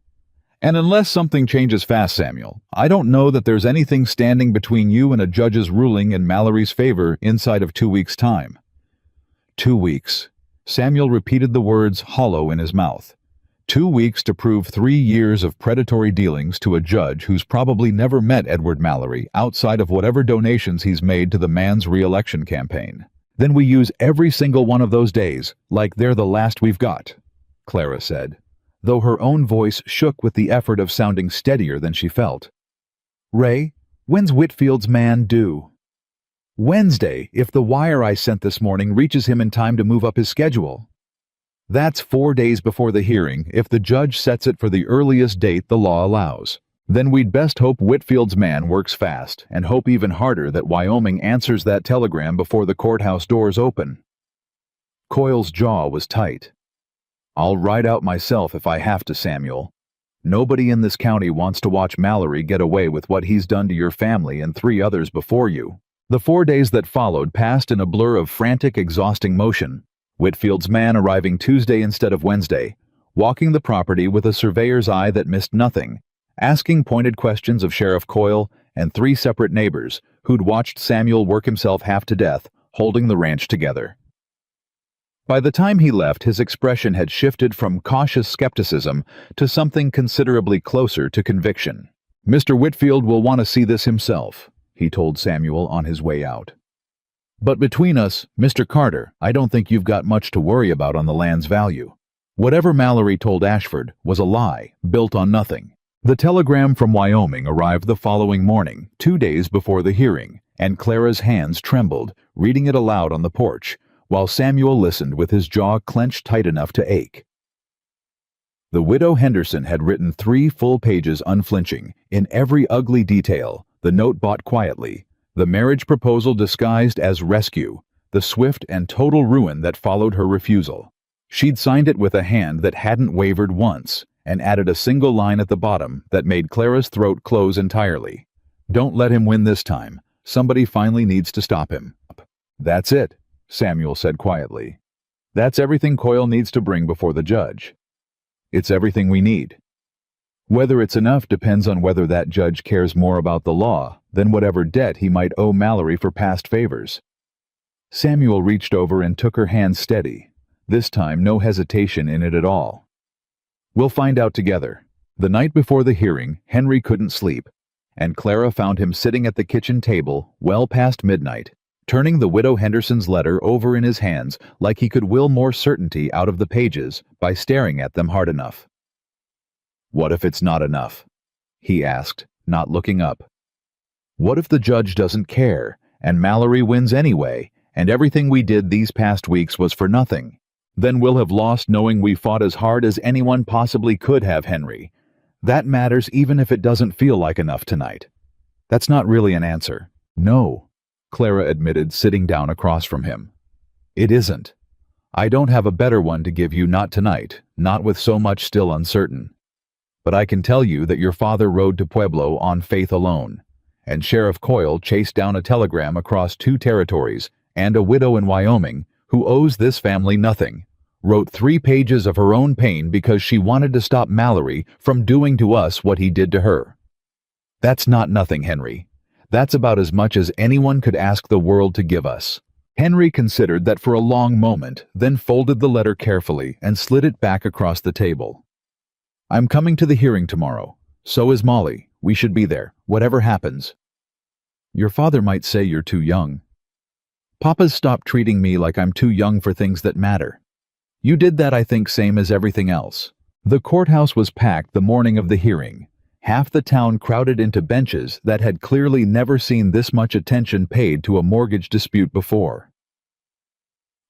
"And unless something changes fast, Samuel, I don't know that there's anything standing between you and a judge's ruling in Mallory's favor inside of 2 weeks' time." 2 weeks. Samuel repeated the words hollow in his mouth. 2 weeks to prove 3 years of predatory dealings to a judge who's probably never met Edward Mallory outside of whatever donations he's made to the man's re-election campaign. "Then we use every single one of those days, like they're the last we've got," Clara said, though her own voice shook with the effort of sounding steadier than she felt. "Ray, when's Whitfield's man due?" "Wednesday, if the wire I sent this morning reaches him in time to move up his schedule." "That's 4 days before the hearing if the judge sets it for the earliest date the law allows. Then we'd best hope Whitfield's man works fast, and hope even harder that Wyoming answers that telegram before the courthouse doors open." Coyle's jaw was tight. "I'll ride out myself if I have to, Samuel. Nobody in this county wants to watch Mallory get away with what he's done to your family and 3 others before you." The 4 days that followed passed in a blur of frantic, exhausting motion. Whitfield's man arriving Tuesday instead of Wednesday, walking the property with a surveyor's eye that missed nothing, asking pointed questions of Sheriff Coyle and 3 separate neighbors who'd watched Samuel work himself half to death, holding the ranch together. By the time he left, his expression had shifted from cautious skepticism to something considerably closer to conviction. "Mr. Whitfield will want to see this himself," he told Samuel on his way out. "But between us, Mr. Carter, I don't think you've got much to worry about on the land's value. Whatever Mallory told Ashford was a lie, built on nothing." The telegram from Wyoming arrived the following morning, 2 days before the hearing, and Clara's hands trembled, reading it aloud on the porch, while Samuel listened with his jaw clenched tight enough to ache. The widow Henderson had written 3 full pages unflinching, in every ugly detail, the note bought quietly, the marriage proposal disguised as rescue, the swift and total ruin that followed her refusal. She'd signed it with a hand that hadn't wavered once, and added a single line at the bottom that made Clara's throat close entirely. "Don't let him win this time. Somebody finally needs to stop him." "That's it," Samuel said quietly. "That's everything Coyle needs to bring before the judge. It's everything we need. Whether it's enough depends on whether that judge cares more about the law than whatever debt he might owe Mallory for past favors." Samuel reached over and took her hand steady, this time no hesitation in it at all. "We'll find out together." The night before the hearing, Henry couldn't sleep, and Clara found him sitting at the kitchen table well past midnight, turning the widow Henderson's letter over in his hands like he could will more certainty out of the pages by staring at them hard enough. "What if it's not enough?" he asked, not looking up. "What if the judge doesn't care, and Mallory wins anyway, and everything we did these past weeks was for nothing? Then we'll have lost knowing we fought as hard as anyone possibly could have, Henry. That matters even if it doesn't feel like enough tonight." "That's not really an answer." "No," Clara admitted, sitting down across from him. "It isn't. I don't have a better one to give you, not tonight, not with so much still uncertain. But I can tell you that your father rode to Pueblo on faith alone, and Sheriff Coyle chased down a telegram across 2 territories, and a widow in Wyoming, who owes this family nothing, wrote 3 pages of her own pain because she wanted to stop Mallory from doing to us what he did to her. That's not nothing, Henry. That's about as much as anyone could ask the world to give us. Henry considered that for a long moment, then folded the letter carefully and slid it back across the table. I'm coming to the hearing tomorrow. So is Molly. We should be there, whatever happens. Your father might say you're too young. Papa's stopped treating me like I'm too young for things that matter. You did that, I think, same as everything else. The courthouse was packed the morning of the hearing. Half the town crowded into benches that had clearly never seen this much attention paid to a mortgage dispute before.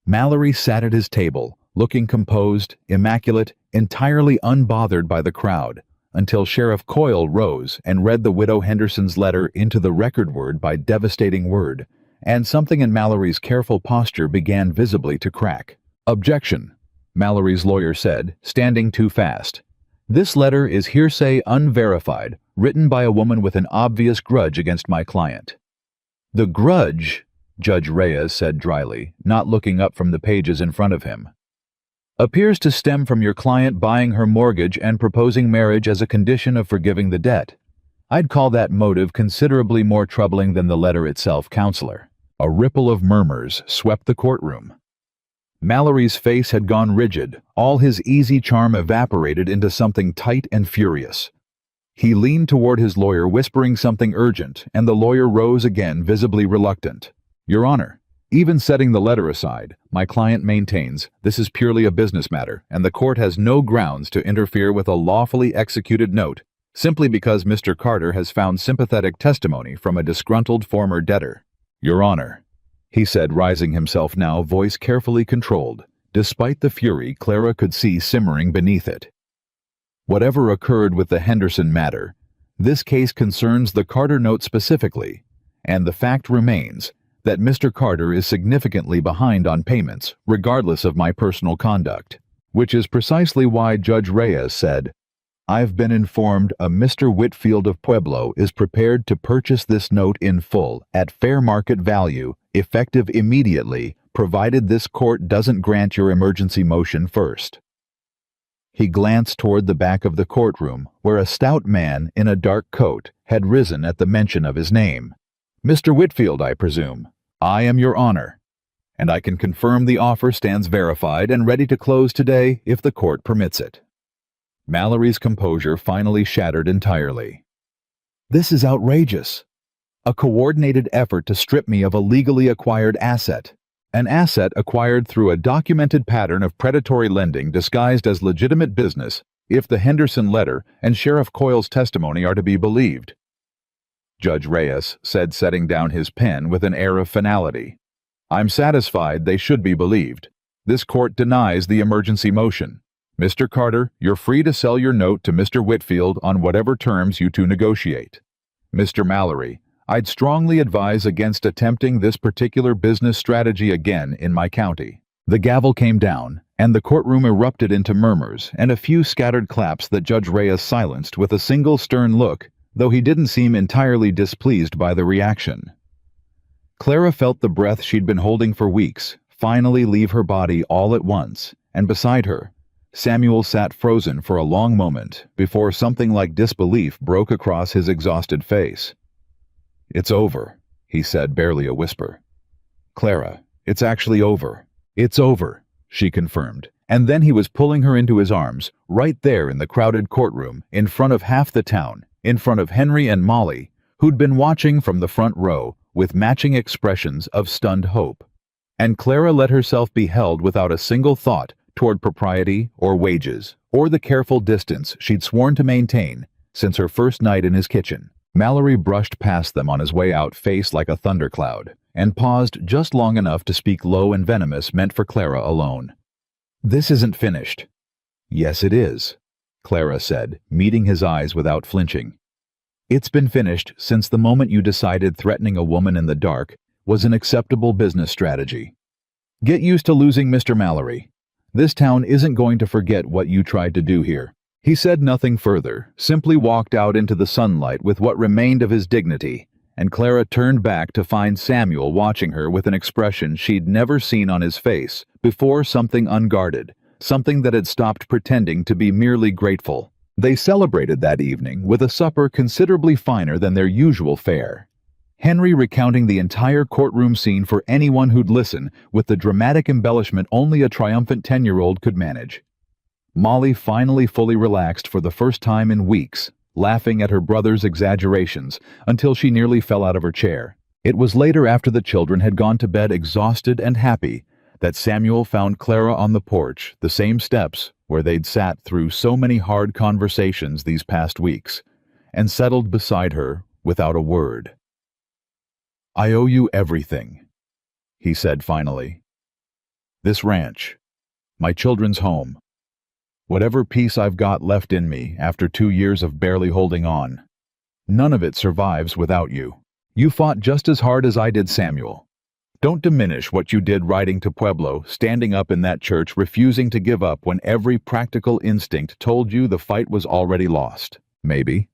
Mallory sat at his table, looking composed, immaculate, entirely unbothered by the crowd, until Sheriff Coyle rose and read the widow Henderson's letter into the record word by devastating word, and something in Mallory's careful posture began visibly to crack. Objection, Mallory's lawyer said, standing too fast. This letter is hearsay unverified, written by a woman with an obvious grudge against my client. The grudge, Judge Reyes said dryly, not looking up from the pages in front of him, appears to stem from your client buying her mortgage and proposing marriage as a condition of forgiving the debt. I'd call that motive considerably more troubling than the letter itself, Counselor. A ripple of murmurs swept the courtroom. Mallory's face had gone rigid, all his easy charm evaporated into something tight and furious. He leaned toward his lawyer, whispering something urgent, and the lawyer rose again, visibly reluctant. Your Honor, even setting the letter aside, my client maintains this is purely a business matter, and the court has no grounds to interfere with a lawfully executed note, simply because Mr. Carter has found sympathetic testimony from a disgruntled former debtor. Your Honor, he said, rising himself now, voice carefully controlled, despite the fury Clara could see simmering beneath it. Whatever occurred with the Henderson matter, this case concerns the Carter note specifically, and the fact remains that Mr. Carter is significantly behind on payments, regardless of my personal conduct, which is precisely why Judge Reyes said, I've been informed a Mr. Whitfield of Pueblo is prepared to purchase this note in full at fair market value, effective immediately, provided this court doesn't grant your emergency motion first. He glanced toward the back of the courtroom, where a stout man in a dark coat had risen at the mention of his name. Mr. Whitfield, I presume. I am your Honor, and I can confirm the offer stands verified and ready to close today if the court permits it. Mallory's composure finally shattered entirely. This is outrageous. A coordinated effort to strip me of a legally acquired asset. An asset acquired through a documented pattern of predatory lending disguised as legitimate business, if the Henderson letter and Sheriff Coyle's testimony are to be believed. Judge Reyes said, setting down his pen with an air of finality. I'm satisfied they should be believed. This court denies the emergency motion. Mr. Carter, you're free to sell your note to Mr. Whitfield on whatever terms you two negotiate. Mr. Mallory, I'd strongly advise against attempting this particular business strategy again in my county. The gavel came down, and the courtroom erupted into murmurs and a few scattered claps that Judge Reyes silenced with a single stern look, though he didn't seem entirely displeased by the reaction. Clara felt the breath she'd been holding for weeks finally leave her body all at once, and beside her, Samuel sat frozen for a long moment before something like disbelief broke across his exhausted face. It's over, he said, barely a whisper. Clara, it's actually over. It's over, she confirmed, and then he was pulling her into his arms, right there in the crowded courtroom, in front of half the town, in front of Henry and Molly, who'd been watching from the front row with matching expressions of stunned hope. And Clara let herself be held without a single thought toward propriety or wages, or the careful distance she'd sworn to maintain since her first night in his kitchen. Mallory brushed past them on his way out, face like a thundercloud, and paused just long enough to speak low and venomous, meant for Clara alone. This isn't finished. Yes, it is, Clara said, meeting his eyes without flinching. It's been finished since the moment you decided threatening a woman in the dark was an acceptable business strategy. Get used to losing, Mr. Mallory. This town isn't going to forget what you tried to do here. He said nothing further, simply walked out into the sunlight with what remained of his dignity, and Clara turned back to find Samuel watching her with an expression she'd never seen on his face before, something unguarded, something that had stopped pretending to be merely grateful. They celebrated that evening with a supper considerably finer than their usual fare. Henry recounting the entire courtroom scene for anyone who'd listen, with the dramatic embellishment only a triumphant 10-year-old could manage. Molly finally fully relaxed for the first time in weeks, laughing at her brother's exaggerations until she nearly fell out of her chair. It was later, after the children had gone to bed exhausted and happy, that Samuel found Clara on the porch, the same steps where they'd sat through so many hard conversations these past weeks, and settled beside her without a word. "I owe you everything," he said finally. "This ranch, my children's home, whatever peace I've got left in me after 2 years of barely holding on, none of it survives without you. You fought just as hard as I did, Samuel. Don't diminish what you did riding to Pueblo, standing up in that church, refusing to give up when every practical instinct told you the fight was already lost. Maybe.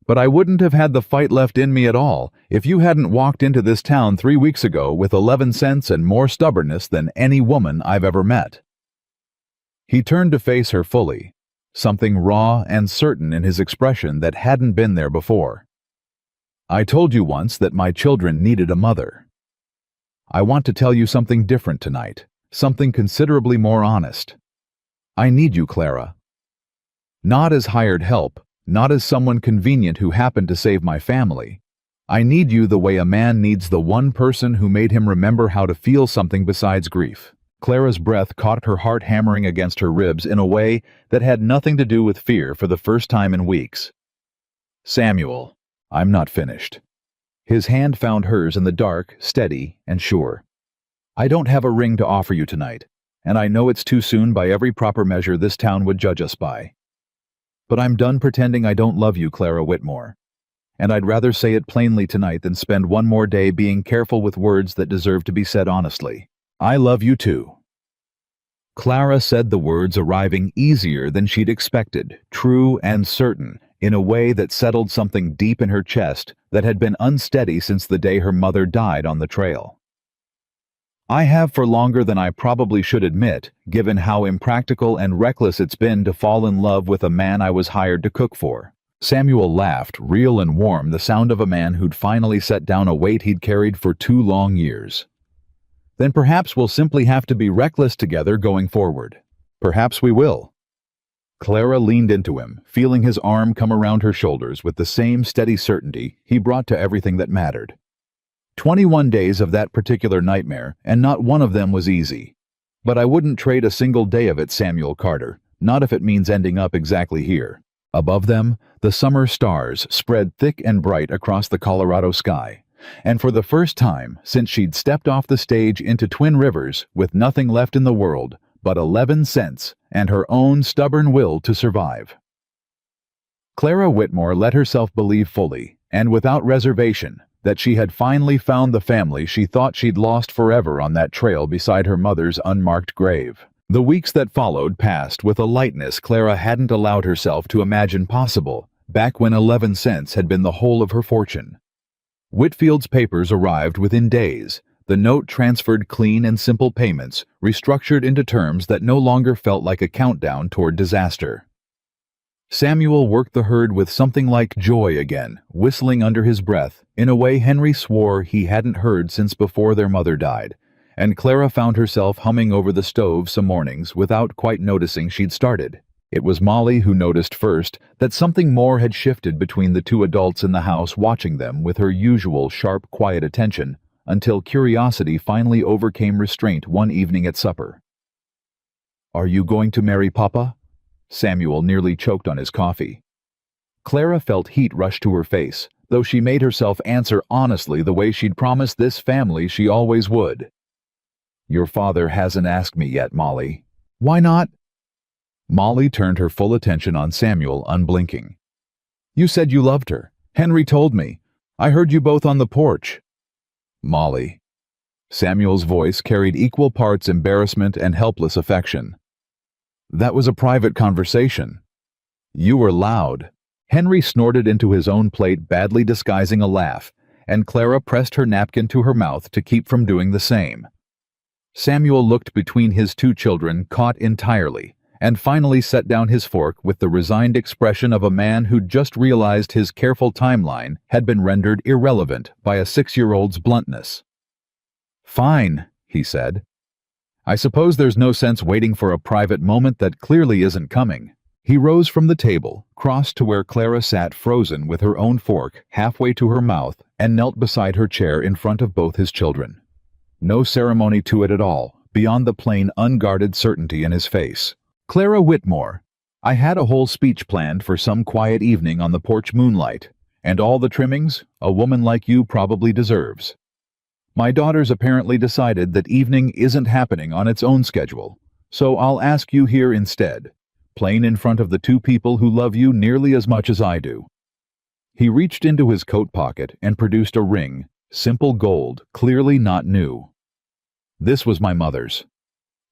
But I wouldn't have had the fight left in me at all if you hadn't walked into this town 3 weeks ago with 11 cents and more stubbornness than any woman I've ever met." He turned to face her fully, something raw and certain in his expression that hadn't been there before. "I told you once that my children needed a mother. I want to tell you something different tonight, something considerably more honest. I need you, Clara. Not as hired help, not as someone convenient who happened to save my family. I need you the way a man needs the one person who made him remember how to feel something besides grief." Clara's breath caught her heart hammering against her ribs in a way that had nothing to do with fear for the first time in weeks. "Samuel, I'm not finished." His hand found hers in the dark, steady and sure. "I don't have a ring to offer you tonight, and I know it's too soon by every proper measure this town would judge us by. But I'm done pretending I don't love you, Clara Whitmore. And I'd rather say it plainly tonight than spend one more day being careful with words that deserve to be said honestly. I love you too." Clara said the words arriving easier than she'd expected, true and certain, in a way that settled something deep in her chest that had been unsteady since the day her mother died on the trail. "I have for longer than I probably should admit, given how impractical and reckless it's been to fall in love with a man I was hired to cook for." Samuel laughed, real and warm, the sound of a man who'd finally set down a weight he'd carried for 2 long years. "Then perhaps we'll simply have to be reckless together going forward. Perhaps we will." Clara leaned into him, feeling his arm come around her shoulders with the same steady certainty he brought to everything that mattered. 21 days of that particular nightmare, and not one of them was easy. But I wouldn't trade a single day of it, Samuel Carter, not if it means ending up exactly here. Above them, the summer stars spread thick and bright across the Colorado sky. And for the first time since she'd stepped off the stage into Twin Rivers with nothing left in the world but 11 cents and her own stubborn will to survive. Clara Whitmore let herself believe fully, and without reservation, that she had finally found the family she thought she'd lost forever on that trail beside her mother's unmarked grave. The weeks that followed passed with a lightness Clara hadn't allowed herself to imagine possible, back when 11 cents had been the whole of her fortune. Whitfield's papers arrived within days, the note transferred clean and simple payments, restructured into terms that no longer felt like a countdown toward disaster. Samuel worked the herd with something like joy again, whistling under his breath, in a way Henry swore he hadn't heard since before their mother died, and Clara found herself humming over the stove some mornings without quite noticing she'd started. It was Molly who noticed first that something more had shifted between the 2 adults in the house, watching them with her usual sharp, quiet attention, until curiosity finally overcame restraint one evening at supper. "Are you going to marry Papa?" Samuel nearly choked on his coffee. Clara felt heat rush to her face, though she made herself answer honestly the way she'd promised this family she always would. "Your father hasn't asked me yet, Molly." "Why not?" Molly turned her full attention on Samuel, unblinking. "You said you loved her. Henry told me. I heard you both on the porch." "Molly." Samuel's voice carried equal parts embarrassment and helpless affection. "That was a private conversation." "You were loud." Henry snorted into his own plate, badly disguising a laugh, and Clara pressed her napkin to her mouth to keep from doing the same. Samuel looked between his 2 children, caught entirely, and finally set down his fork with the resigned expression of a man who'd just realized his careful timeline had been rendered irrelevant by a 6-year-old's bluntness. "Fine," he said. "I suppose there's no sense waiting for a private moment that clearly isn't coming." He rose from the table, crossed to where Clara sat frozen with her own fork halfway to her mouth, and knelt beside her chair in front of both his children. No ceremony to it at all, beyond the plain, unguarded certainty in his face. "Clara Whitmore, I had a whole speech planned for some quiet evening on the porch moonlight, and all the trimmings a woman like you probably deserves. My daughter's apparently decided that evening isn't happening on its own schedule, so I'll ask you here instead, plain in front of the two people who love you nearly as much as I do." He reached into his coat pocket and produced a ring, simple gold, clearly not new. "This was my mother's.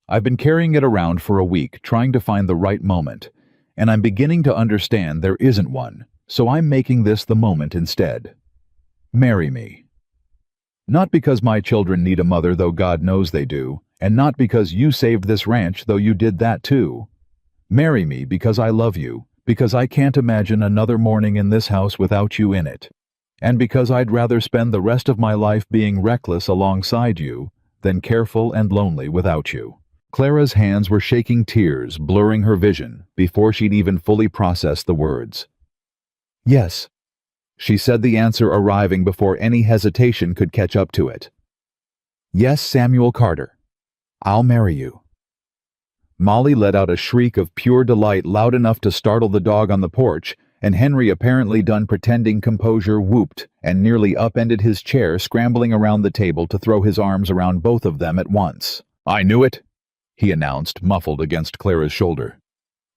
I've been carrying it around for a week trying to find the right moment, and I'm beginning to understand there isn't one, so I'm making this the moment instead. Marry me. Not because my children need a mother, though God knows they do, and not because you saved this ranch, though you did that too. Marry me because I love you, because I can't imagine another morning in this house without you in it, and because I'd rather spend the rest of my life being reckless alongside you than careful and lonely without you." Clara's hands were shaking, tears blurring her vision before she'd even fully processed the words. "Yes," she said, the answer arriving before any hesitation could catch up to it. "Yes, Samuel Carter. I'll marry you." Molly let out a shriek of pure delight loud enough to startle the dog on the porch, and Henry, apparently done pretending composure, whooped and nearly upended his chair, scrambling around the table to throw his arms around both of them at once. "I knew it," he announced, muffled against Clara's shoulder.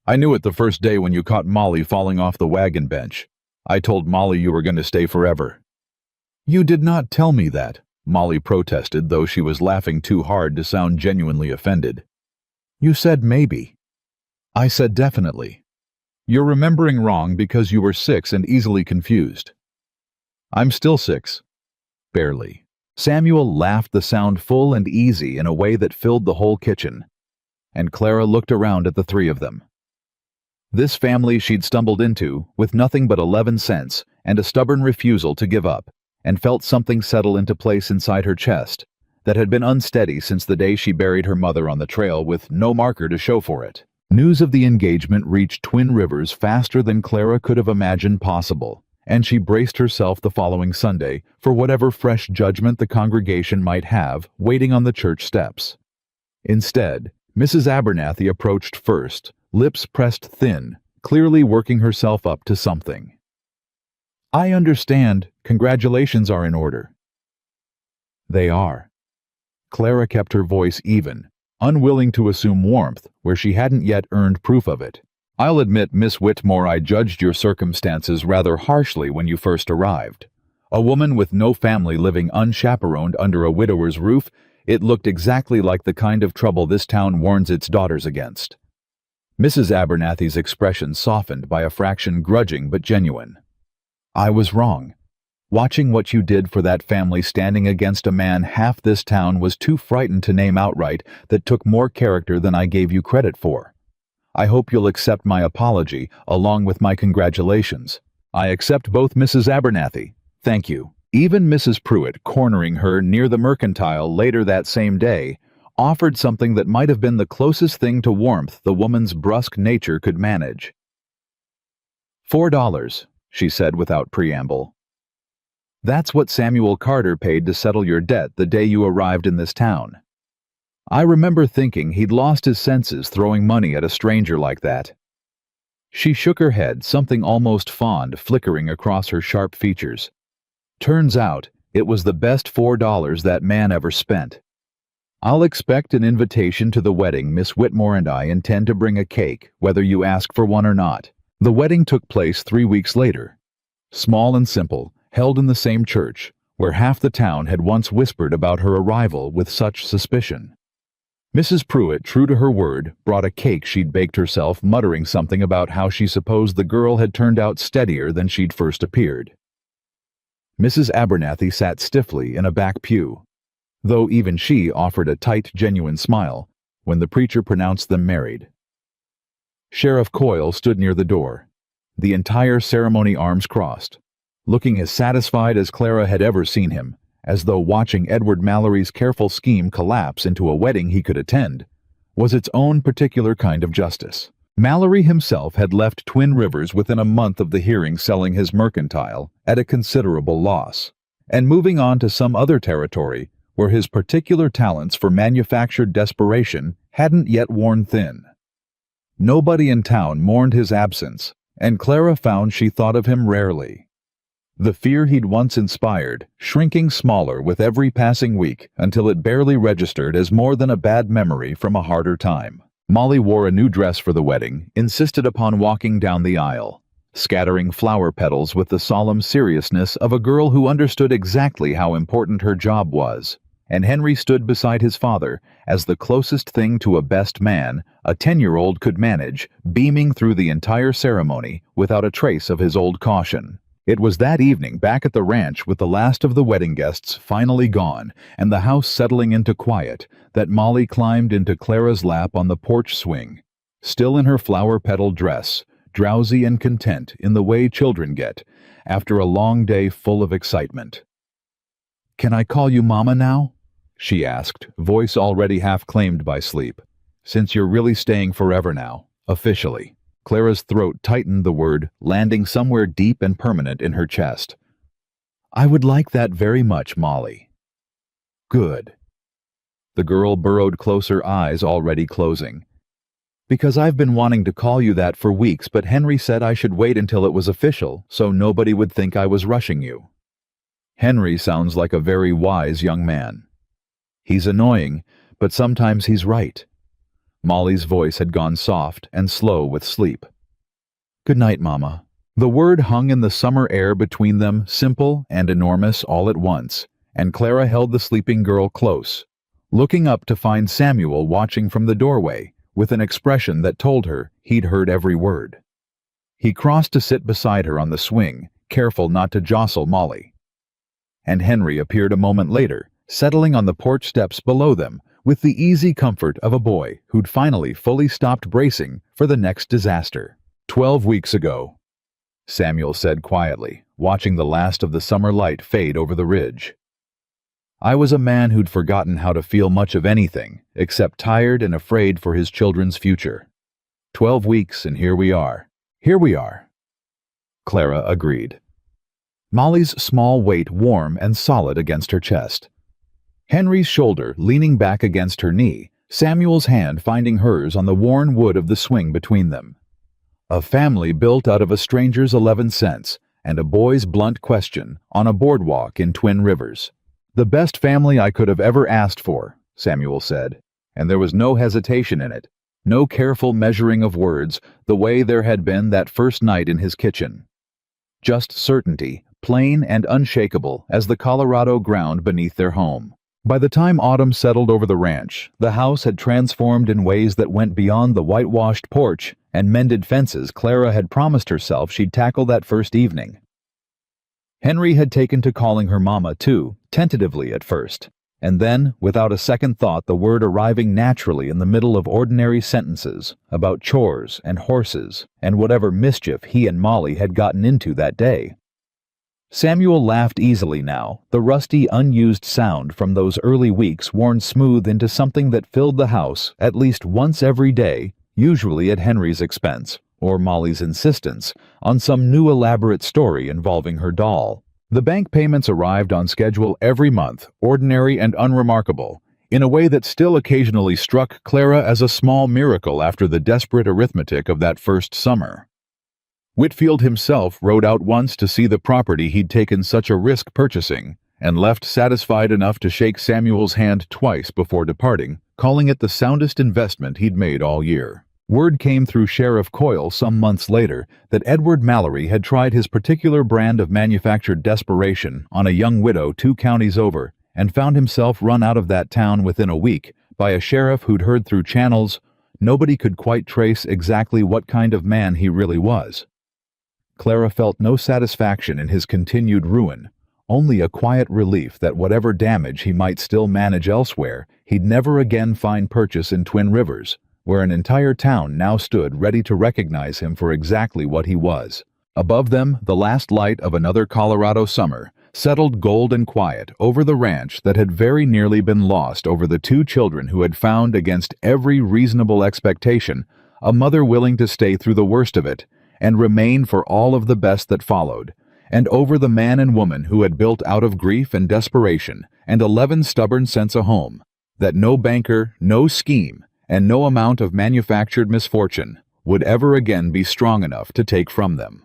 "I knew it the first day when you caught Molly falling off the wagon bench. I told Molly you were going to stay forever." "You did not tell me that," Molly protested, though she was laughing too hard to sound genuinely offended. "You said maybe." "I said definitely. You're remembering wrong because you were 6 and easily confused." "I'm still 6. Barely." Samuel laughed, the sound full and easy in a way that filled the whole kitchen, and Clara looked around at the three of them. This family she'd stumbled into with nothing but 11 cents and a stubborn refusal to give up, and felt something settle into place inside her chest that had been unsteady since the day she buried her mother on the trail with no marker to show for it. News of the engagement reached Twin Rivers faster than Clara could have imagined possible, and she braced herself the following Sunday for whatever fresh judgment the congregation might have waiting on the church steps. Instead, Mrs. Abernathy approached first, lips pressed thin, clearly working herself up to something. "I understand. Congratulations are in order." "They are." Clara kept her voice even, unwilling to assume warmth where she hadn't yet earned proof of it. "I'll admit, Miss Whitmore, I judged your circumstances rather harshly when you first arrived. A woman with no family living unchaperoned under a widower's roof, it looked exactly like the kind of trouble this town warns its daughters against." Mrs. Abernathy's expression softened by a fraction, grudging but genuine. "I was wrong. Watching what you did for that family standing against a man half this town was too frightened to name outright that took more character than I gave you credit for. I hope you'll accept my apology along with my congratulations." "I accept both, Mrs. Abernathy. Thank you." Even Mrs. Pruitt, cornering her near the mercantile later that same day, offered something that might have been the closest thing to warmth the woman's brusque nature could manage. $4, she said without preamble. "That's what Samuel Carter paid to settle your debt the day you arrived in this town. I remember thinking he'd lost his senses throwing money at a stranger like that." She shook her head, something almost fond flickering across her sharp features. "Turns out, it was the best $4 that man ever spent. I'll expect an invitation to the wedding. Miss Whitmore and I intend to bring a cake, whether you ask for one or not." The wedding took place 3 weeks later. Small and simple, held in the same church, where half the town had once whispered about her arrival with such suspicion. Mrs. Pruitt, true to her word, brought a cake she'd baked herself, muttering something about how she supposed the girl had turned out steadier than she'd first appeared. Mrs. Abernathy sat stiffly in a back pew, though even she offered a tight, genuine smile when the preacher pronounced them married. Sheriff Coyle stood near the door, the entire ceremony arms crossed, looking as satisfied as Clara had ever seen him, as though watching Edward Mallory's careful scheme collapse into a wedding he could attend was its own particular kind of justice. Mallory himself had left Twin Rivers within a month of the hearing, selling his mercantile at a considerable loss, and moving on to some other territory where his particular talents for manufactured desperation hadn't yet worn thin. Nobody in town mourned his absence, and Clara found she thought of him rarely. The fear he'd once inspired, shrinking smaller with every passing week until it barely registered as more than a bad memory from a harder time. Molly wore a new dress for the wedding, insisted upon walking down the aisle, scattering flower petals with the solemn seriousness of a girl who understood exactly how important her job was. And Henry stood beside his father as the closest thing to a best man a 10-year-old could manage, beaming through the entire ceremony without a trace of his old caution. It was that evening back at the ranch, with the last of the wedding guests finally gone and the house settling into quiet, that Molly climbed into Clara's lap on the porch swing, still in her flower-petal dress, drowsy and content in the way children get after a long day full of excitement. "Can I call you Mama now?" she asked, voice already half claimed by sleep. "Since you're really staying forever now, officially." Clara's throat tightened, the word landing somewhere deep and permanent in her chest. "I would like that very much, Molly." "Good." The girl burrowed closer, eyes already closing. "Because I've been wanting to call you that for weeks, but Henry said I should wait until it was official, so nobody would think I was rushing you." Henry sounds like a very wise young man. He's annoying, but sometimes he's right. Molly's voice had gone soft and slow with sleep. "Good night, Mama." The word hung in the summer air between them, simple and enormous all at once, and Clara held the sleeping girl close, looking up to find Samuel watching from the doorway with an expression that told her he'd heard every word. He crossed to sit beside her on the swing, careful not to jostle Molly. And Henry appeared a moment later, settling on the porch steps below them with the easy comfort of a boy who'd finally fully stopped bracing for the next disaster. 12 weeks ago, Samuel said quietly, watching the last of the summer light fade over the ridge. "I was a man who'd forgotten how to feel much of anything, except tired and afraid for his children's future. 12 weeks, and here we are." "Here we are," Clara agreed, Molly's small weight warm and solid against her chest. Henry's shoulder leaning back against her knee, Samuel's hand finding hers on the worn wood of the swing between them. A family built out of a stranger's 11 cents and a boy's blunt question on a boardwalk in Twin Rivers. "The best family I could have ever asked for," Samuel said, and there was no hesitation in it, no careful measuring of words the way there had been that first night in his kitchen. Just certainty, plain and unshakable as the Colorado ground beneath their home. By the time autumn settled over the ranch, the house had transformed in ways that went beyond the whitewashed porch and mended fences Clara had promised herself she'd tackle that first evening. Henry had taken to calling her Mama, too, tentatively at first, and then, without a second thought, the word arriving naturally in the middle of ordinary sentences about chores and horses and whatever mischief he and Molly had gotten into that day. Samuel laughed easily now, the rusty, unused sound from those early weeks worn smooth into something that filled the house at least once every day, usually at Henry's expense, or Molly's insistence, on some new elaborate story involving her doll. The bank payments arrived on schedule every month, ordinary and unremarkable, in a way that still occasionally struck Clara as a small miracle after the desperate arithmetic of that first summer. Whitfield himself rode out once to see the property he'd taken such a risk purchasing, and left satisfied enough to shake Samuel's hand twice before departing, calling it the soundest investment he'd made all year. Word came through Sheriff Coyle some months later that Edward Mallory had tried his particular brand of manufactured desperation on a young widow 2 counties over, and found himself run out of that town within a week by a sheriff who'd heard through channels nobody could quite trace exactly what kind of man he really was. Clara felt no satisfaction in his continued ruin, only a quiet relief that whatever damage he might still manage elsewhere, he'd never again find purchase in Twin Rivers, where an entire town now stood ready to recognize him for exactly what he was. Above them, the last light of another Colorado summer settled gold and quiet over the ranch that had very nearly been lost over the two children who had found, against every reasonable expectation, a mother willing to stay through the worst of it and remain for all of the best that followed, and over the man and woman who had built out of grief and desperation and 11 stubborn cents a home that no banker, no scheme, and no amount of manufactured misfortune would ever again be strong enough to take from them.